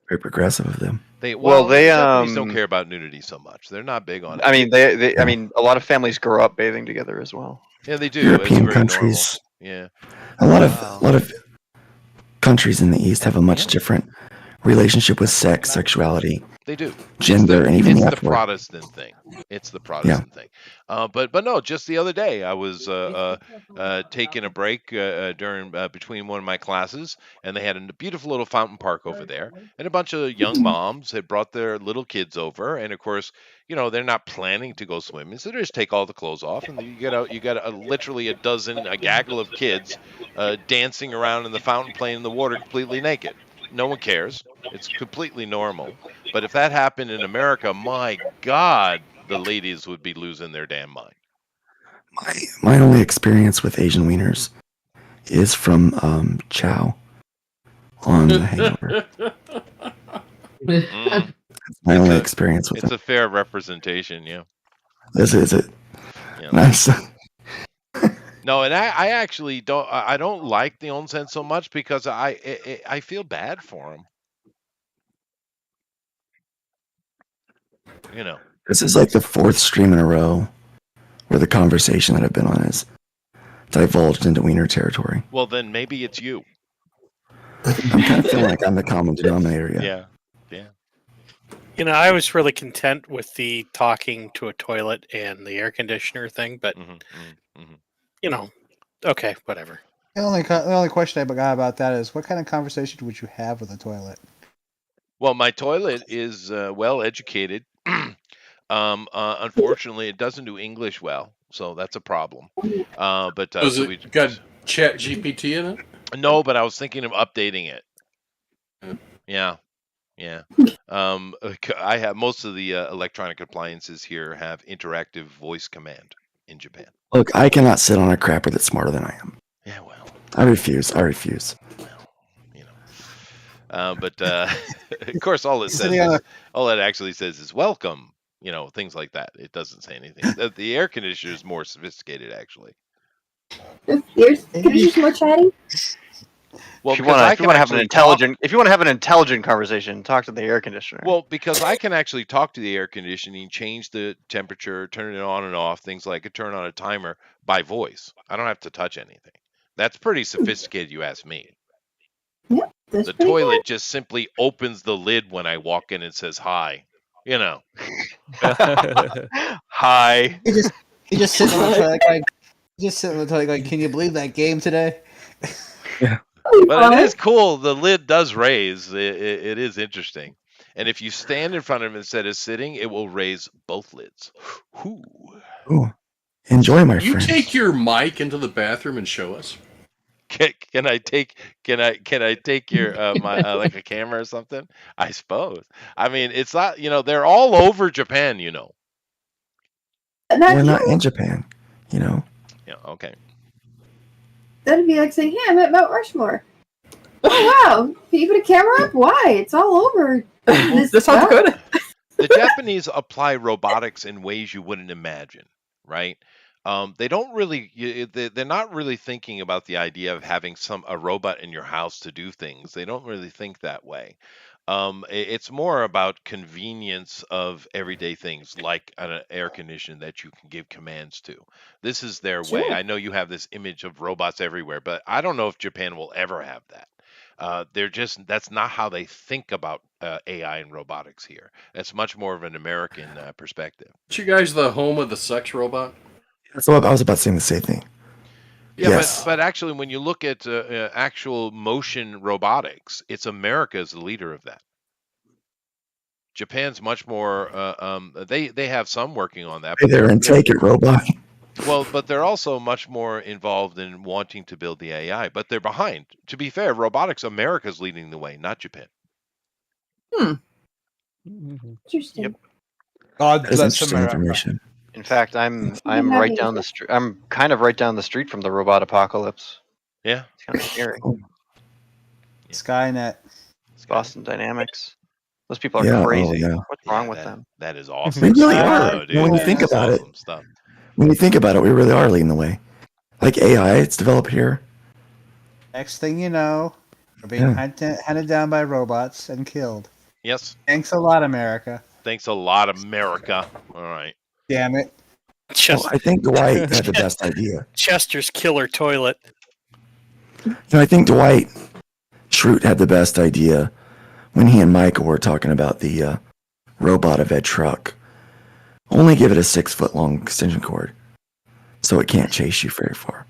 Very progressive of them. They Japanese don't care about nudity so much. They're not big on it. I mean, a lot of families grow up bathing together as well. Yeah, they do. European it's very countries. Normal. Yeah. A lot of countries in the East have a much different relationship with sex, sexuality, They do. gender, and even It's the the afterlife. Protestant thing. It's the Protestant thing. But no, just the other day I was taking a break during between one of my classes, and they had a beautiful little fountain park over there, and a bunch of young moms had brought their little kids over, and of course, they're not planning to go swimming, so they just take all the clothes off, and you got literally a gaggle of kids dancing around in the fountain, playing in the water, completely naked. No one cares. It's completely normal. But if that happened in America, my God, the ladies would be losing their damn mind. My only experience with Asian wieners is from Chow on The Hangover. Mm. My only experience with It's it. a fair representation, yeah. Is it? Yeah. Nice. No, and I actually don't like the onsen so much because I feel bad for them. This is like the fourth stream in a row where the conversation that I've been on is divulged into wiener territory. Well, then maybe it's you. I'm kind of feeling like I'm the common denominator. Yeah. I was really content with the talking to a toilet and the air conditioner thing, but okay, whatever. The only question I got about that is, what kind of conversation would you have with a toilet? Well, my toilet is well educated. Unfortunately, it doesn't do English well, so that's a problem. But Does so it got Chat GPT in it? no, but I was thinking of updating it. Yeah. I have most of the electronic appliances here have interactive voice command in Japan. Look, I cannot sit on a crapper that's smarter than I am. Yeah, well, I refuse. but of course, all it actually says is welcome. Things like that. It doesn't say anything. The air conditioner is more sophisticated, actually. Yours is more chatty. Well, if you want to have an intelligent conversation, talk to the air conditioner. Well, because I can actually talk to the air conditioning, change the temperature, turn it on and off, things like turn on a timer by voice. I don't have to touch anything. That's pretty sophisticated, you ask me. Yep, the toilet just simply opens the lid when I walk in and says hi. Hi. He just sits in the toilet like, can you believe that game today? But it is cool. The lid does raise. It is interesting. And if you stand in front of it instead of sitting, it will raise both lids. Ooh. Enjoy, my friend. You take your mic into the bathroom and show us. Can I take your my like a camera or something? I suppose. I mean, it's not. They're all over Japan. We're not in Japan. Yeah. Okay. That'd be like saying, "Hey, I'm at Mount Rushmore." Oh wow! Can you put a camera up? Why? It's all over. That sounds good. The Japanese apply robotics in ways you wouldn't imagine, right? They don't really. They're not really thinking about the idea of having a robot in your house to do things. They don't really think that way. It's more about convenience of everyday things like an air conditioner that you can give commands to. This is their way. I know you have this image of robots everywhere, but I don't know if Japan will ever have that. That's not how they think about AI and robotics here. It's much more of an American perspective. Aren't you guys the home of the sex robot? That's what I was about saying the same thing. Yeah, Yes. but actually, when you look at actual motion robotics, it's America as the leader of that. Japan's much more. They have some working on that. Hey there and take it, robot. Well, but they're also much more involved in wanting to build the AI. But they're behind. To be fair, robotics, America's leading the way, not Japan. Interesting. Yep. God That is bless interesting America. information. In fact, I'm right down the street. I'm kind of right down the street from the robot apocalypse. Yeah. It's kind of scary. Skynet. It's Boston Dynamics. Those people are Yeah, oh, crazy. yeah. What's wrong with them? That is awesome. They really stuff, are. though, dude. When you That think is about it. awesome stuff. When you think about it, we really are leading the way. Like AI, it's developed here. Next thing you know, we're being Yeah. hunted down by robots and killed. Yes. Thanks a lot, America. Thanks a lot, America. All right. Damn it. Well, I think Dwight had the best idea. Chester's killer toilet. I think Dwight Schrute had the best idea when he and Micah were talking about the robot of Ed Truck. Only give it a 6-foot long extension cord, so it can't chase you very far.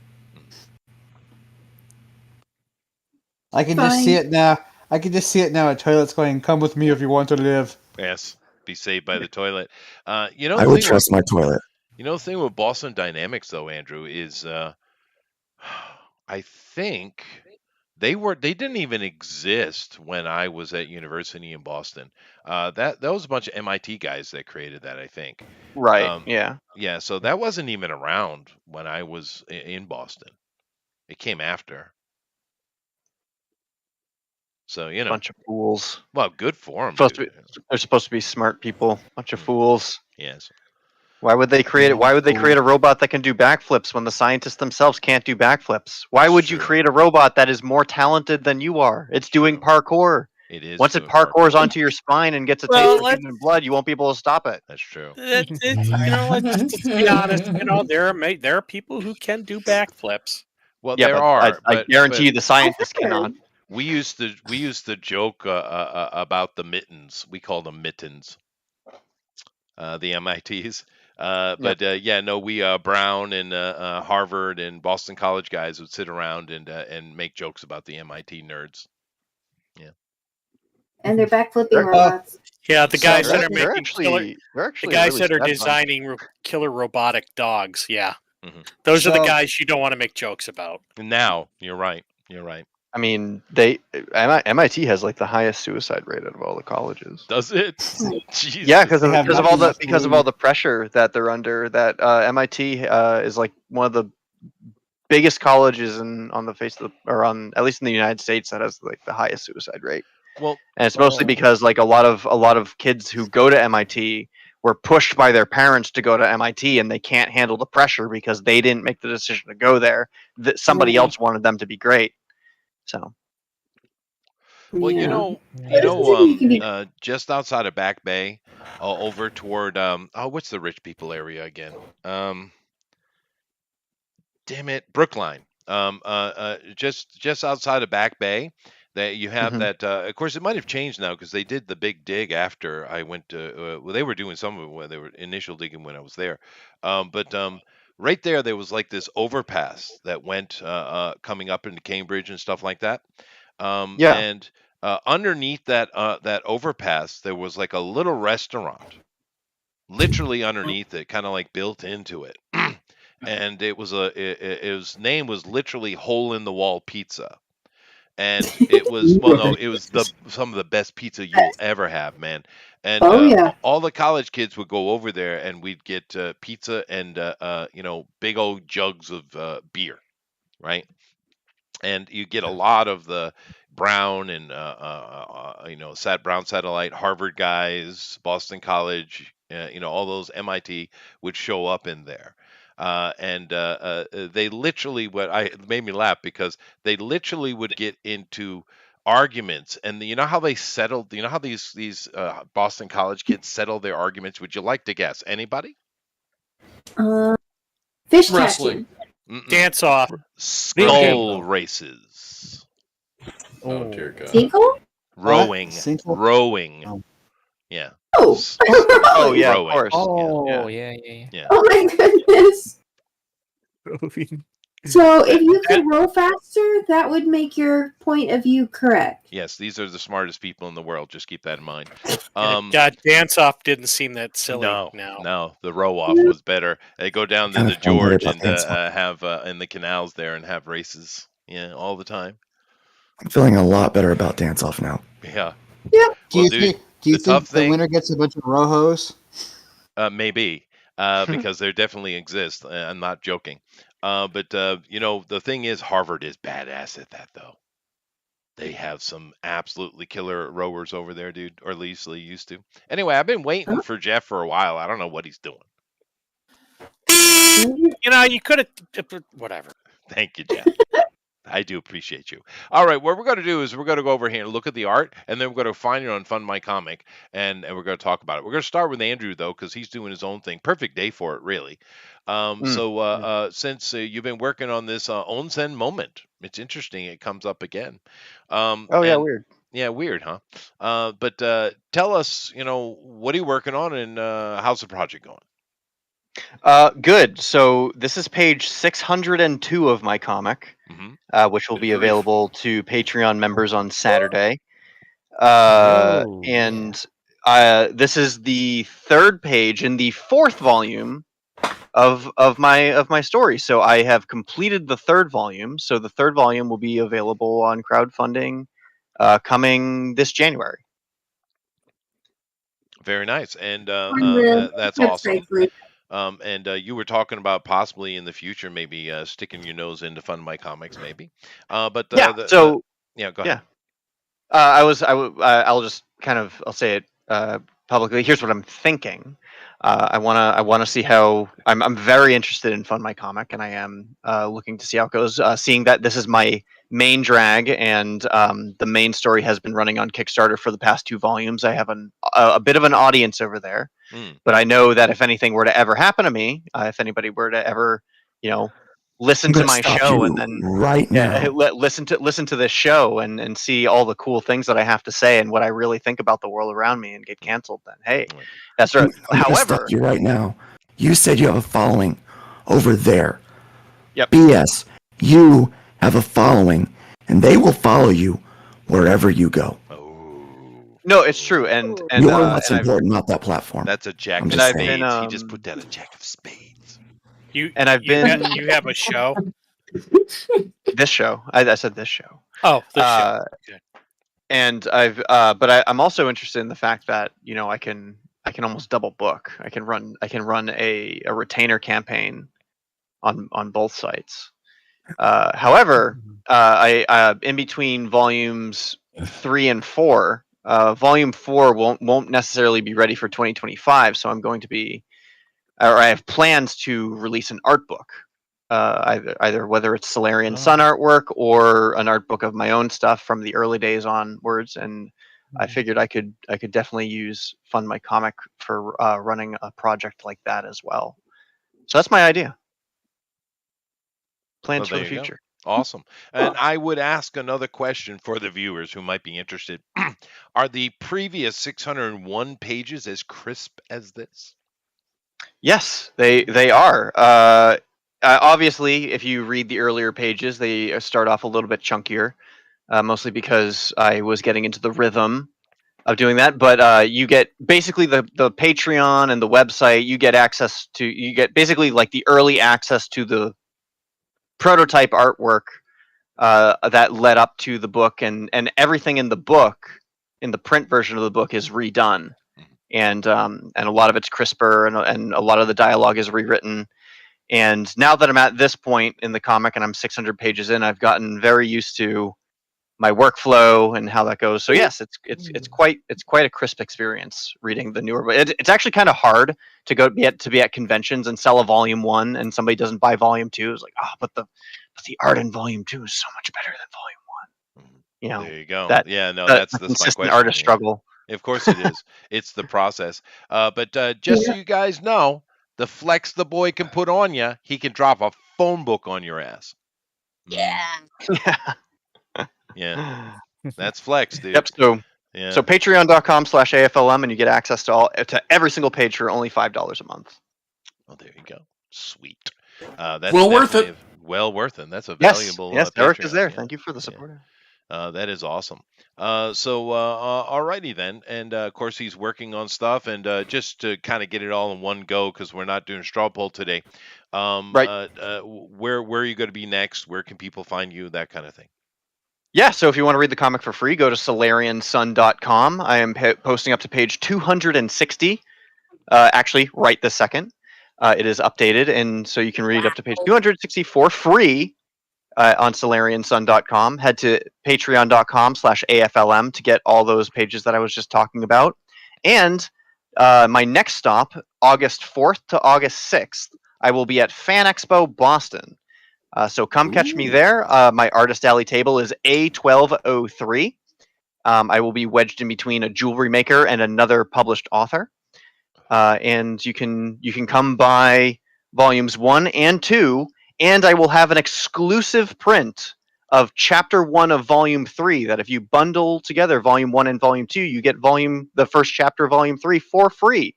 I can just see it now. I can just see it now. A toilet's going, "Come with me if you want to live." Yes, be saved by the toilet. I would trust my toilet. The thing with Boston Dynamics, though, Andrew, is I think they didn't even exist when I was at university in Boston. That was a bunch of MIT guys that created that, I think. Right. Yeah. Yeah. So that wasn't even around when I was in Boston. It came after. So Bunch of fools. Well, good for them. They're supposed to be smart people. Bunch of fools. Yes. Why would they create it? Why would they create a robot that can do backflips when the scientists themselves can't do backflips? Why would you create a robot that is more talented than you are? It's doing parkour. It is. Once it parkours onto your spine and gets a taste of human blood, you won't be able to stop it. That's true. Let's just be honest. There are people who can do backflips. Well, Yeah, there but are. I guarantee you the scientists cannot. We used to joke about the mittens. We call them mittens. The MITs. But we Brown and Harvard and Boston College guys would sit around and make jokes about the MIT nerds. Yeah. And they're backflipping robots. Yeah, the guys that are they're making actually the guys really that are steadfast. designing killer robotic dogs. Yeah, Mhm. those are the guys you don't want to make jokes about. Now you're right. You're right. I mean, MIT has like the highest suicide rate out of all the colleges. Does it? Jesus. Yeah, because of all nothing the pressure that they're under. That MIT is like one of the biggest colleges on the face of at least in the United States, that has like the highest suicide rate. Well, And it's mostly because like a lot of kids who go to MIT were pushed by their parents to go to MIT, and they can't handle the pressure because they didn't make the decision to go there. That somebody else wanted them to be great. So. Well, Yeah. just outside of Back Bay, over toward what's the rich people area again? Damn it, Brookline. Just outside of Back Bay, that you have that. Of course, it might have changed now because they did the big dig after I went to. Well, they were doing some of it when they were initial digging when I was there, but right there was like this overpass that went coming up into Cambridge and stuff like that. And underneath that overpass, there was like a little restaurant, literally underneath it, kind of like built into it. And its name was literally Hole in the Wall Pizza. And it was some of the best pizza you'll ever have, man. And all the college kids would go over there, and we'd get pizza and big old jugs of beer, right? And you get a lot of the Brown and Brown Satellite, Harvard guys, Boston College, all those MIT would show up in there. They literally made me laugh because they literally would get into arguments, and you know how they settled. You know how these Boston College kids settle their arguments. Would you like to guess? Anybody? Fish Wrestling. catching. Dance off. Skull races. Oh dear God. Single? Rowing. Single? Rowing. Oh. Yeah. Oh. Oh yeah, Rowing. of course. Oh, Yeah. yeah. Oh my goodness. So if you could roll faster, that would make your point of view correct. Yes, these are the smartest people in the world. Just keep that in mind. God, dance off didn't seem that silly. No, the row off was better. They go down to the George and have in the canals there and have races. Yeah, all the time. I'm feeling a lot better about Dance Off now. Yeah. Yeah. Do you think the winner gets a bunch of rojos? Maybe, because there definitely exists. I'm not joking. But the thing is, Harvard is badass at that, though. They have some absolutely killer rowers over there, dude, or at least they used to. Anyway, I've been waiting for Jeff for a while. I don't know what he's doing. You could have. Whatever. Thank you, Jeff. I do appreciate you. All right, what we're going to do is we're going to go over here and look at the art, and then we're going to find it on Fund My Comic, and we're going to talk about it. We're going to start with Andrew, though, because he's doing his own thing. Perfect day for it, really. So since you've been working on this Onsen moment, it's interesting. It comes up again. Weird. Yeah, weird, huh? But tell us, what are you working on, and how's the project going? Good. So this is page 602 of my comic, which will Good be grief. available to Patreon members on Saturday. Oh, And this is the third page in the fourth volume of my story. So I have completed the third volume. So the third volume will be available on crowdfunding coming this January. Very nice, and On the that's awesome. website, please. And you were talking about possibly in the future, maybe sticking your nose into Fund My Comics, maybe. But Yeah. go Yeah. ahead. I'll just I'll say it publicly. Here's what I'm thinking. I wanna see how I'm very interested in Fund My Comic, and I am looking to see how it goes. Seeing that this is my main drag, and the main story has been running on Kickstarter for the past 2 volumes. I have a bit of an audience over there, but I know that if anything were to ever happen to me, if anybody were to ever, listen I'm to gonna my stop show you and then right now. listen to this show and see all the cool things that I have to say and what I really think about the world around me and get canceled, then hey, that's right. I'm gonna stop However, you right now. You said you have a following over there. Yep. BS. You have a following, and they will follow you wherever you go. no, it's true, and You're what's and I've- important, not that platform. That's a jack I'm of just I've saying. been, spades. He just put down a jack of spades. You And I've you been- you have a show. this show. I said this show. Oh, the show. Okay. And I'm also interested in the fact that I can almost double book. I can run a retainer campaign on both sites. However, I in between volumes 3 and 4, volume 4 won't necessarily be ready for 2025. So I'm going to be, or I have plans to release an art book. Either whether it's Solarian Sun artwork or an art book of my own stuff from the early days onwards, and I figured I could definitely use Fund My Comic for running a project like that as well. So that's my idea. Plans for Well, the there you go. future. Awesome. And I would ask another question for the viewers who might be interested. Are the previous 601 pages as crisp as this? Yes, they are. Obviously, if you read the earlier pages, they start off a little bit chunkier, mostly because I was getting into the rhythm of doing that. But you get basically the Patreon and the website. You get basically like the early access to the prototype artwork that led up to the book, and everything in the book, in the print version of the book, is redone, and a lot of it's crisper, and a lot of the dialogue is rewritten. And now that I'm at this point in the comic and I'm 600 pages in, I've gotten very used to my workflow and how that goes. So yes, it's quite a crisp experience reading the newer. But it's actually kind of hard to be at conventions and sell a volume 1 and somebody doesn't buy volume 2. It's like, but the art in volume 2 is so much better than volume 1. There you go. That that's my consistent question. artist struggle. Of course it is. It's the process. But just so you guys know, the flex the boy can put on you, he can drop a phone book on your ass. Yeah. Yeah. That's flex, dude. Yep. So Yeah. so patreon.com/AFLM, and you get access to every single page for only $5 a month. Oh, there you go. Sweet. That's Well worth definitely it. Well worth it. That's a Yes, valuable. yes, Eric is Patreon. there. Yeah. Thank you for the support. That is awesome. Alrighty then, and of course he's working on stuff, and just to kind of get it all in one go, because we're not doing straw poll today. Right. Where are you going to be next? Where can people find you? That kind of thing. Yeah, so if you want to read the comic for free, go to solariansun.com. I am posting up to page 260, actually, right this second. It is updated, and so you can read up to page 260 for free on solariansun.com. Head to patreon.com/AFLM to get all those pages that I was just talking about. And my next stop, August 4th to August 6th, I will be at Fan Expo Boston. So come catch me there. My artist alley table is A1203. I will be wedged in between a jewelry maker and another published author. And you can come by volumes 1 and 2, and I will have an exclusive print of Chapter 1 of Volume 3. That if you bundle together Volume 1 and Volume 2, you get the first chapter of Volume 3 for free.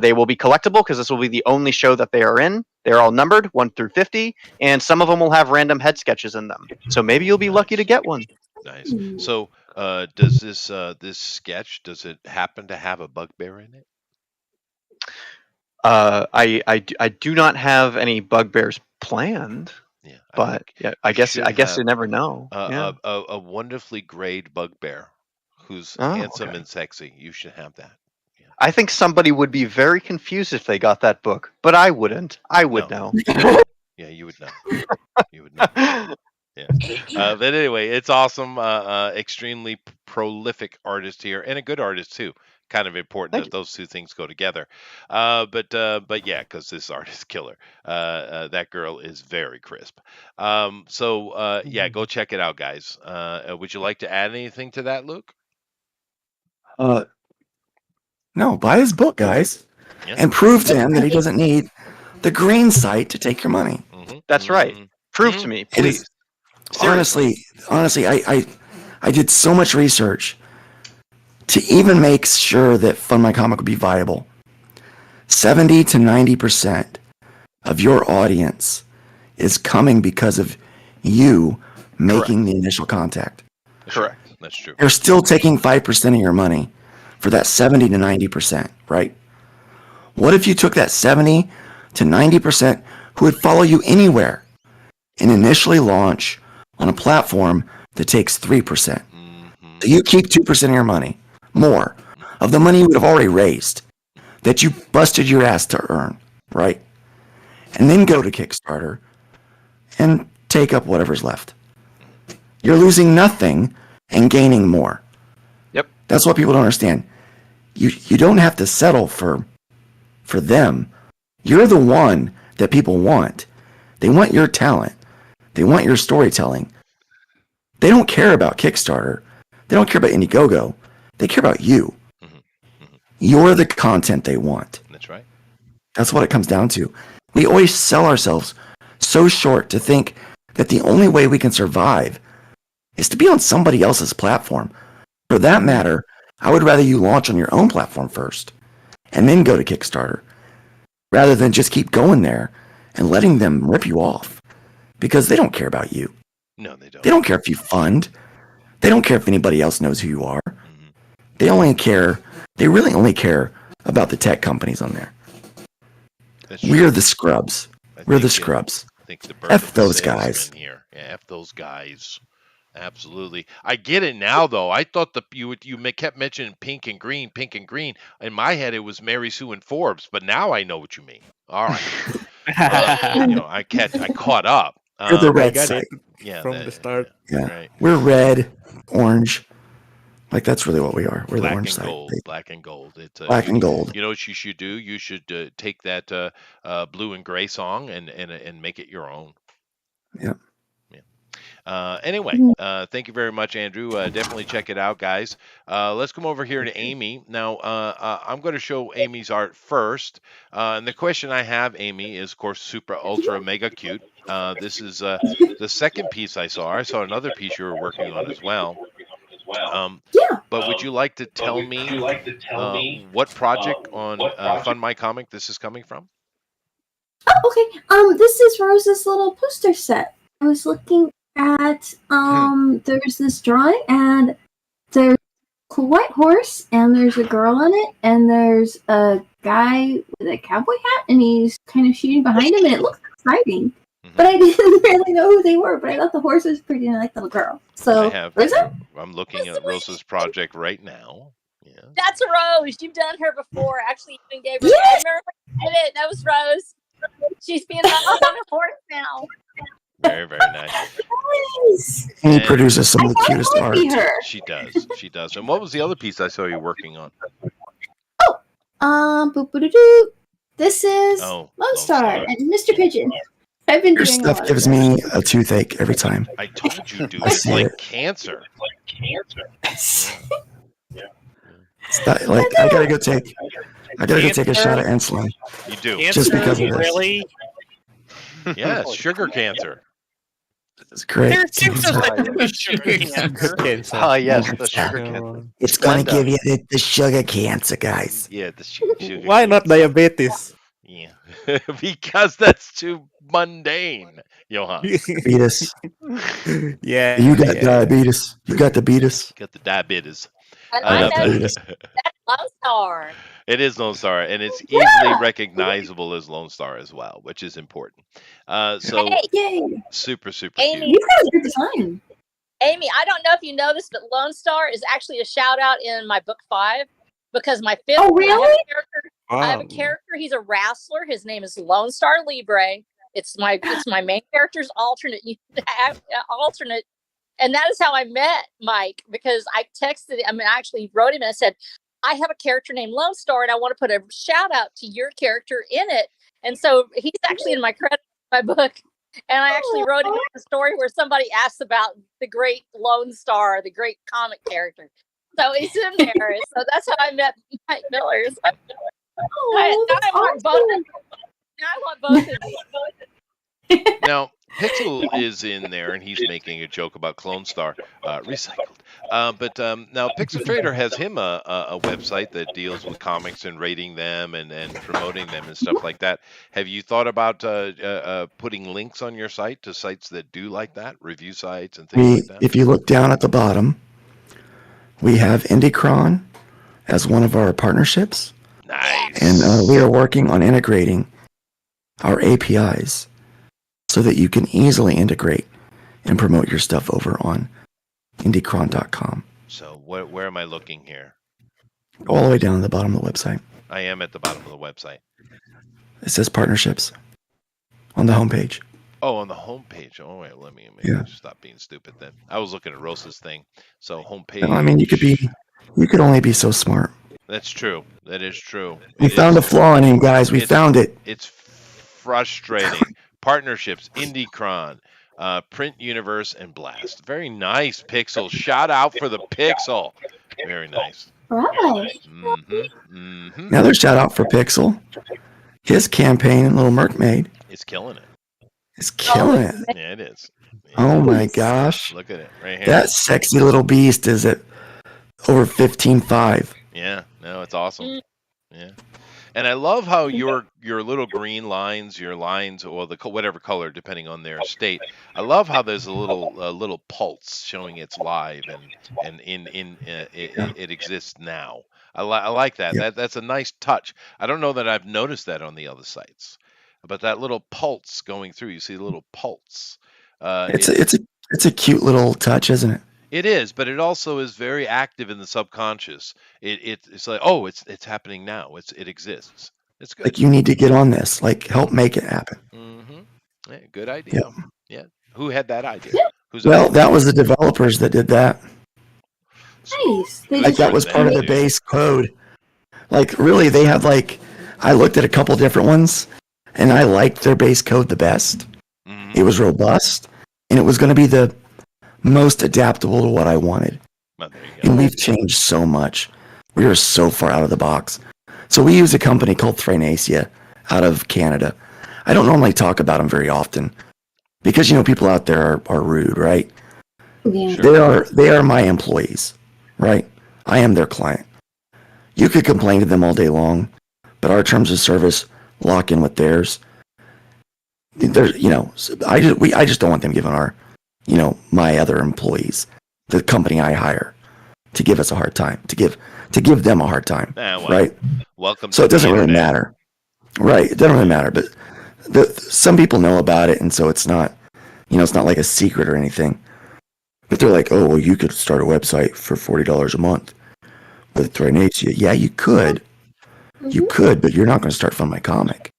They will be collectible because this will be the only show that they are in. They're all numbered 1 through 50, and some of them will have random head sketches in them. So maybe you'll be lucky to get one. Nice. So, does this sketch, does it happen to have a bugbear in it? I do not have any bugbears planned. Yeah, but think yeah, I guess have you never know. Yeah. a wonderfully grayed bugbear who's Oh, handsome okay. and sexy. You should have that. I think somebody would be very confused if they got that book, but I wouldn't. I would know. Yeah, you would know. You would know. Yeah. But anyway, it's awesome. Extremely prolific artist here, and a good artist too. Kind of important that those two things go together. But yeah, because this art is killer. That girl is very crisp. So yeah, go check it out, guys. Would you like to add anything to that, Luke? No, buy his book, guys, Yeah. and prove to him that he doesn't need the green site to take your money. That's right. Prove to me, It please. is honestly, I did so much research to even make sure that Fund My Comic would be viable. 70 to 90% of your audience is coming because of you making the initial contact. Correct. That's true. They're still taking 5% of your money for that 70 to 90%, right? What if you took that 70 to 90% who would follow you anywhere and initially launch on a platform that takes 3%? So you keep 2% of your money, more of the money you would have already raised that you busted your ass to earn, right? And then go to Kickstarter and take up whatever's left. You're losing nothing and gaining more. Yep. That's what people don't understand. You don't have to settle for them. You're the one that people want. They want your talent. They want your storytelling. They don't care about Kickstarter. They don't care about Indiegogo. They care about you. You're the content they want. That's right. That's what it comes down to. We always sell ourselves so short to think that the only way we can survive is to be on somebody else's platform. For that matter, I would rather you launch on your own platform first and then go to Kickstarter rather than just keep going there and letting them rip you off because they don't care about you. No, they don't. They don't care if you fund. They don't care if anybody else knows who you are. They really only care about the tech companies on there. We're the scrubs. We're the scrubs. I think the F those salesman guys. here. Yeah, F those guys. Absolutely. I get it now, though. I thought you kept mentioning pink and green. In my head, it was Mary Sue and Forbes, but now I know what you mean. All right. I caught up. We're the red got side. it Yeah, from the start. Yeah. Right. We're red, orange. Like, that's really what we are. We're the Black orange and side. gold. Black and gold. It's Black and gold. You know what you should do? You should take that blue and gray song and make it your own. Yeah. Anyway, thank you very much, Andrew. Definitely check it out, guys. Let's come over here to Amy. Now, I'm going to show Amy's art first. And the question I have, Amy, is, of course, super, ultra, mega cute. This is the second piece I saw. I saw another piece you were working on as well. But would you like to tell me what project on Fund My Comic this is coming from? Oh, okay. This is Rose's little poster set. I was looking at there's this drawing and there's a cool white horse and there's a girl on it and there's a guy with a cowboy hat and he's kind of shooting behind him and it looks exciting. But I didn't really know who they were, but I thought the horse was pretty and I like the little girl. So I'm looking at Rosa's project right now. Yeah. That's Rose. You've done her before. Actually, you even gave her. I remember when I did it. That was Rose. She's being on her horse now. Very, very nice. He produces some of the cutest art. She does. She does. And what was the other piece I saw you working on? Boop-a-doo-doo. This is Lone Star and Mr. Pigeon. I've been Your doing stuff gives me a toothache every time. I told you, dude. I It's see like it. cancer. It's not, like, I gotta go take a shot of insulin. You do. Just because of this. Really? Yes, sugar cancer. It's great. There seems to Oh, be a sugar cancer. Cancer. Ah, yes, the sugar cancer. It's gonna Splenda. give you the sugar cancer, guys. Yeah, the sugar Why not cancer. diabetes? Yeah, because that's too mundane, Johan. Diabetes. Yeah. You got yeah. diabetes. You got the beatus. Got the diabetes. And I I got know diabetes. that's Lone Star. It is Lone Star, and it's easily recognizable as Lone Star as well, which is important. So Hey, Yay! super Amy. cute. You've got a good design. Amy, I don't know if you noticed, but Lone Star is actually a shout out in my book 5 because my fifth. Oh, really? I have a character. He's a wrestler. His name is Lone Star Libre. It's my main character's alternate. Alternate, and that is how I met Mike because I texted. I actually wrote him and I said, I have a character named Lone Star, and I want to put a shout out to your character in it. And so he's actually in my credits, my book. And I actually wrote him a story where somebody asked about the great Lone Star, the great comic character. So he's in there. So that's how I met Mike Miller. So Oh, now that's I want awesome. both of these. Now, Pixel is in there, and he's making a joke about Clone Star recycled. But now Pixel Trader has him a website that deals with comics and rating them and promoting them and stuff like that. Have you thought about putting links on your site to sites that do like that, review sites and things like that? If you look down at the bottom, we have IndieCron as one of our partnerships. Nice. And we are working on integrating our APIs so that you can easily integrate and promote your stuff over on IndieCron.com. So where am I looking here? All the way down at the bottom of the website. I am at the bottom of the website. It says partnerships on the homepage. Oh, on the homepage. Oh, wait, let me stop being stupid then. I was looking at Rosa's thing. So homepage. I mean, you could only be so smart. That's true. That is true. We found a flaw in him, guys. We found it. It's frustrating. Partnerships, IndieCron, Print Universe, and Blast. Very nice, Pixel. Shout out for the Pixel. Very nice. Right. Another shout out for Pixel. His campaign in Little Mermaid It's killing it. is killing it. Yeah, it is. Oh my gosh. Look at it right here. That sexy little beast is at over 15.5. Yeah, no, it's awesome. Yeah, and I love how your little green lines, your lines, or whatever color depending on their state. I love how there's a little pulse showing it's live and it exists now. I like that. Yeah. That's a nice touch. I don't know that I've noticed that on the other sites, but that little pulse going through. You see a little pulse. It's a cute little touch, isn't it? It is, but it also is very active in the subconscious. It's like, oh, it's happening now. It exists. It's good. Like you need to get on this. Like help make it happen. Mm-hmm. Yeah, good idea. Yeah. Who had that idea? Well, that was the developers that did that. Nice. They Like that was part of the base code. Like really, they have like I looked at a couple different ones, and I liked their base code the best. It was robust, and it was going to be the most adaptable to what I wanted. Well, there you go. And we've changed so much. We are so far out of the box. So we use a company called Thrinacia out of Canada. I don't normally talk about them very often because people out there are rude, right? Yeah. They are my employees, right? I am their client. You could complain to them all day long, but our terms of service lock in with theirs. There's, I just don't want them giving our, my other employees, the company I hire, to give us a hard time, to give them a hard time, right? Welcome. So to it doesn't the really internet. matter, right? It doesn't really matter, but some people know about it, and so it's not, it's not like a secret or anything. But they're like, oh, well, you could start a website for $40 a month with Thrinacia. Yeah, you could, but you're not going to start Fund My Comic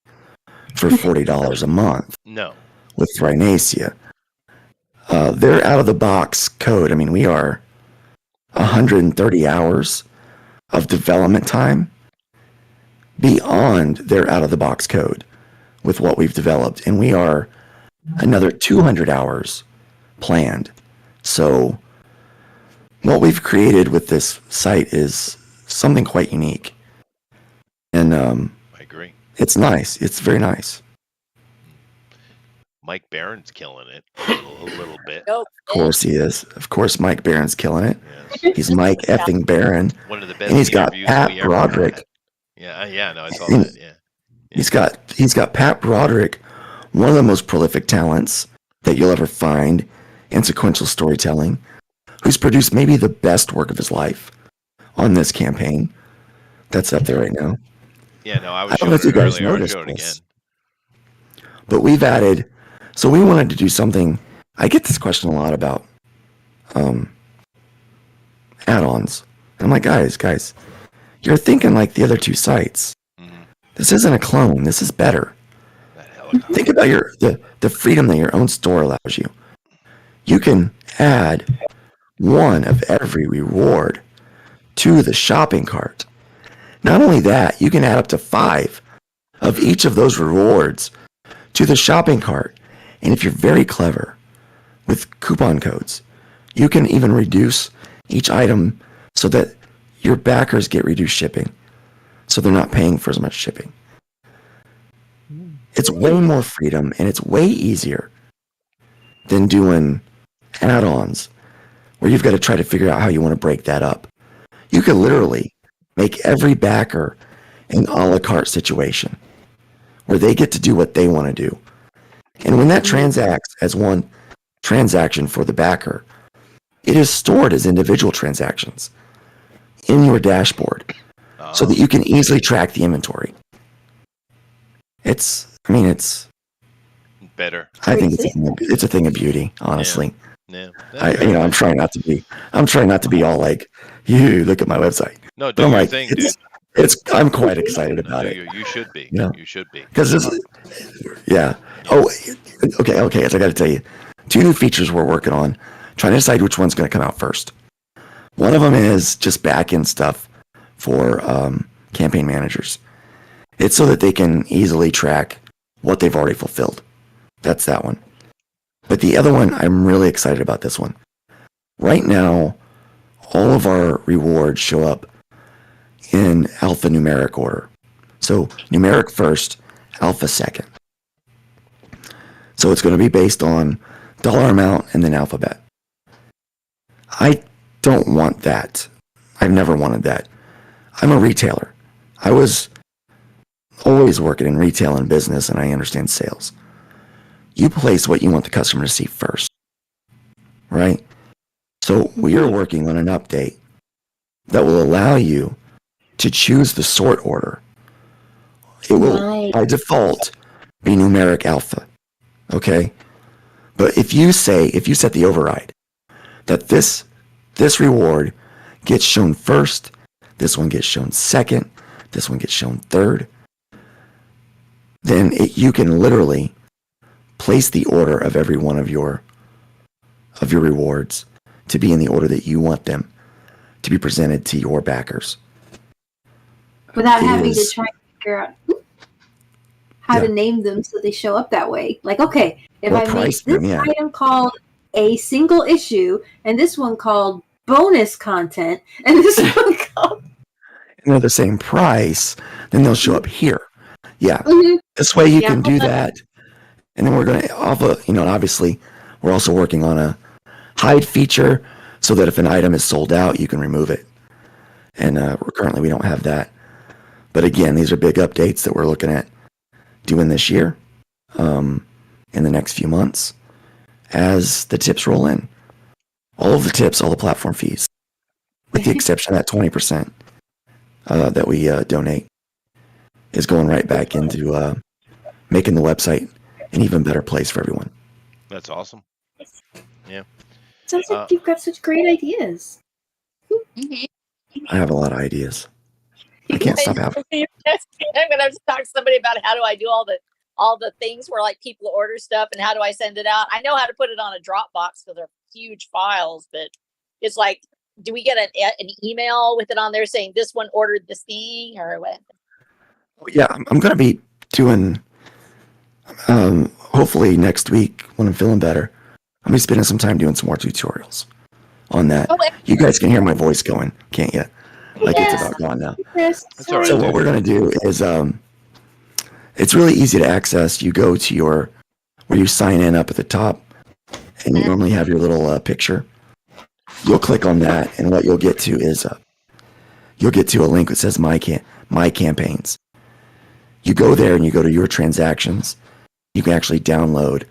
for $40 a month. No. With Thrinacia. They're out of the box code. I mean, we are 130 hours of development time beyond their out of the box code with what we've developed. And we are another 200 hours planned. So what we've created with this site is something quite unique. And I agree. it's nice. It's very nice. Mike Barron's killing it a little bit. Nope. Of course he is. Of course Mike Barron's killing it. Yes. He's Mike effing Barron. One of the best And he's got interviews Pat we ever Broderick. had. Yeah, no, I saw And that. Yeah. He's got Pat Broderick, one of the most prolific talents that you'll ever find in sequential storytelling, who's produced maybe the best work of his life on this campaign. That's up there right now. Yeah, no, I was I don't know showing if you it guys earlier. I'll noticed show it again. this, but we've added. So we wanted to do something. I get this question a lot about add-ons. And I'm like, guys, you're thinking like the other two sites. Mhm. This isn't a clone. This is better. That helicopter. Think about the freedom that your own store allows you. You can add one of every reward to the shopping cart. Not only that, you can add up to 5 of each of those rewards to the shopping cart. And if you're very clever with coupon codes, you can even reduce each item so that your backers get reduced shipping. So they're not paying for as much shipping. It's way more freedom and it's way easier than doing add-ons where you've got to try to figure out how you want to break that up. You could literally make every backer an a la carte situation where they get to do what they want to do. And when that transacts as one transaction for the backer, it is stored as individual transactions in your dashboard so that you can easily track the inventory. It's Better. I think it's a thing of beauty, honestly. Yeah. I'm trying not to be all like, you look at my website. No, But do I'm your like, thing, dude. I'm quite excited about it. You should be. Yeah. You should be. Because yeah. Oh, okay. So I got to tell you, 2 new features we're working on, trying to decide which one's going to come out first. One of them is just back-end stuff for campaign managers. It's so that they can easily track what they've already fulfilled. That's that one. But the other one, I'm really excited about this one. Right now, all of our rewards show up in alphanumeric order. So numeric first, alpha second. So it's going to be based on dollar amount and then alphabet. I don't want that. I've never wanted that. I'm a retailer. I was always working in retail and business, and I understand sales. You place what you want the customer to see first, right? So we are working on an update that will allow you to choose the sort order. It will, by default, be numeric alpha, okay? But if you set the override that this reward gets shown first, this one gets shown second, this one gets shown third, then you can literally place the order of every one of your rewards to be in the order that you want them to be presented to your backers. Without having to try and figure out how to name them so they show up that way. Like, okay, if I make this item called a single issue and this one called bonus content and this one called... And they're the same price, then they'll show up here. Yeah. This way you can do that. And then we're going to, obviously, we're also working on a hide feature so that if an item is sold out, you can remove it. And currently we don't have that. But again, these are big updates that we're looking at doing this year, in the next few months, as the tips roll in. All of the tips, all the platform fees, with the exception of that 20% that we donate, is going right back into making the website an even better place for everyone. That's awesome. Yeah. Sounds like you've got such great ideas. I have a lot of ideas. I can't stop having. I'm gonna have to talk to somebody about how do I do all the things where like people order stuff and how do I send it out. I know how to put it on a Dropbox because they're huge files, but it's like, do we get an email with it on there saying this one ordered this thing or what? Yeah, I'm going to be doing, hopefully next week when I'm feeling better, I'm going to be spending some time doing some more tutorials on that. You guys can hear my voice going, can't you? Like it's about gone now. So what we're going to do is, it's really easy to access. You go to your where you sign in up at the top, and you normally have your little picture. You'll click on that, and what you'll get to is you'll get to a link that says My Campaigns. You go there and you go to your transactions. You can actually download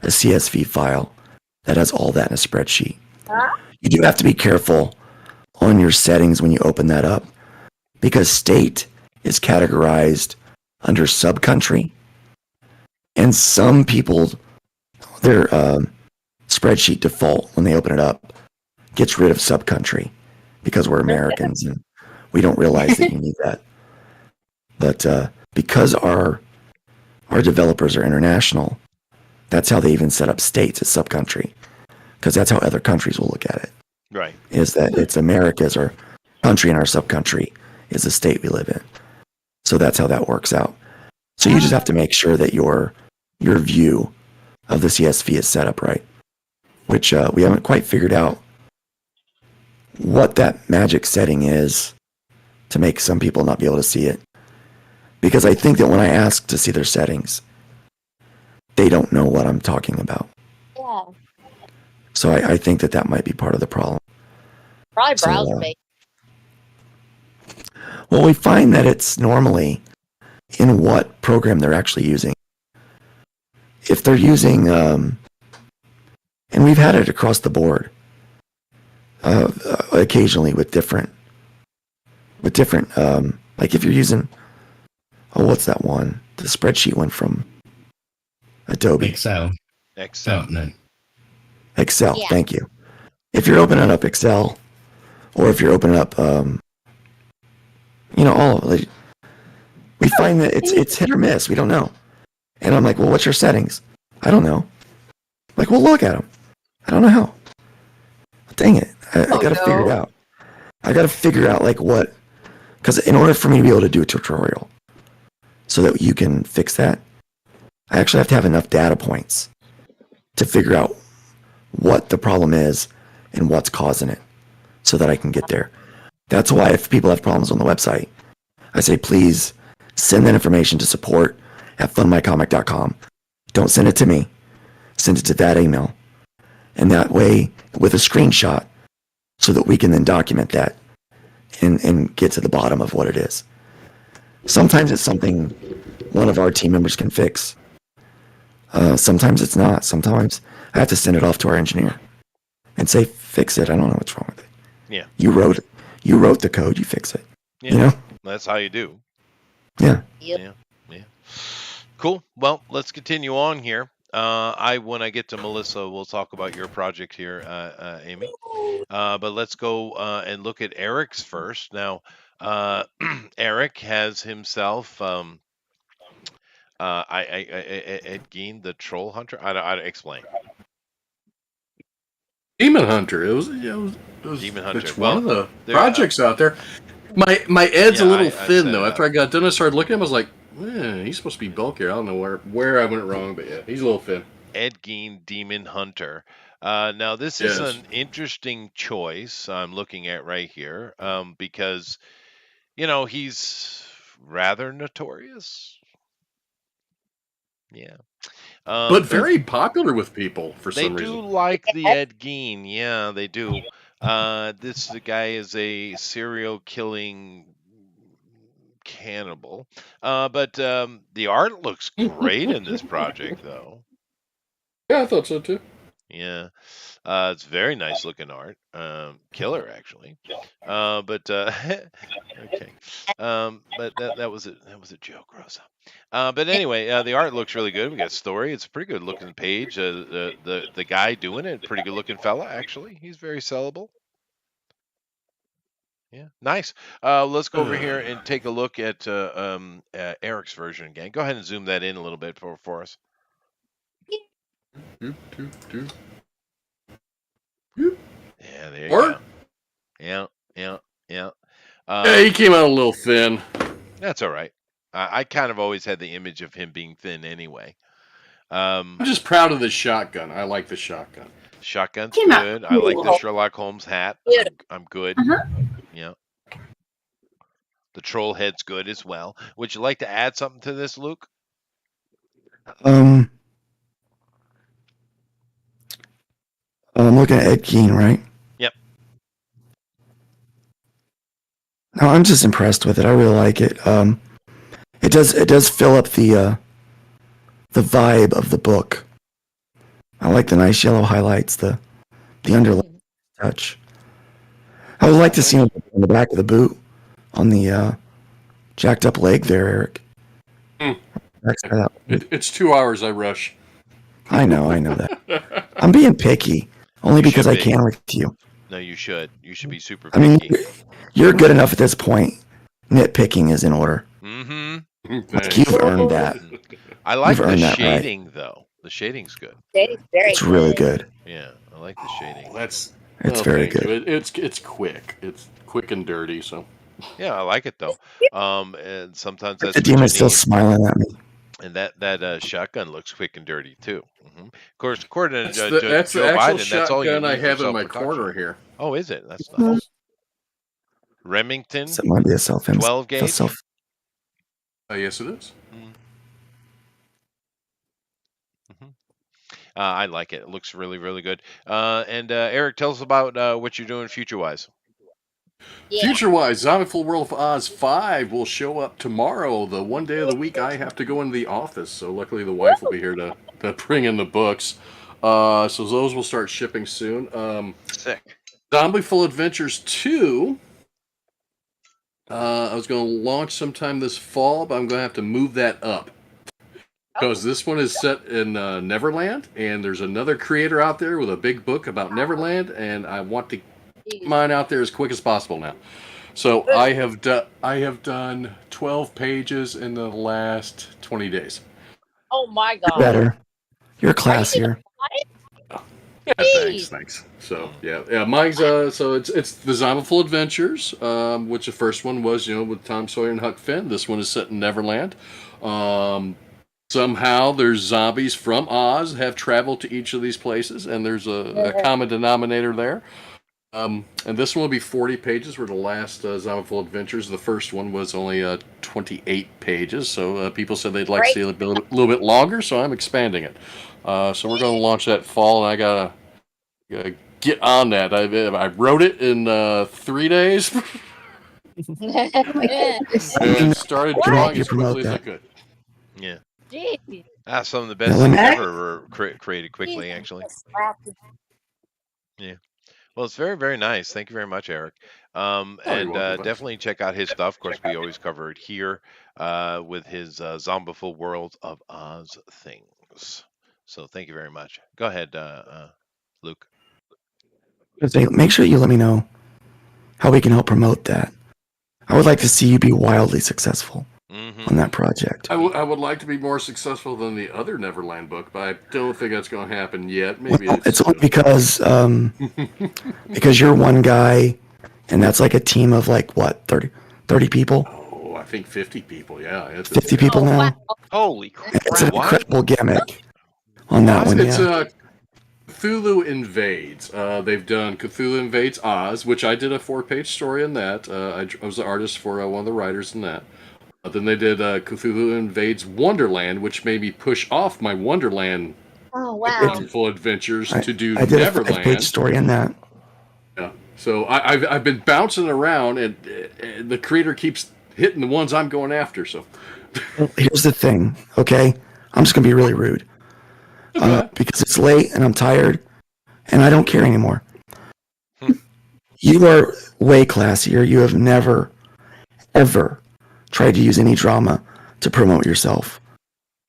a CSV file that has all that in a spreadsheet. You do have to be careful on your settings when you open that up, because state is categorized under subcountry, and some people, their spreadsheet default when they open it up gets rid of subcountry because we're Americans and we don't realize that you need that. But because our developers are international, that's how they even set up states as subcountry, because that's how other countries will look at it. Right. Is that it's America's our country and our subcountry is the state we live in. So that's how that works out. So you just have to make sure that your view of the CSV is set up right, which we haven't quite figured out what that magic setting is to make some people not be able to see it. Because I think that when I ask to see their settings, they don't know what I'm talking about. Yeah. So I think that might be part of the problem. Probably So, browser based. Well, we find that it's normally in what program they're actually using. If they're using, and we've had it across the board, occasionally with different, like if you're using, what's that one? The spreadsheet one from Adobe. Excel. Excel. No. Excel, Yeah. thank you. If you're opening up Excel, or if you're opening up, we find that it's hit or miss. We don't know. And I'm like, well, what's your settings? I don't know. Like, well, look at them. I don't know how. Dang it. I got to figure it out. I got to figure out like what, because in order for me to be able to do a tutorial so that you can fix that, I actually have to have enough data points to figure out what the problem is and what's causing it so that I can get there. That's why if people have problems on the website, I say, please send that information to support@fundmycomic.com. Don't send it to me. Send it to that email. And that way, with a screenshot, so that we can then document that and get to the bottom of what it is. Sometimes it's something one of our team members can fix. Sometimes it's not. Sometimes I have to send it off to our engineer and say, fix it. I don't know what's wrong with it. Yeah. You wrote the code, you fix it. Yeah. You know? That's how you do. Yeah. Yep. Yeah. Cool. Well, let's continue on here. When I get to Melissa, we'll talk about your project here, Amy. But let's go and look at Eric's first. Now, Eric has himself, Ed Gein, the Troll Hunter. I explain. Demon Hunter. It was Demon Hunter. It's Well, one of the there- projects out there. My Ed's Yeah, a little I thin set though. it After I got done, I started looking at him. I was like, he's supposed to be bulkier. I don't know where I went wrong, but yeah, he's a little thin. Ed Gein, Demon Hunter. Now, this is Yes. an interesting choice I'm looking at right here, because, he's rather notorious. Yeah. But very popular with people for They some do reason. like the Ed Gein. Yeah, they do. This guy is a serial killing cannibal. But the art looks great in this project, though. Yeah, I thought so too. Yeah. It's very nice looking art. Killer, actually. But okay. But that was a joke, Rosa. But anyway, the art looks really good. We got story. It's a pretty good looking page. The guy doing it, pretty good looking fella, actually. He's very sellable. Yeah, nice. Let's go over here and take a look at Eric's version again. Go ahead and zoom that in a little bit for us. Yeah, there you go. Yeah. Yeah, he came out a little thin. That's all right. I kind of always had the image of him being thin anyway. I'm just proud of the shotgun. I like the shotgun. Shotgun's Came out good. I like the cool. Sherlock Holmes hat. I'm good. Yeah. The troll head's good as well. Would you like to add something to this, Luke? I'm looking at Ed Gein, right? Yep. No, I'm just impressed with it. I really like it. It does fill up the vibe of the book. I like the nice yellow highlights, the underlying touch. I would like to see him on the back of the boot on the jacked up leg there, Eric. It's 2 hours I rush. I know that. I'm being picky only because I can with you. No, you should. You should be super I mean, picky. you're good enough at this point. Nitpicking is in order. Mm-hmm. Like, you've earned that. I like You've the earned that, right? shading, though. The shading's good. It's really good. Yeah, I like the shading. That's It's very thank good. you. It's quick. It's quick and dirty. So Yeah, I like it though. And sometimes that's The what you demon's still need. smiling at me. And that shotgun looks quick and dirty too. Of course, according that's to the Joe actual Biden, that's all you shotgun need I for have in my self-protection. corner here. Oh, is it? That's nice. Remington, So it might be a 12 gauge. Yes, it is. I like it. It looks really, really good. And Eric, tell us about what you're doing future-wise. Future-wise, Zombie World of Oz 5 will show up tomorrow, the one day of the week I have to go into the office. So luckily the wife will be here to bring in the books. So those will start shipping soon. Sick. Zombieful Adventures 2. I was going to launch sometime this fall, but I'm going to have to move that up. Because this one is set in Neverland, and there's another creator out there with a big book about Neverland, and I want to get mine out there as quick as possible now. So I have done 12 pages in the last 20 days. Oh my god. Better. You're classier. Yeah, thanks. So yeah, mine's so it's the Zombieful Adventures, which the first one was with Tom Sawyer and Huck Finn. This one is set in Neverland. Somehow there's zombies from Oz have traveled to each of these places, and there's a common denominator there. And this one will be 40 pages, where the last Zombieful Adventures, the first one was only 28 pages. So people said they'd like to see it a little bit longer, so I'm expanding it. So we're going to launch that fall, and I gotta get on that. I wrote it in 3 days, and started drawing as quickly as I could. Yeah. Jeez. Some of the best Now, let things me- ever were created quickly, actually. Yeah. Well, it's very, very nice. Thank you very much, Eric. And welcome, bud. definitely check out his stuff. Of course, we always cover it here with his Zombiful World of Oz things. So thank you very much. Go ahead, Luke. Make sure you let me know how we can help promote that. I would like to see you be wildly successful on that project. I would like to be more successful than the other Neverland book, but I don't think that's going to happen yet. Maybe Well, it's only because you're one guy, and that's like a team of like what 30 people, I think 50 people. Yeah, it's 50 people Oh, now. wow. Holy crap! It's an incredible gimmick on that one. It's Yeah, Cthulhu Invades. They've done Cthulhu Invades Oz, which I did a 4-page story in that. I was the artist for one of the writers in that. Then they did Cthulhu Invades Wonderland, which made me push off my Wonderland Oh wow. full adventures to do I did a Neverland. 5-page story in that. Yeah. So I've been bouncing around, and the creator keeps hitting the ones I'm going after. So Here's the thing, okay? I'm just gonna be really rude because it's late and I'm tired, and I don't care anymore. You are way classier. You have never, ever tried to use any drama to promote yourself.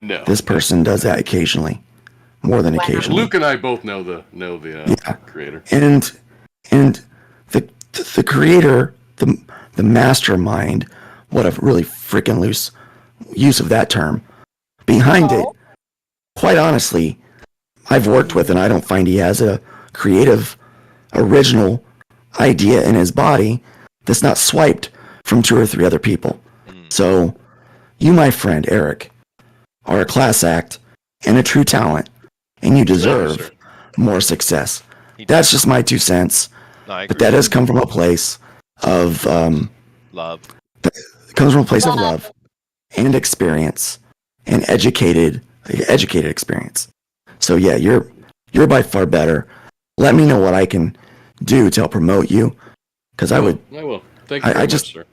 no, This person does that occasionally, more than occasionally. Luke and I both know the creator. And the creator, the mastermind, what a really freaking loose use of that term, behind it, quite honestly, I've worked with, and I don't find he has a creative, original idea in his body that's not swiped from 2 or 3 other people. So, you, my friend Eric, are a class act and a true talent, and you deserve more success. That's just my 2 cents, No, I but agree. that does come from a place of Love. it comes from a place of love and experience and educated experience. So yeah, you're by far better. let me know what I can do to help promote you, because I would, I will. Thank you I very much, just, sir.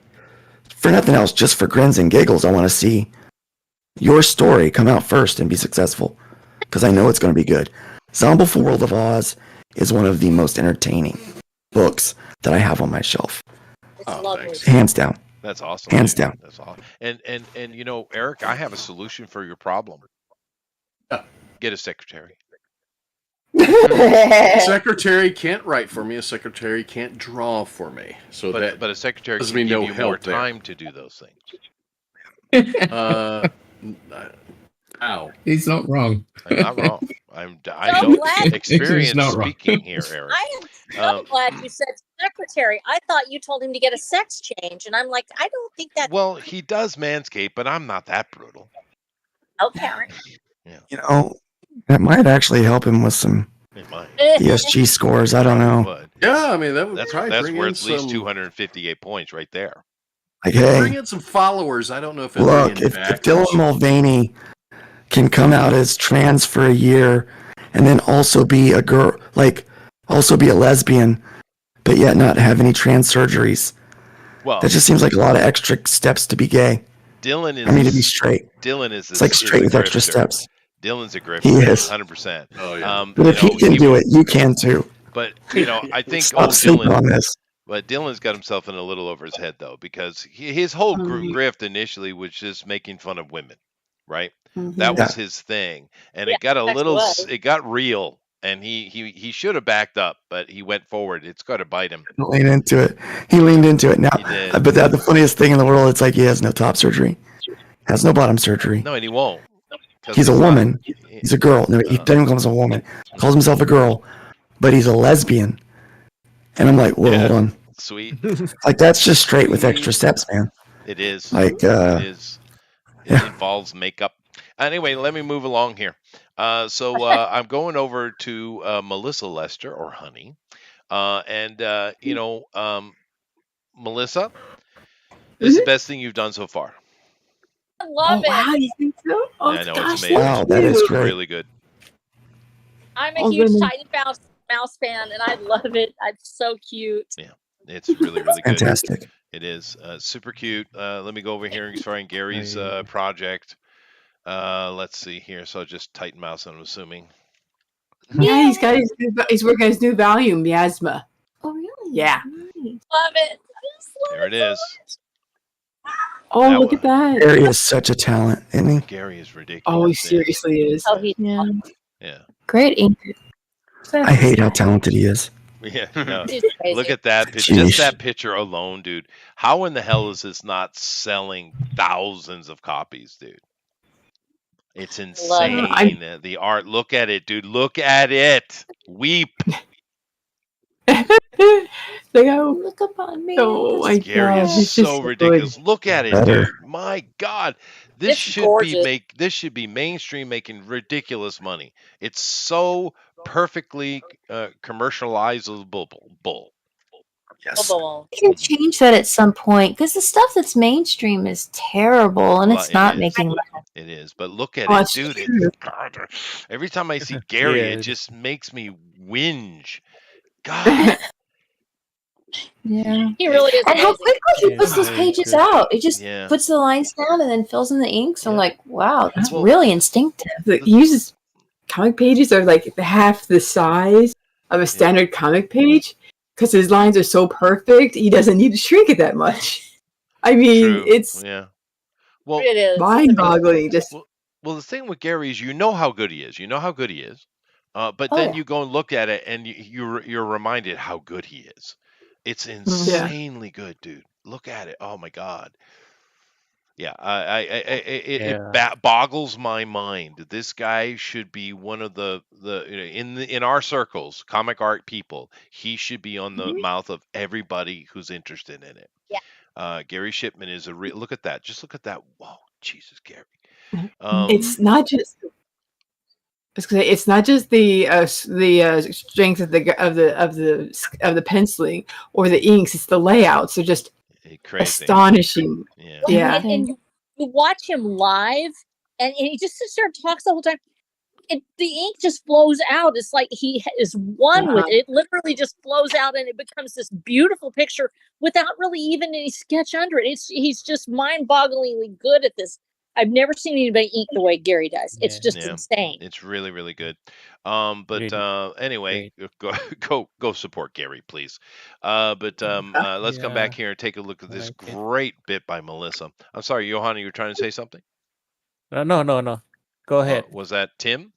for nothing else, just for grins and giggles, I want to see your story come out first and be successful, because I know it's going to be good. Zombieful World of Oz is one of the most entertaining books that I have on my shelf, It's Oh, lovely. thanks. hands down. That's awesome. Hands dude. down. That's awesome. And you know, Eric, I have a solution for your problem. Yeah. Get a secretary. A secretary can't write for me. A secretary can't draw for me. So But a secretary doesn't can mean give no you more help there. time to do those things. Ow. He's not wrong. I'm not wrong. I So know glad- experience not wrong. speaking here, Eric. I am so glad you said secretary. I thought you told him to get a sex change, and I'm like, I don't think that. Well, he does manscape, but I'm not that brutal. Okay, all right. You know, that might actually help him with some It might. ESG scores. I don't know. But Yeah, I mean that would that's probably that's bring worth in at least some, 258 points right there. Like, bring hey, in some followers. I don't know if it'll look, bring in if Dylan Mulvaney can come out as trans for a year and then also be a girl, like, also be a lesbian, but yet not have any trans surgeries, Well, that just seems like a lot of extra steps to be gay. Dylan is. I mean, to be straight. Dylan is. It's like is straight a with extra grifter. steps. Dylan's a grifter. He is. 100%. Oh yeah. But if he can do it, you can too. But you know, I think Stop old sleeping on Dylan. this. But Dylan's got himself in a little over his head though, because his whole grift initially was just making fun of women, right? That was his thing, and Yeah, it got a that's little, what. it got real, and he should have backed up, but he went forward. It's got to bite him. Lean into it. He leaned into it. Now, He did. but the funniest thing in the world, it's like he has no top surgery, has no bottom surgery. No, and he won't. 'Cause He's a it's not- woman. He's a girl. No, he doesn't call himself a woman. Calls himself a girl, but he's a lesbian. And I'm like, whoa, Yeah. hold on. Sweet. Like, that's just straight with extra steps, man. It is. Like, it is. It yeah. involves makeup. Anyway, let me move along here. I'm going over to Melissa Lester, or Honey, Melissa, this is the best thing you've done so far. I love it. Wow, you think so? Oh, I know gosh, it's amazing. Wow, that is It's great. really good. I'm a Oh, huge goodness. Tiny Mouse fan, and I love it. It's so cute. It's really, really good. Fantastic. It is super cute. Let me go over here and find Gary's project. Let's see here. So just Titan Mouse, I'm assuming. Yeah, he's working on his new volume, Miasma. Oh, really? Yeah. Nice. Love it. I just love There it is. Oh, That look one. at that. Gary is such a talent, isn't he? Gary is ridiculous. Oh, he man. seriously is. Oh, he. Yeah. Yeah. Great ink. I hate how talented he is. Yeah. No. He's crazy. Look at that picture. Sheesh. Just that picture alone, dude. How in the hell is this not selling thousands of copies, dude? It's Love it. insane. The art. Look at it, dude. Look at it. Weep. They go, Look upon me. oh my Gary god, is he's just so good. ridiculous. Look at it, Better. dude. My God, this It's should gorgeous. this should be mainstream, making ridiculous money. It's so perfectly commercializable. Yes. Bubble. You can change that at some point because the stuff that's mainstream is terrible and Well, it's it not is. making money. It is, but look at Oh, it, it's dude. true. God, every time I see Gary, it Yeah. just makes me whinge. God, Yeah. He really is. And how amazing. quickly he puts those Yeah. pages out. It just Yeah. puts the lines down and then fills in the inks. I'm Yeah. like, wow, that's Well- really instinctive. He uses comic pages are like half the size of a standard comic page because his lines are so perfect. He doesn't need to shrink it that much. I mean, true. it's Yeah. Well, It is. mind-boggling. Just well, the thing with Gary is, you know how good he is. You know how good he is. But Oh, then yeah. you go and look at it, and you're reminded how good he is. It's Yeah. insanely good, dude. Look at it. Oh my God. Yeah, it boggles my mind. This guy should be one of the in our circles, comic art people. He should be on the mouth of everybody who's interested in it. Yeah. Gary Shipman is a real. Look at that. Just look at that. Whoa, Jesus, Gary. it's not just. It's not just the strength of the penciling or the inks. It's the layouts. They're just crazy. astonishing. Yeah. Yeah. And you watch him live, and he just sits there and talks the whole time. the ink just flows out. It's like he is one with it. It literally just flows out, and it becomes this beautiful picture without really even any sketch under it. He's just mind-bogglingly good at this. I've never seen anybody ink the way Gary does. It's just insane. It's really, really good. Anyway, go support Gary, please. Let's come back here and take a look at this great bit by Melissa. I'm sorry, Johanna, you were trying to say something? No. Go ahead. Was that Tim?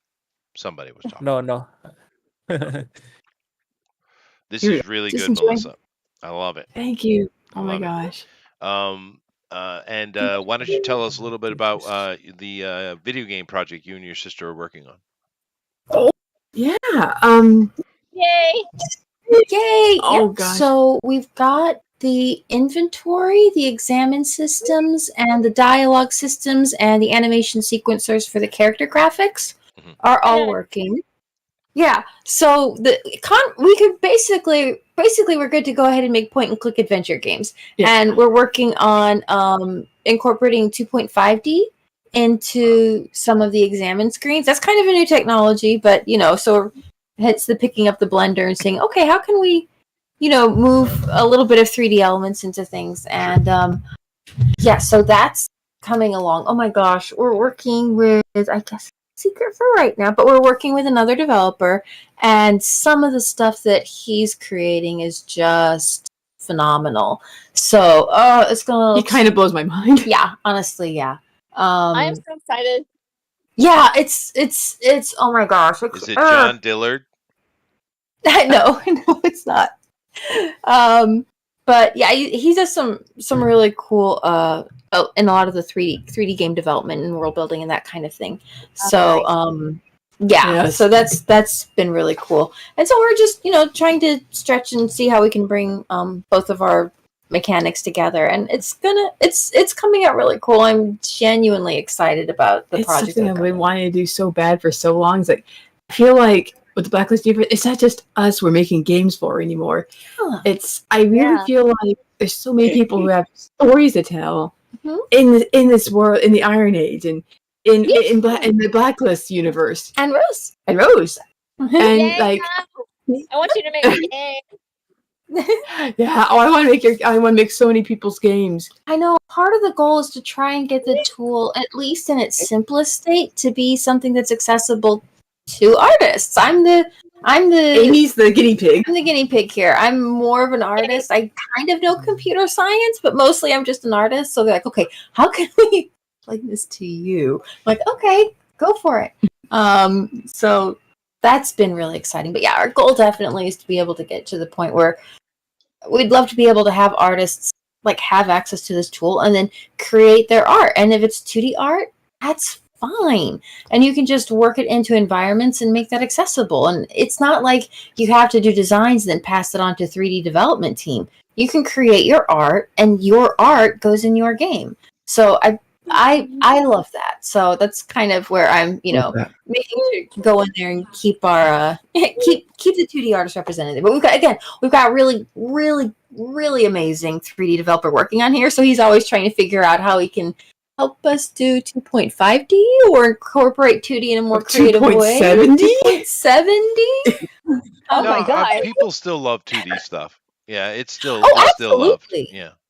Somebody was talking. No. This is really good, Melissa. I love it. Thank you. Oh my gosh. Why don't you tell us a little bit about the video game project you and your sister are working on? Oh yeah. Yay! Yay! Oh, Yep. gosh. So we've got the inventory, the examine systems, and the dialogue systems, and the animation sequencers for the character graphics are all working. Yeah. So we could basically we're good to go ahead and make point and click adventure games, and we're working on incorporating 2.5D into some of the examine screens. That's kind of a new technology, but so it's the picking up the blender and saying, okay, how can we move a little bit of 3D elements into things. And so that's coming along. Oh my gosh, we're working with, I guess, secret for right now, but we're working with another developer, and some of the stuff that he's creating is just phenomenal. So it's gonna, He kind of blows my mind. yeah, honestly, yeah. I am so excited. Yeah, it's oh my gosh. Is it John Dillard? No, it's not. But yeah, he does some really cool in a lot of the 3D game development and world building and that kind of thing. So so that's been really cool. And so we're just trying to stretch and see how we can bring both of our mechanics together, and it's coming out really cool. I'm genuinely excited about the It's project. something I've been wanting to do so bad for so long. It's like, I feel like with the Blacklist universe, it's not just us we're making games for anymore. Yeah. I really feel like there's so many people who have stories to tell in this world, in the Iron Age, and in the Blacklist universe. And Rose. And Yay, like, I want you to make a game. I want to make so many people's games. I know part of the goal is to try and get the tool, at least in its simplest state, to be something that's accessible to artists. Amy's the guinea pig. I'm the guinea pig here. I'm more of an artist. I kind of know computer science, but mostly I'm just an artist. So they're like, okay, how can we explain this to you? I'm like, okay, go for it. So that's been really exciting. But yeah, our goal definitely is to be able to get to the point where we'd love to be able to have artists have access to this tool and then create their art. And if it's 2D art, that's fine. And you can just work it into environments and make that accessible. And it's not like you have to do designs and then pass it on to 3D development team. You can create your art, and your art goes in your game. So I love that. So that's kind of where I'm, making sure to go in there and keep our keep the 2D artists represented. But we've got really, really, really amazing 3D developer working on here. So he's always trying to figure out how he can help us do 2.5D or incorporate 2D in a more creative way. 2.70? Oh my god. People still love 2D stuff. Yeah, it's still absolutely. Still loved.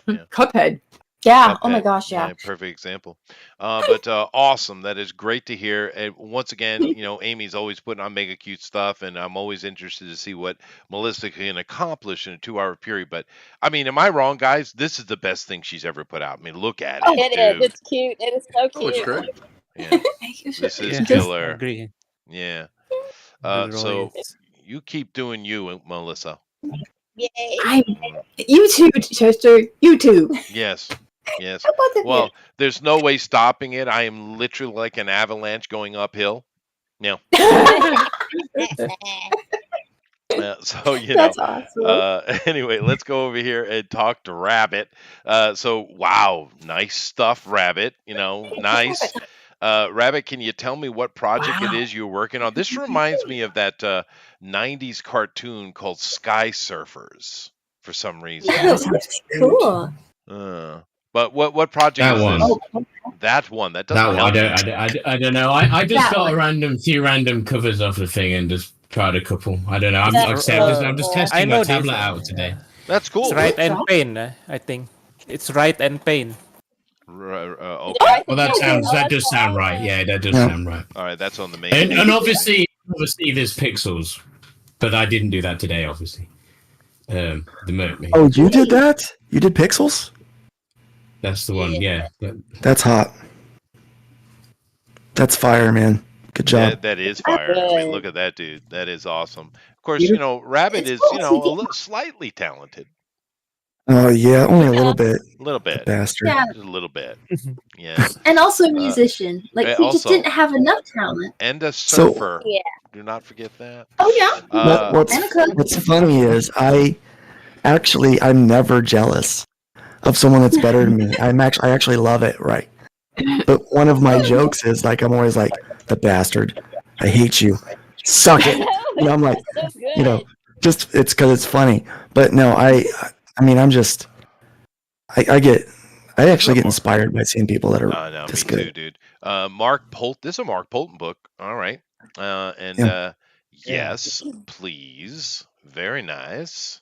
Yeah. Cuphead. Yeah. Oh my gosh. Yeah. Perfect example. But awesome. That is great to hear. And once again, Amy's always putting on mega cute stuff, and I'm always interested to see what Melissa can accomplish in a 2-hour period. But I mean, am I wrong, guys? This is the best thing she's ever put out. I mean, look at it. It is. It's cute. It is so cute. Oh, it's great. Yeah. This is killer. Agree. Yeah. So you keep doing you, Melissa. Yay. You too, Chester. You too. Yes. Well, there's no way stopping it. I am literally like an avalanche going uphill. Yeah. So That's awesome. Anyway, let's go over here and talk to Rabbit. Wow, nice stuff, Rabbit. Nice. Rabbit, can you tell me what project it is you're working on? This reminds me of that 90s cartoon called Sky Surfers for some reason. Yeah, that sounds cool. But what project That is one. this? That one. That doesn't That one. help. I don't know. I just That got one. a few random covers off the thing and just tried a couple. I don't know. I'm, That's like I said, I'm just cool. testing I my know tablet this. out today. That's cool. It's Right and Pain. I think it's Right and Pain. Okay. Well, that does sound right. Yeah, that does sound right. All right, that's on the main. And obviously, there's Pixels, but I didn't do that today. Obviously, the Merc Me. Oh, you did that? You did Pixels? That's the one. Yeah. That's hot. That's fire, man. Good job. That is fire. I mean, look at that dude. That is awesome. Of course, Rabbit is a little slightly talented. Oh yeah, only a little bit. A little bit. Bastard. Yeah. Just a little bit. Yeah. And also a musician. Like he just also- didn't have enough talent. And a So- surfer. Yeah. Do not forget that. Oh yeah. What's funny is I'm never jealous of someone that's better than me. I actually love it, right? But one of my jokes is like I'm always like the bastard. I hate you. Suck it. I'm like, So good. just it's because it's funny. But no, I mean I'm just I actually get inspired by seeing people that are No, this me good. too, dude. Mark Polt. This is a Mark Polton book. All right. Yes, please. Very nice.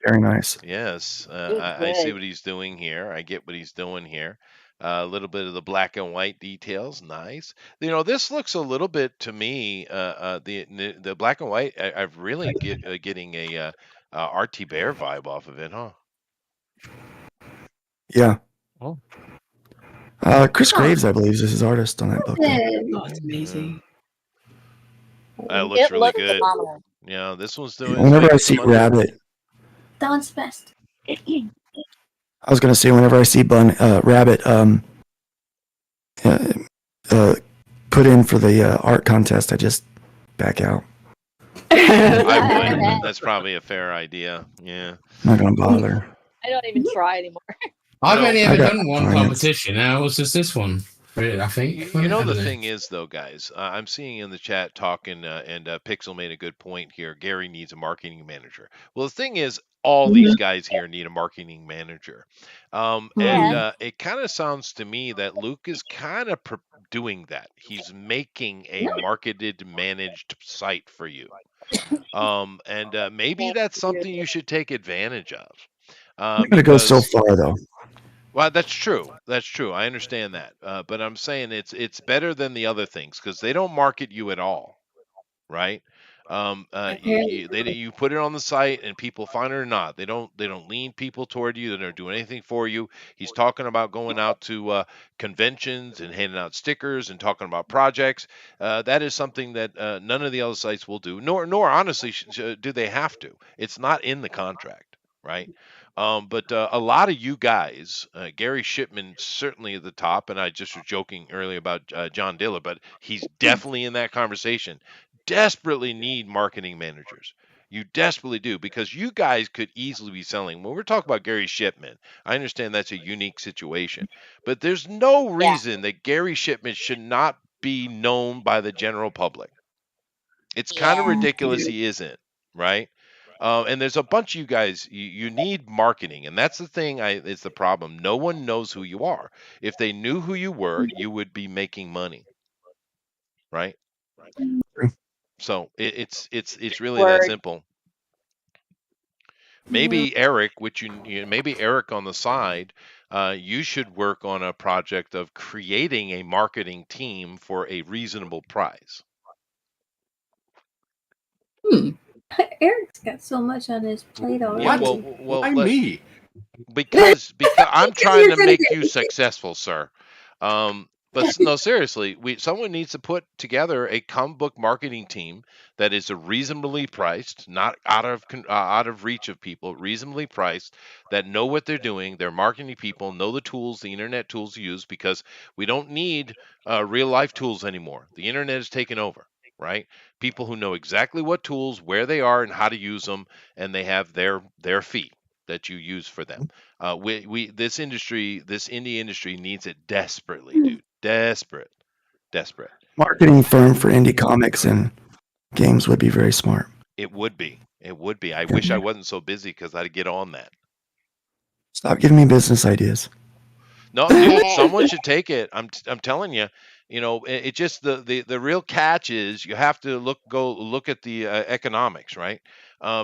Very nice. Yes, Good, I see good. what he's doing here. I get what he's doing here. A little bit of the black and white details, nice. This looks a little bit to me. The black and white. I've really getting a RT Bear vibe off of it, huh? Yeah. Oh. Chris Graves, I believe, is his artist on that book. Oh, it's amazing. That looks It really looks good. phenomenal. Yeah, this one's doing. Whenever I making see some money. Rabbit, Don's best. I was gonna say whenever I see Rabbit put in for the art contest, I just back out. I would. That's probably a fair idea. Yeah. I'm not gonna bother. I don't even try anymore. I've only I ever got done one finance. competition. Now it was just this one. I think. The thing is, though, guys, I'm seeing in the chat talking, and Pixel made a good point here. Gary needs a marketing manager. Well, the thing is, all these guys here need a marketing manager. And it kind of sounds to me that Luke is kind of doing that. He's making a marketed, managed site for you. And maybe that's something you should take advantage of. I'm gonna go so because- far though. Well, that's true. That's true. I understand that. But I'm saying it's better than the other things because they don't market you at all, right? You put it on the site and people find it or not. They don't lean people toward you. They don't do anything for you. He's talking about going out to conventions and handing out stickers and talking about projects. That is something that none of the other sites will do. Nor honestly do they have to. It's not in the contract, right? But a lot of you guys, Gary Shipman certainly at the top, and I just was joking earlier about John Diller, but he's definitely in that conversation. Desperately need marketing managers. You desperately do because you guys could easily be selling. When we're talking about Gary Shipman, I understand that's a unique situation, but there's no reason that Gary Shipman should not be known by the general public. It's kind of ridiculous he isn't, right? And there's a bunch of you guys, you need marketing. And that's the thing, it's the problem. No one knows who you are. If they knew who you were, you would be making money. Right? So it's really that simple. Maybe Eric, maybe Eric on the side, you should work on a project of creating a marketing team for a reasonable price. Eric's got so much on his plate already. Yeah, well, Why me? Because I'm trying you're to make gonna you successful, sir. But no, seriously, someone needs to put together a comic book marketing team that is reasonably priced, not out of reach of people, reasonably priced, that know what they're doing. They're marketing people, know the tools, the internet tools to use, because we don't need real life tools anymore. The internet is taking over, right? People who know exactly what tools, where they are, and how to use them, and they have their fee that you use for them. This indie industry needs it desperately, dude. Desperate. Marketing firm for indie comics and games would be very smart. It would be. I wish I wasn't so busy because I'd get on that. Stop giving me business ideas. No, dude, someone should take it. I'm telling you. It just the real catch is you have to go look at the economics, right?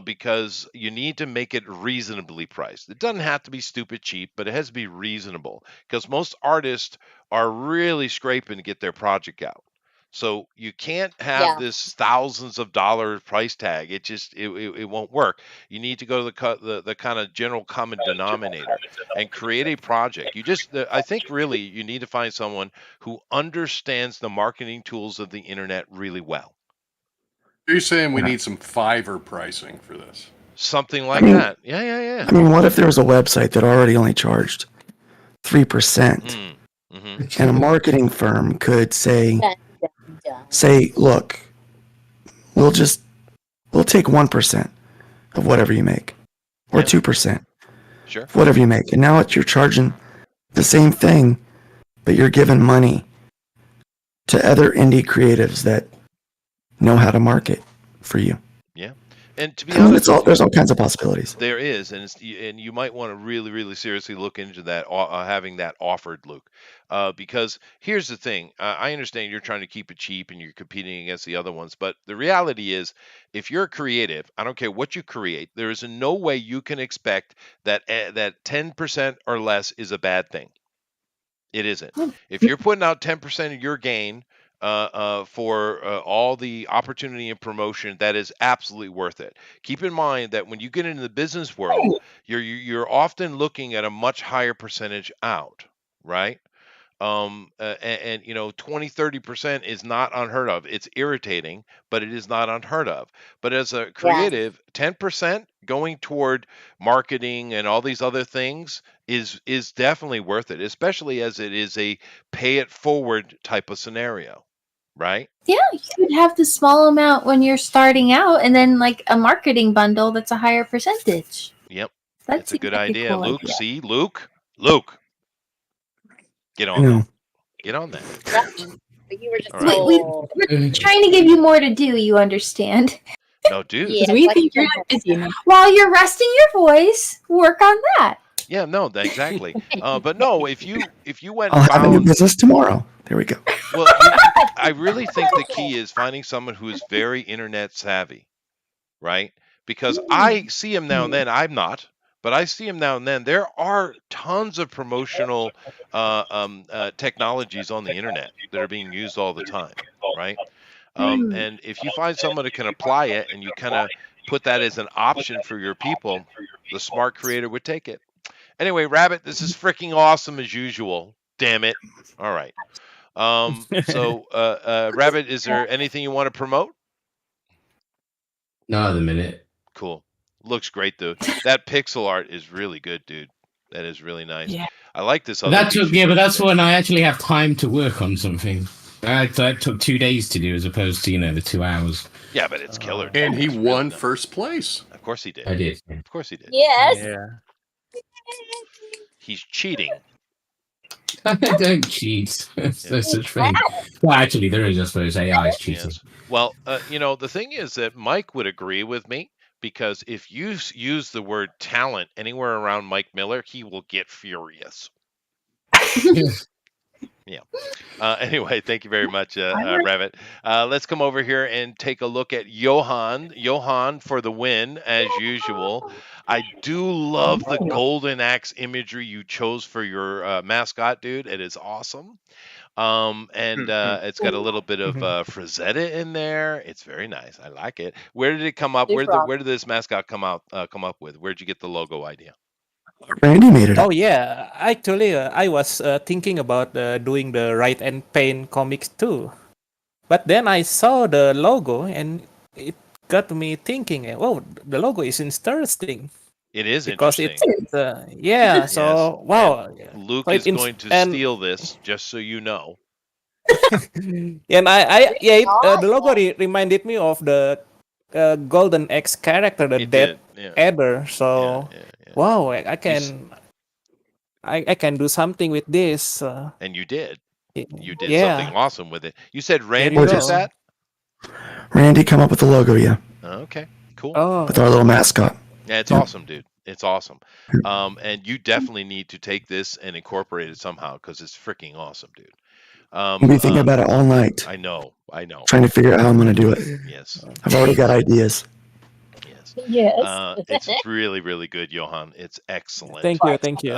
Because you need to make it reasonably priced. It doesn't have to be stupid cheap, but it has to be reasonable. Because most artists are really scraping to get their project out. So you can't have this thousands of dollar price tag. It won't work. You need to go to the kind of general common denominator and create a project. I think really you need to find someone who understands the marketing tools of the internet really well. You're saying we need some Fiverr pricing for this? Something like that. Yeah. I mean, what if there was a website that already only charged 3%, and a marketing firm could say, look, we'll take 1% of whatever you make, or 2%, sure, whatever you make, and now you're charging the same thing, but you're giving money to other indie creatives that know how to market for you. Yeah. And to be honest, there's all kinds of possibilities. There is, and you might want to really, really seriously look into that, having that offered, Luke, because here's the thing. I understand you're trying to keep it cheap and you're competing against the other ones, but the reality is, if you're creative, I don't care what you create, there is no way you can expect that 10% or less is a bad thing. It isn't. If you're putting out 10% of your gain for all the opportunity and promotion, that is absolutely worth it. Keep in mind that when you get into the business world, you're often looking at a much higher percentage out, right? And 20-30% is not unheard of. It's irritating, but it is not unheard of. But as a creative, 10% going toward marketing and all these other things is definitely worth it, especially as it is a pay it forward type of scenario, right? Yeah, you could have the small amount when you're starting out, and then like a marketing bundle that's a higher percentage. Yep, That that's a seems good like a idea. cool Luke, idea. see, Luke, get on that. Get on that. But you were just All right. We're trying to give you more to do, you understand? No, dude. Yeah, we like think you're you not busy enough. While you're resting your voice, work on that. Yeah, no, exactly. But no, if you went I'll and have a new found, business tomorrow. There we go. well, I really think the key is finding someone who is very internet savvy, right? Because I see him now and then. I'm not, but I see him now and then. There are tons of promotional technologies on the internet that are being used all the time, right? And if you find someone who can apply it and you kind of put that as an option for your people, the smart creator would take it. Anyway, Rabbit, this is freaking awesome as usual. Damn it. All right. So, Rabbit, is there anything you want to promote? Not at the minute. Cool. Looks great, dude. That pixel art is really good, dude. That is really nice. Yeah. I like this other. But YouTuber that's today. when I actually have time to work on something. That took 2 days to do as opposed to, the 2 hours. Yeah, but it's killer. Dude. And he It's really won nice. first place. Of course he did. I did. Of course he did. Yes. Yeah. He's cheating. Don't cheat. There's such thing. Well, actually, there is, I suppose. AI is cheating. Yes. Well, the thing is that Mike would agree with me, because if you use the word talent anywhere around Mike Miller, he will get furious. Yeah. Anyway, thank you very much, Rabbit. Let's come over here and take a look at Johan. Johan for the win, as usual. I do love the golden axe imagery you chose for your mascot, dude. It is awesome. And it's got a little bit of Frazetta in there. It's very nice. I like it. Where did it come up? Where did this mascot come up with? Where'd you get the logo idea? Randy made it up. Oh yeah, actually, I was thinking about doing the Write and Paint comics too, but then I saw the logo and it got me thinking. Oh, the logo is interesting. It is because interesting. it's yeah. So wow, Luke so is it's going to steal this, just so you know. and the logo reminded me of the Golden Axe character, the Dead Adder. So wow, I can do something with this. And you did. You did yeah. something awesome with it. You said Randy you did go. that? Randy come up with the logo, yeah, Okay, cool. Oh, with our little mascot. Yeah, it's Yeah. awesome, dude. It's awesome. And you definitely need to take this and incorporate it somehow because it's freaking awesome, dude. I'll be thinking about it all night. I know. Trying to figure out how I'm going to do it. Yes. I've already got ideas. Yes. It's really, really good, Johan. It's excellent. Thank you.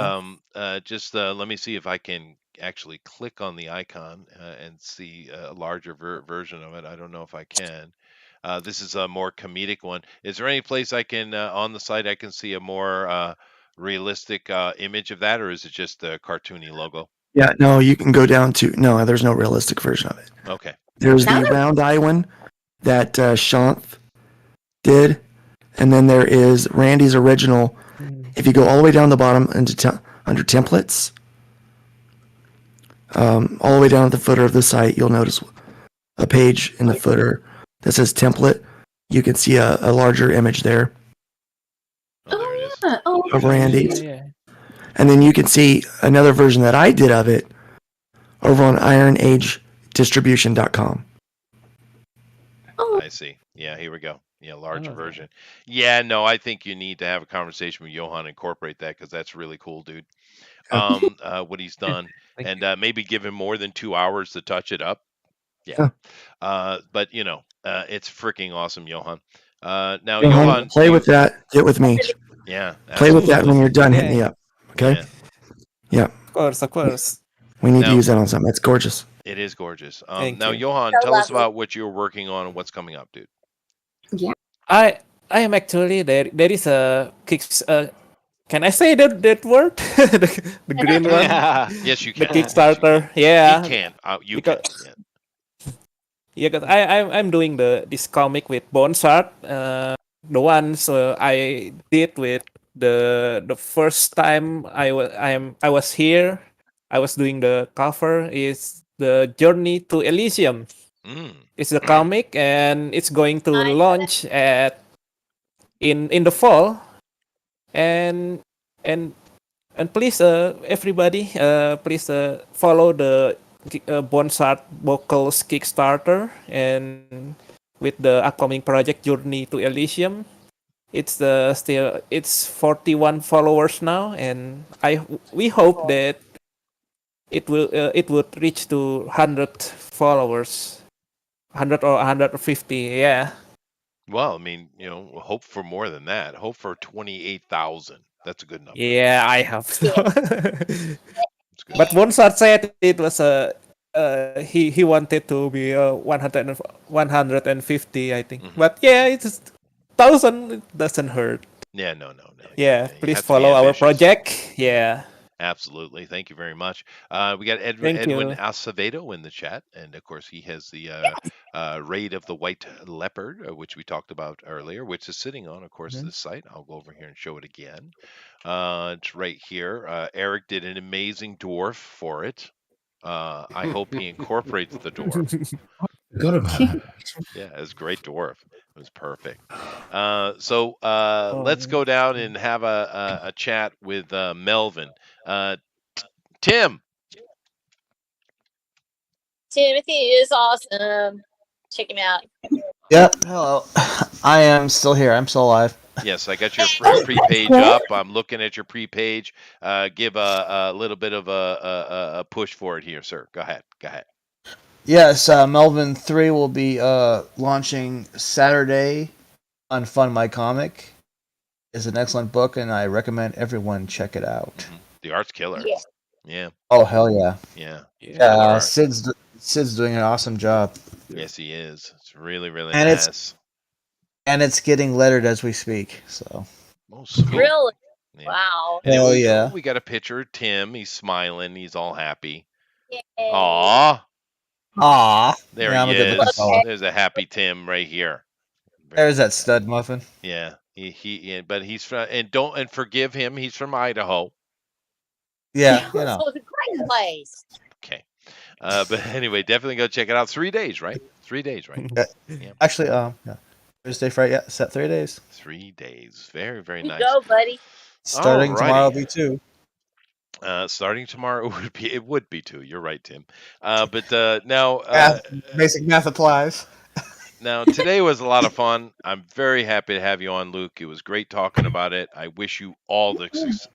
Just let me see if I can actually click on the icon and see a larger version of it. I don't know if I can. This is a more comedic one. Is there any place I can on the site I can see a more realistic image of that, or is it just the cartoony logo? Yeah, no, you can go down to no. There's no realistic version of it. Okay. There's the round eye one that Shanth did, and then there is Randy's original. If you go all the way down the bottom into under templates, all the way down at the footer of the site, you'll notice a page in the footer that says template. You can see a larger image there of Randy's. And then you can see another version that I did of it over on IronAgeDistribution.com. I see. Yeah, here we go. Yeah, larger version. Yeah, no, I think you need to have a conversation with Johan and incorporate that because that's really cool, dude. What he's done, and maybe give him more than 2 hours to touch it up. Yeah. But it's freaking awesome, Johan. Now, Johan, play with that. Get with me. Yeah. Play with that when you're done. Hit me up. Okay. Yeah. Of course. We need to use that on something. It's gorgeous. It is gorgeous. Thank Now, you. Johan, tell us about what you're working on and what's coming up, dude. Yeah. I am actually there is a can I say that word? the green one? Yes, you The can. Kickstarter. Yeah. He can. You Because- can. Yeah, because I'm doing this comic with Bonsart. The ones I did with the first time I was here. I was doing the cover is the Journey to Elysium. It's the comic and it's going to launch in the fall. And please everybody please follow the Bonsart Vocals Kickstarter and with the upcoming project Journey to Elysium. It's it's 41 followers now, and we hope that it would reach to 100 followers, 100 or 150. Yeah. Well, I mean, hope for more than that. Hope for 28,000. That's a good number. Yeah, I hope so. But Bonsart said it was he wanted to be 150, I think. But yeah, it's 1,000. It doesn't hurt. Yeah, no. Yeah, You please have to be follow our ambitious. project. Yeah. Absolutely. Thank you very much. We got Thank Edwin you. Acevedo in the chat, and of course he has the Raid of the White Leopard, which we talked about earlier, which is sitting on, of course, this site. I'll go over here and show it again. It's right here. Eric did an amazing dwarf for it. I hope he incorporates the dwarf. Forgot about that. Yeah, it's a great dwarf. It was perfect. So let's go down and have a chat with Melvin. Tim. Timothy is awesome. Check him out. Yep. Hello. I am still here. I'm still alive. Yes, I got your pre-page up. I'm looking at your pre-page. Give a little bit of a push for it here, sir. Go ahead. Yes, Melvin 3 will be launching Saturday on Fund My Comic. It's an excellent book, and I recommend everyone check it out. The art's killer. Yeah. Yeah. Oh, hell yeah. Yeah. Yeah, Sid's doing an awesome job. Yes, he is. It's really, really And nice. it's getting lettered as we speak, so. Oh, sweet. Really? Yeah. Wow. And then Hell yeah. we got a picture of Tim. He's smiling. He's all happy. Yay. Aw. There Yeah, I'm he gonna get the is. fella. There's a happy Tim right here. There's that stud muffin. Yeah. But he's from and forgive him. He's from Idaho. Yeah, you know. So it's a great place. Okay. But anyway, definitely go check it out. 3 days, right? 3 days, right? Yeah. Actually, yeah. Thursday, Friday, yeah, set 3 days. 3 days. Very, very You nice. go, buddy. Starting tomorrow will Alrighty. be 2. Starting tomorrow would be 2. You're right, Tim. But now Basic math applies. Now, today was a lot of fun. I'm very happy to have you on, Luke. It was great talking about it. I wish you all the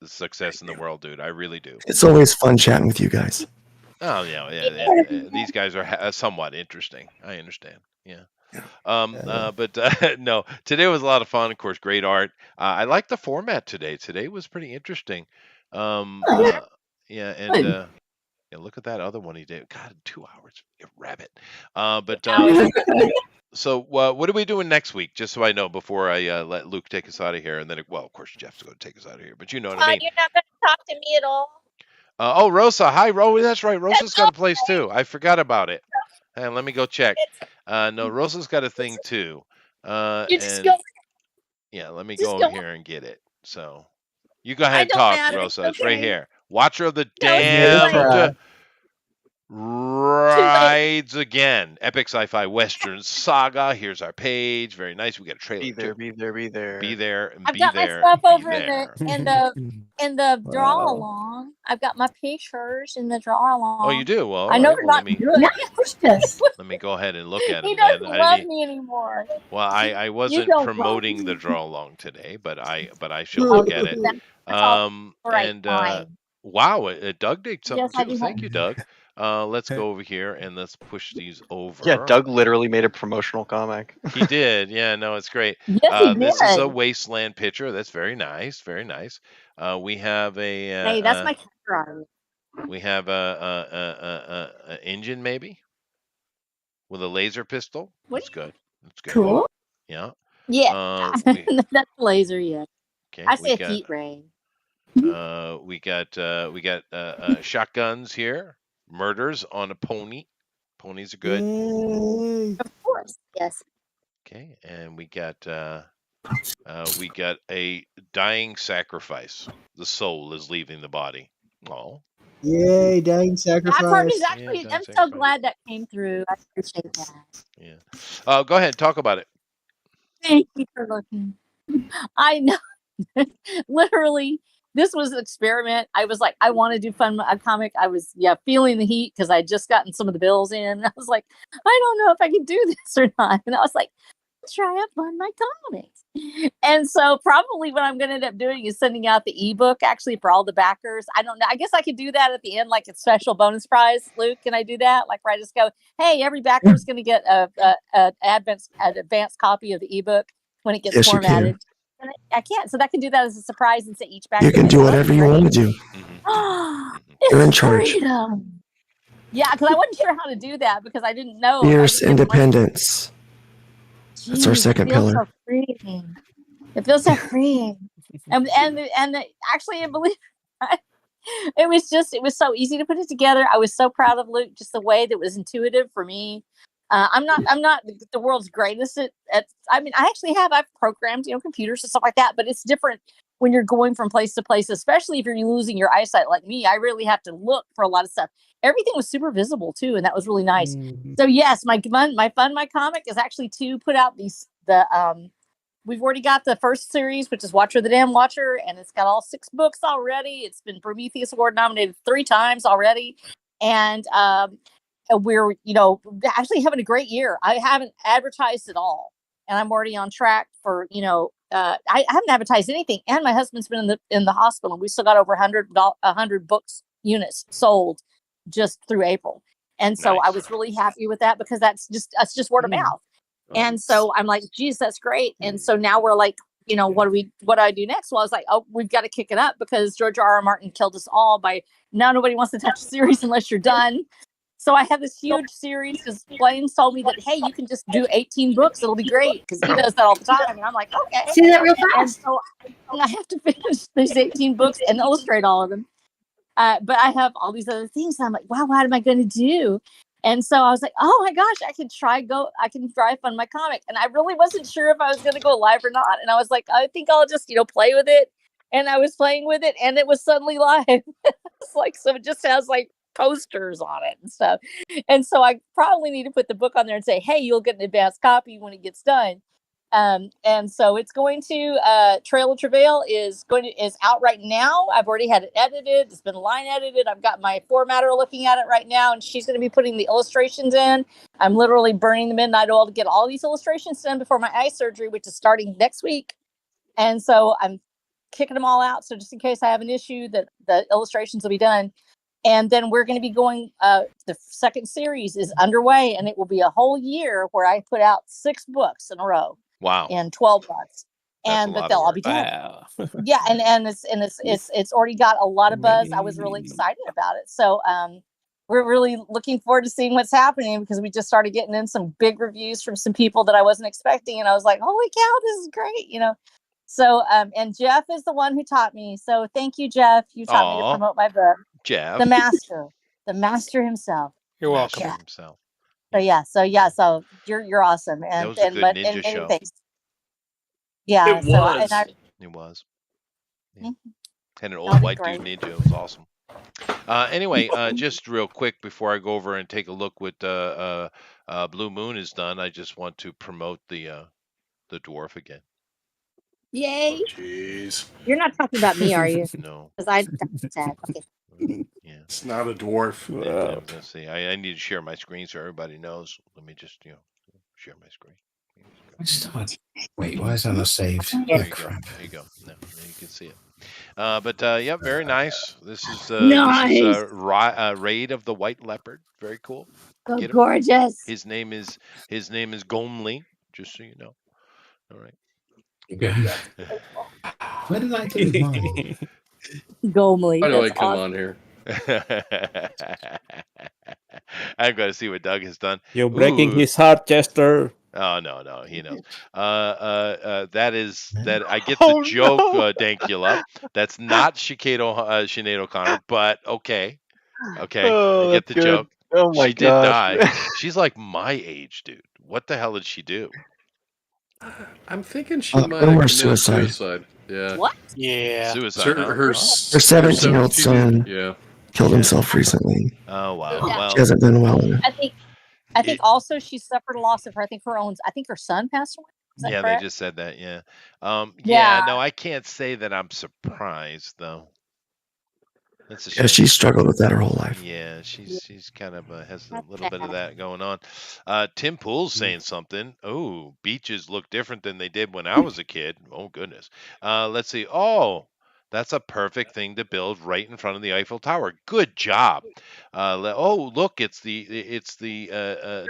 success in the world, dude. I really do. It's always fun chatting with you guys. Oh, yeah. These guys are somewhat interesting. I understand. Yeah. But no, today was a lot of fun. Of course, great art. I like the format today. Today was pretty interesting. Yeah, and look at that other one he did. God, 2 hours, you rabbit. So what are we doing next week? Just so I know before I let Luke take us out of here, and then of course Jeff's going to take us out of here. But you know what I mean. You're not going to talk to me at all. Oh, Rosa, hi, Ro. That's right. Rosa's got a place too. I forgot about it. Hey, let me go check. No, Rosa's got a thing too. You just go. Yeah, let me go over here and get it. So you go ahead and talk, Rosa. It's right here. Watcher of the Damned rides again. Epic sci-fi western saga. Here's our page. Very nice. We got a trailer. Be there. I've got my stuff over in the draw along. I've got my pictures in the draw along. Oh, you do? Well, I know they're not good. Let me go ahead and look at it. He doesn't love me anymore. Well, I wasn't promoting the draw along today, but I should look at it. Wow, Doug did something too. Thank you, Doug. Let's go over here and let's push these over. Yeah, Doug literally made a promotional comic. He did. Yeah, no, it's great. Yes, this is a Wasteland picture. That's very nice. Very nice. We have a. Hey, that's my camera. We have a engine maybe with a laser pistol. That's good. That's good. Cool. Yeah. Yeah. That's laser. Yeah. Okay. I said heat ray. We got shotguns here. Murders on a pony. Ponies are good. Of course, yes. Okay, and we got a dying sacrifice. The soul is leaving the body. Oh. Yay, dying sacrifice. That part is actually. I'm so glad that came through. I appreciate that. Yeah. Go ahead, talk about it. Thank you for looking. I know. Literally. This was an experiment. I was like, I want to do a comic. I was feeling the heat because I had just gotten some of the bills in. And I was like, I don't know if I can do this or not. And I was like, try out Fund My Comics. And so probably what I'm going to end up doing is sending out the ebook actually for all the backers. I don't know. I guess I could do that at the end, like a special bonus prize. Luke, can I do that? Like where I just go, hey, every backer is going to get an advanced copy of the ebook when it gets formatted. I can't, so that can do that as a surprise and say each backer. You can do whatever you want to do. You're in charge. Yeah, because I wasn't sure how to do that because I didn't know. Fierce independence. That's our second pillar. So freeing. It feels so freeing. and actually, I believe it was so easy to put it together. I was so proud of Luke, just the way that it was intuitive for me. I'm not the world's greatest at. I mean, I've programmed computers and stuff like that, but it's different when you're going from place to place, especially if you're losing your eyesight like me. I really have to look for a lot of stuff. Everything was super visible too, and that was really nice. So yes, my comic is actually to put out we've already got the first series, which is Watcher of the Damned Watcher, and it's got all 6 books already. It's been Prometheus Award nominated 3 times already, and we're actually having a great year. I haven't advertised at all, and I'm already on track for I haven't advertised anything, and my husband's been in the hospital, and we still got over 100 books units sold just through April, and so I was really happy with that because that's just word of mouth. And so I'm like, geez, that's great. And so now we're like, what do I do next? Well, I was like, oh, we've got to kick it up because George R.R. Martin killed us all by now nobody wants to touch a series unless you're done. So I have this huge series because Blaine told me that, hey, you can just do 18 books. It'll be great because he does that all the time. And I'm like, okay. See that real fast. And so I have to finish these 18 books and illustrate all of them. But I have all these other things. And I'm like, wow, what am I going to do? And so I was like, oh my gosh, I can try Fund My Comic. And I really wasn't sure if I was going to go live or not. And I was like, I think I'll just, play with it. And I was playing with it and it was suddenly live. It's like, so it just has like posters on it and stuff. And so I probably need to put the book on there and say, hey, you'll get an advanced copy when it gets done. And so it's going to Trail of Travail is out right now. I've already had it edited. It's been line edited. I've got my formatter looking at it right now, and she's going to be putting the illustrations in. I'm literally burning the midnight oil to get all these illustrations done before my eye surgery, which is starting next week. And so I'm kicking them all out. So just in case I have an issue, that the illustrations will be done. And then we're going to be going, the second series is underway, and it will be a whole year where I put out 6 books in a row. Wow. In 12 months. That's But they'll all be done. Wow. Yeah, and it's already got a lot of buzz. I was really excited about it. So we're really looking forward to seeing what's happening, because we just started getting in some big reviews from some people that I wasn't expecting, and I was like, holy cow, this is great, you know. So and Jeff is the one who taught me. So thank you, Jeff. You taught me to promote my book. Jeff. The master himself. You're welcome. Master himself. So you're awesome. And That was a good ninja show. thanks. Yeah, It was. It was. Yeah. Mhm. Had an That'll old be white great. dude ninja. It was awesome. Anyway, just real quick before I go over and take a look what Blue Moon has done, I just want to promote the dwarf again. Yay! Jeez. You're not talking about me, are you? No. Because that's sad. Okay. Yeah. It's not a dwarf. Yeah, let's see. I need to share my screen so everybody knows. Let me just share my screen. Wait, why is that not saved? There Oh, you go. crap. There you go. No, you can see it. But yeah, very nice. This is Nice. Raid of the White Leopard. Very cool. So Get him. gorgeous. His name is Gomli. Just so you know. All right. Where did I do mine? Gomli. Why do I That's come awesome. on here? I'm going to see what Doug has done. You're breaking Ooh. his heart, Chester. Oh no, he knows. That I get Oh, the joke, no. Dankula. That's not Sinead O'Connor, but okay, Oh, I get that's the good. joke. Oh my She did gosh. die. She's like my age, dude. What the hell did she do? I'm thinking she might have or committed suicide. suicide. Yeah. What? Yeah. Suicide. huh? Her 17-year-old son Yeah. killed himself recently. Oh wow. Yeah. Well, She hasn't been well. I think also she suffered a loss of her. I think her son passed away. Is that yeah, correct? they just said that. Yeah. Yeah. Yeah. No, I can't say that I'm surprised though. That's a Yeah, shame. she struggled with that her whole life. Yeah, she's kind of has a That's little bit of sad. that going on. Tim Pool's saying something. Oh, beaches look different than they did when I was a kid. Oh goodness. Let's see. Oh, that's a perfect thing to build right in front of the Eiffel Tower. Good job. Oh, look, it's the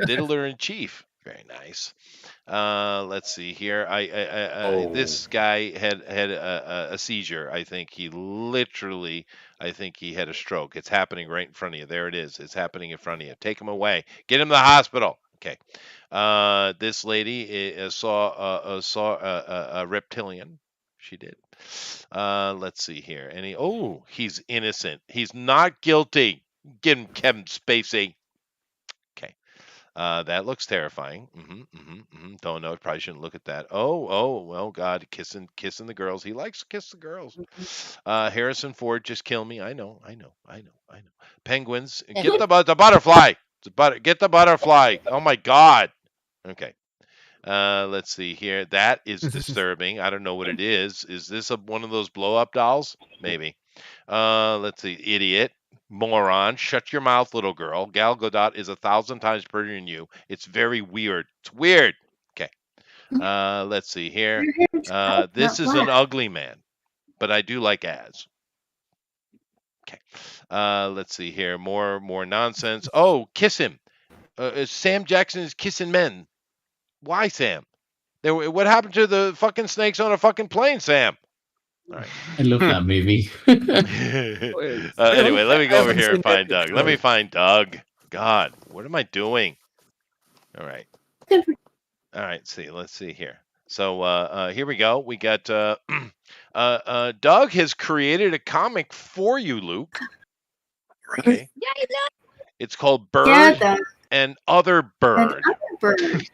Diddler in Chief. Very nice. Let's see here. This guy had a seizure. I think he had a stroke. It's happening right in front of you. There it is. It's happening in front of you. Take him away. Get him to the hospital. Okay. This lady saw a reptilian. She did. Let's see here. He's innocent. He's not guilty. Get him, Kevin Spacey. Okay. That looks terrifying. Don't know. Probably shouldn't look at that. Oh, God, kissing the girls. He likes to kiss the girls. Harrison Ford just killed me. I know. Penguins. Get the butterfly. Get the butterfly. Oh my God. Okay. Let's see here. That is disturbing. I don't know what it is. Is this one of those blow up dolls? Maybe. Let's see. Idiot. Moron. Shut your mouth, little girl. Gal Gadot is 1,000 times prettier than you. It's very weird. It's weird. Okay. Let's see here. This is an ugly man, but I do like Az. Okay. Let's see here. More nonsense. Oh, kiss him. Sam Jackson is kissing men. Why, Sam? What happened to the fucking snakes on a fucking plane, Sam? All right. I love that movie. Anyway, let me go over here and find Doug. Let me find Doug. God, what am I doing? All right. Let's see here. So here we go. We got Doug has created a comic for you, Luke. Okay. Yeah, he does. It's called Bird Yeah, and Other Bird. Bird. It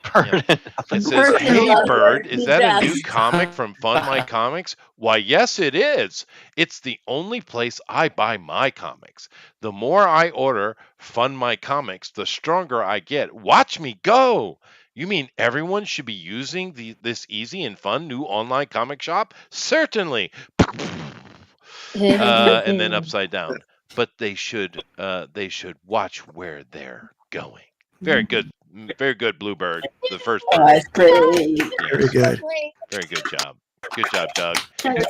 says, Bird and "Hey Other Bird, Bird." is He that a does. new comic from Fund My Comics?" Why, yes, it is. It's the only place I buy my comics. The more I order Fund My Comics, the stronger I get. Watch me go. You mean everyone should be using this easy and fun new online comic shop? Certainly. And then upside down. But they should watch where they're going. Very good, Bluebird. The first part. That's great. Very good. Very good job. Good job, Doug.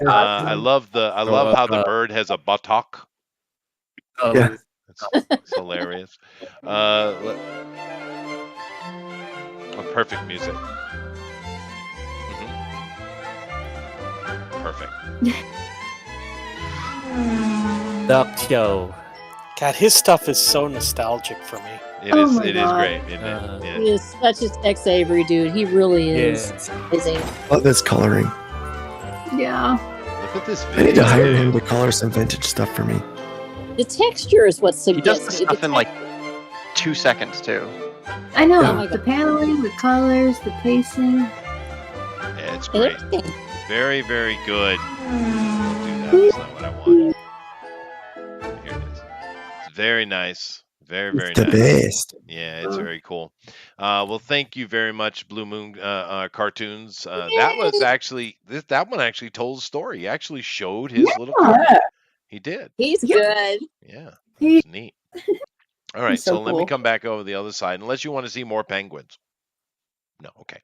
I love how the bird has a buttock. Yeah. It's hilarious. A perfect music. Perfect. Doc Show. God, his stuff is so nostalgic for me. It is great, isn't it? Yeah. He is such a Tex Avery dude. He really is. Yeah. It's amazing. Love this coloring. Yeah. Look at this I need to video. hire him to color some vintage stuff for me. The texture is what He does suggests the stuff in like 2 seconds too. I know. Yeah. The paneling, the colors, the pacing. Yeah, it's great. Very, very good. Don't do that. That's not what I want. Here it is. It's very nice. Very, very It's the nice. best. Yeah, it's very cool. Well, thank you very much, Blue Moon Cartoons. That was actually that one actually told a story. He actually showed his little comic. He did. He's good. Yeah, it's neat. All right, He's so let me cool. come back over the other side, unless you want to see more penguins. No, okay.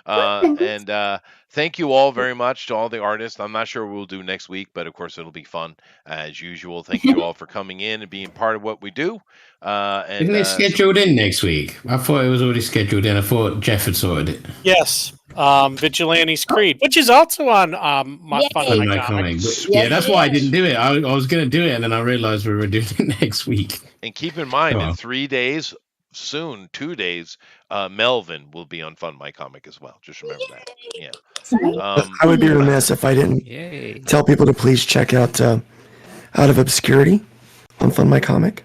And thank you all very much to all the artists. I'm not sure what we'll do next week, but of course it'll be fun as usual. Thank you all for coming in and being part of what we do. And Isn't it scheduled in next week? I thought it was already scheduled in. I thought Jeff had sorted it. Yes, Vigilante's Creed, which is also on my Fun On My my Comic. comic. But, Yes, yeah, that's it why I is. didn't do it. I was going to do it, and then I realized we were doing it next week. And keep in mind, Oh. in 3 days, soon, 2 days, Melvin will be on Fun My Comic as well. Just remember that. Yeah. I would be remiss if I didn't Yay. tell people to please check out Out of Obscurity on Fun My Comic.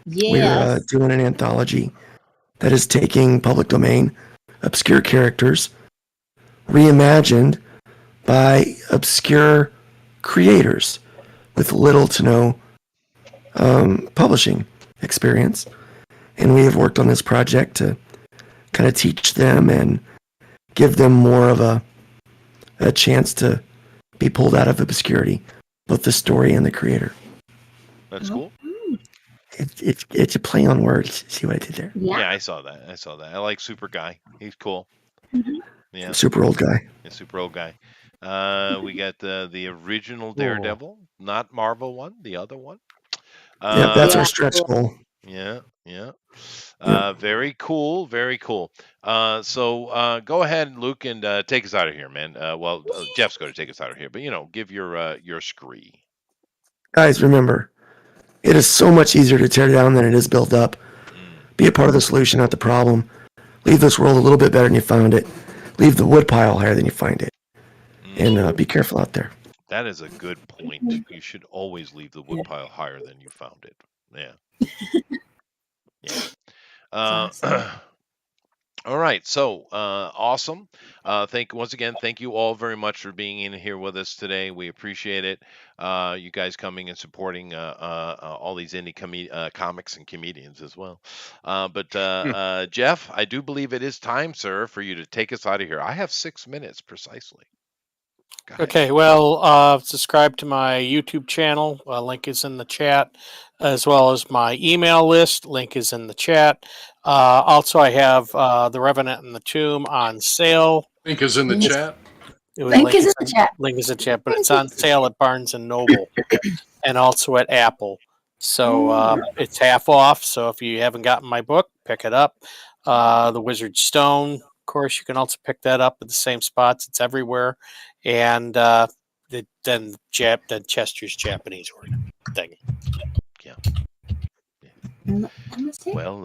We're Yes. doing an anthology that is taking public domain obscure characters reimagined by obscure creators with little to no publishing experience. And we have worked on this project to kind of teach them and give them more of a chance to be pulled out of obscurity, both the story and the creator. That's cool. It's a play on words. See what I did there? Yeah, I saw that. I like Super Guy. He's cool. Yeah. Super old guy. Yeah, super old guy. We got the original Daredevil, not Marvel one, the other one. Yeah, that's our stretch goal. Yeah. Very cool. Very cool. So go ahead, Luke, and take us out of here, man. Jeff's going to take us out of here, but give your scree. Guys, remember, it is so much easier to tear down than it is build up. Be a part of the solution, not the problem. Leave this world a little bit better than you found it. Leave the wood pile higher than you find it. And be careful out there. That is a good point. You should always leave the woodpile higher than you found it. Yeah. All right. So awesome. Once again, thank you all very much for being in here with us today. We appreciate it. You guys coming and supporting all these indie comics and comedians as well. But Jeff, I do believe it is time, sir, for you to take us out of here. I have 6 minutes precisely. Okay, well, subscribe to my YouTube channel. Link is in the chat, as well as my email list. Link is in the chat. Also, I have The Revenant and the Tomb on sale. Link is in the chat. Link is in the chat. Link is in the chat, but it's on sale at Barnes and Noble and also at Apple. So it's half off. So if you haven't gotten my book, pick it up. The Wizard Stone, of course, you can also pick that up at the same spots. It's everywhere. And then Chester's Japanese thing. Yeah. Well,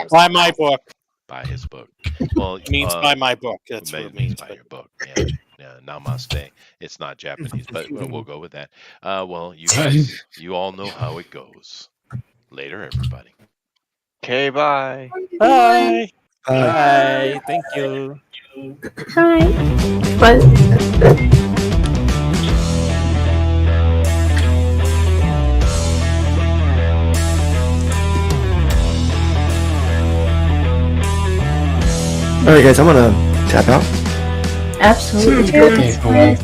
buy my book. Buy his book. Well, It means buy my book. That's what it means. Buy your book. Yeah. Namaste. It's not Japanese, but we'll go with that. Well, you guys, you all know how it goes. Later, everybody. Okay, bye. Bye. Bye. Thank you. Hi. All right, guys, I'm gonna tap out. Absolutely. Okay, cool.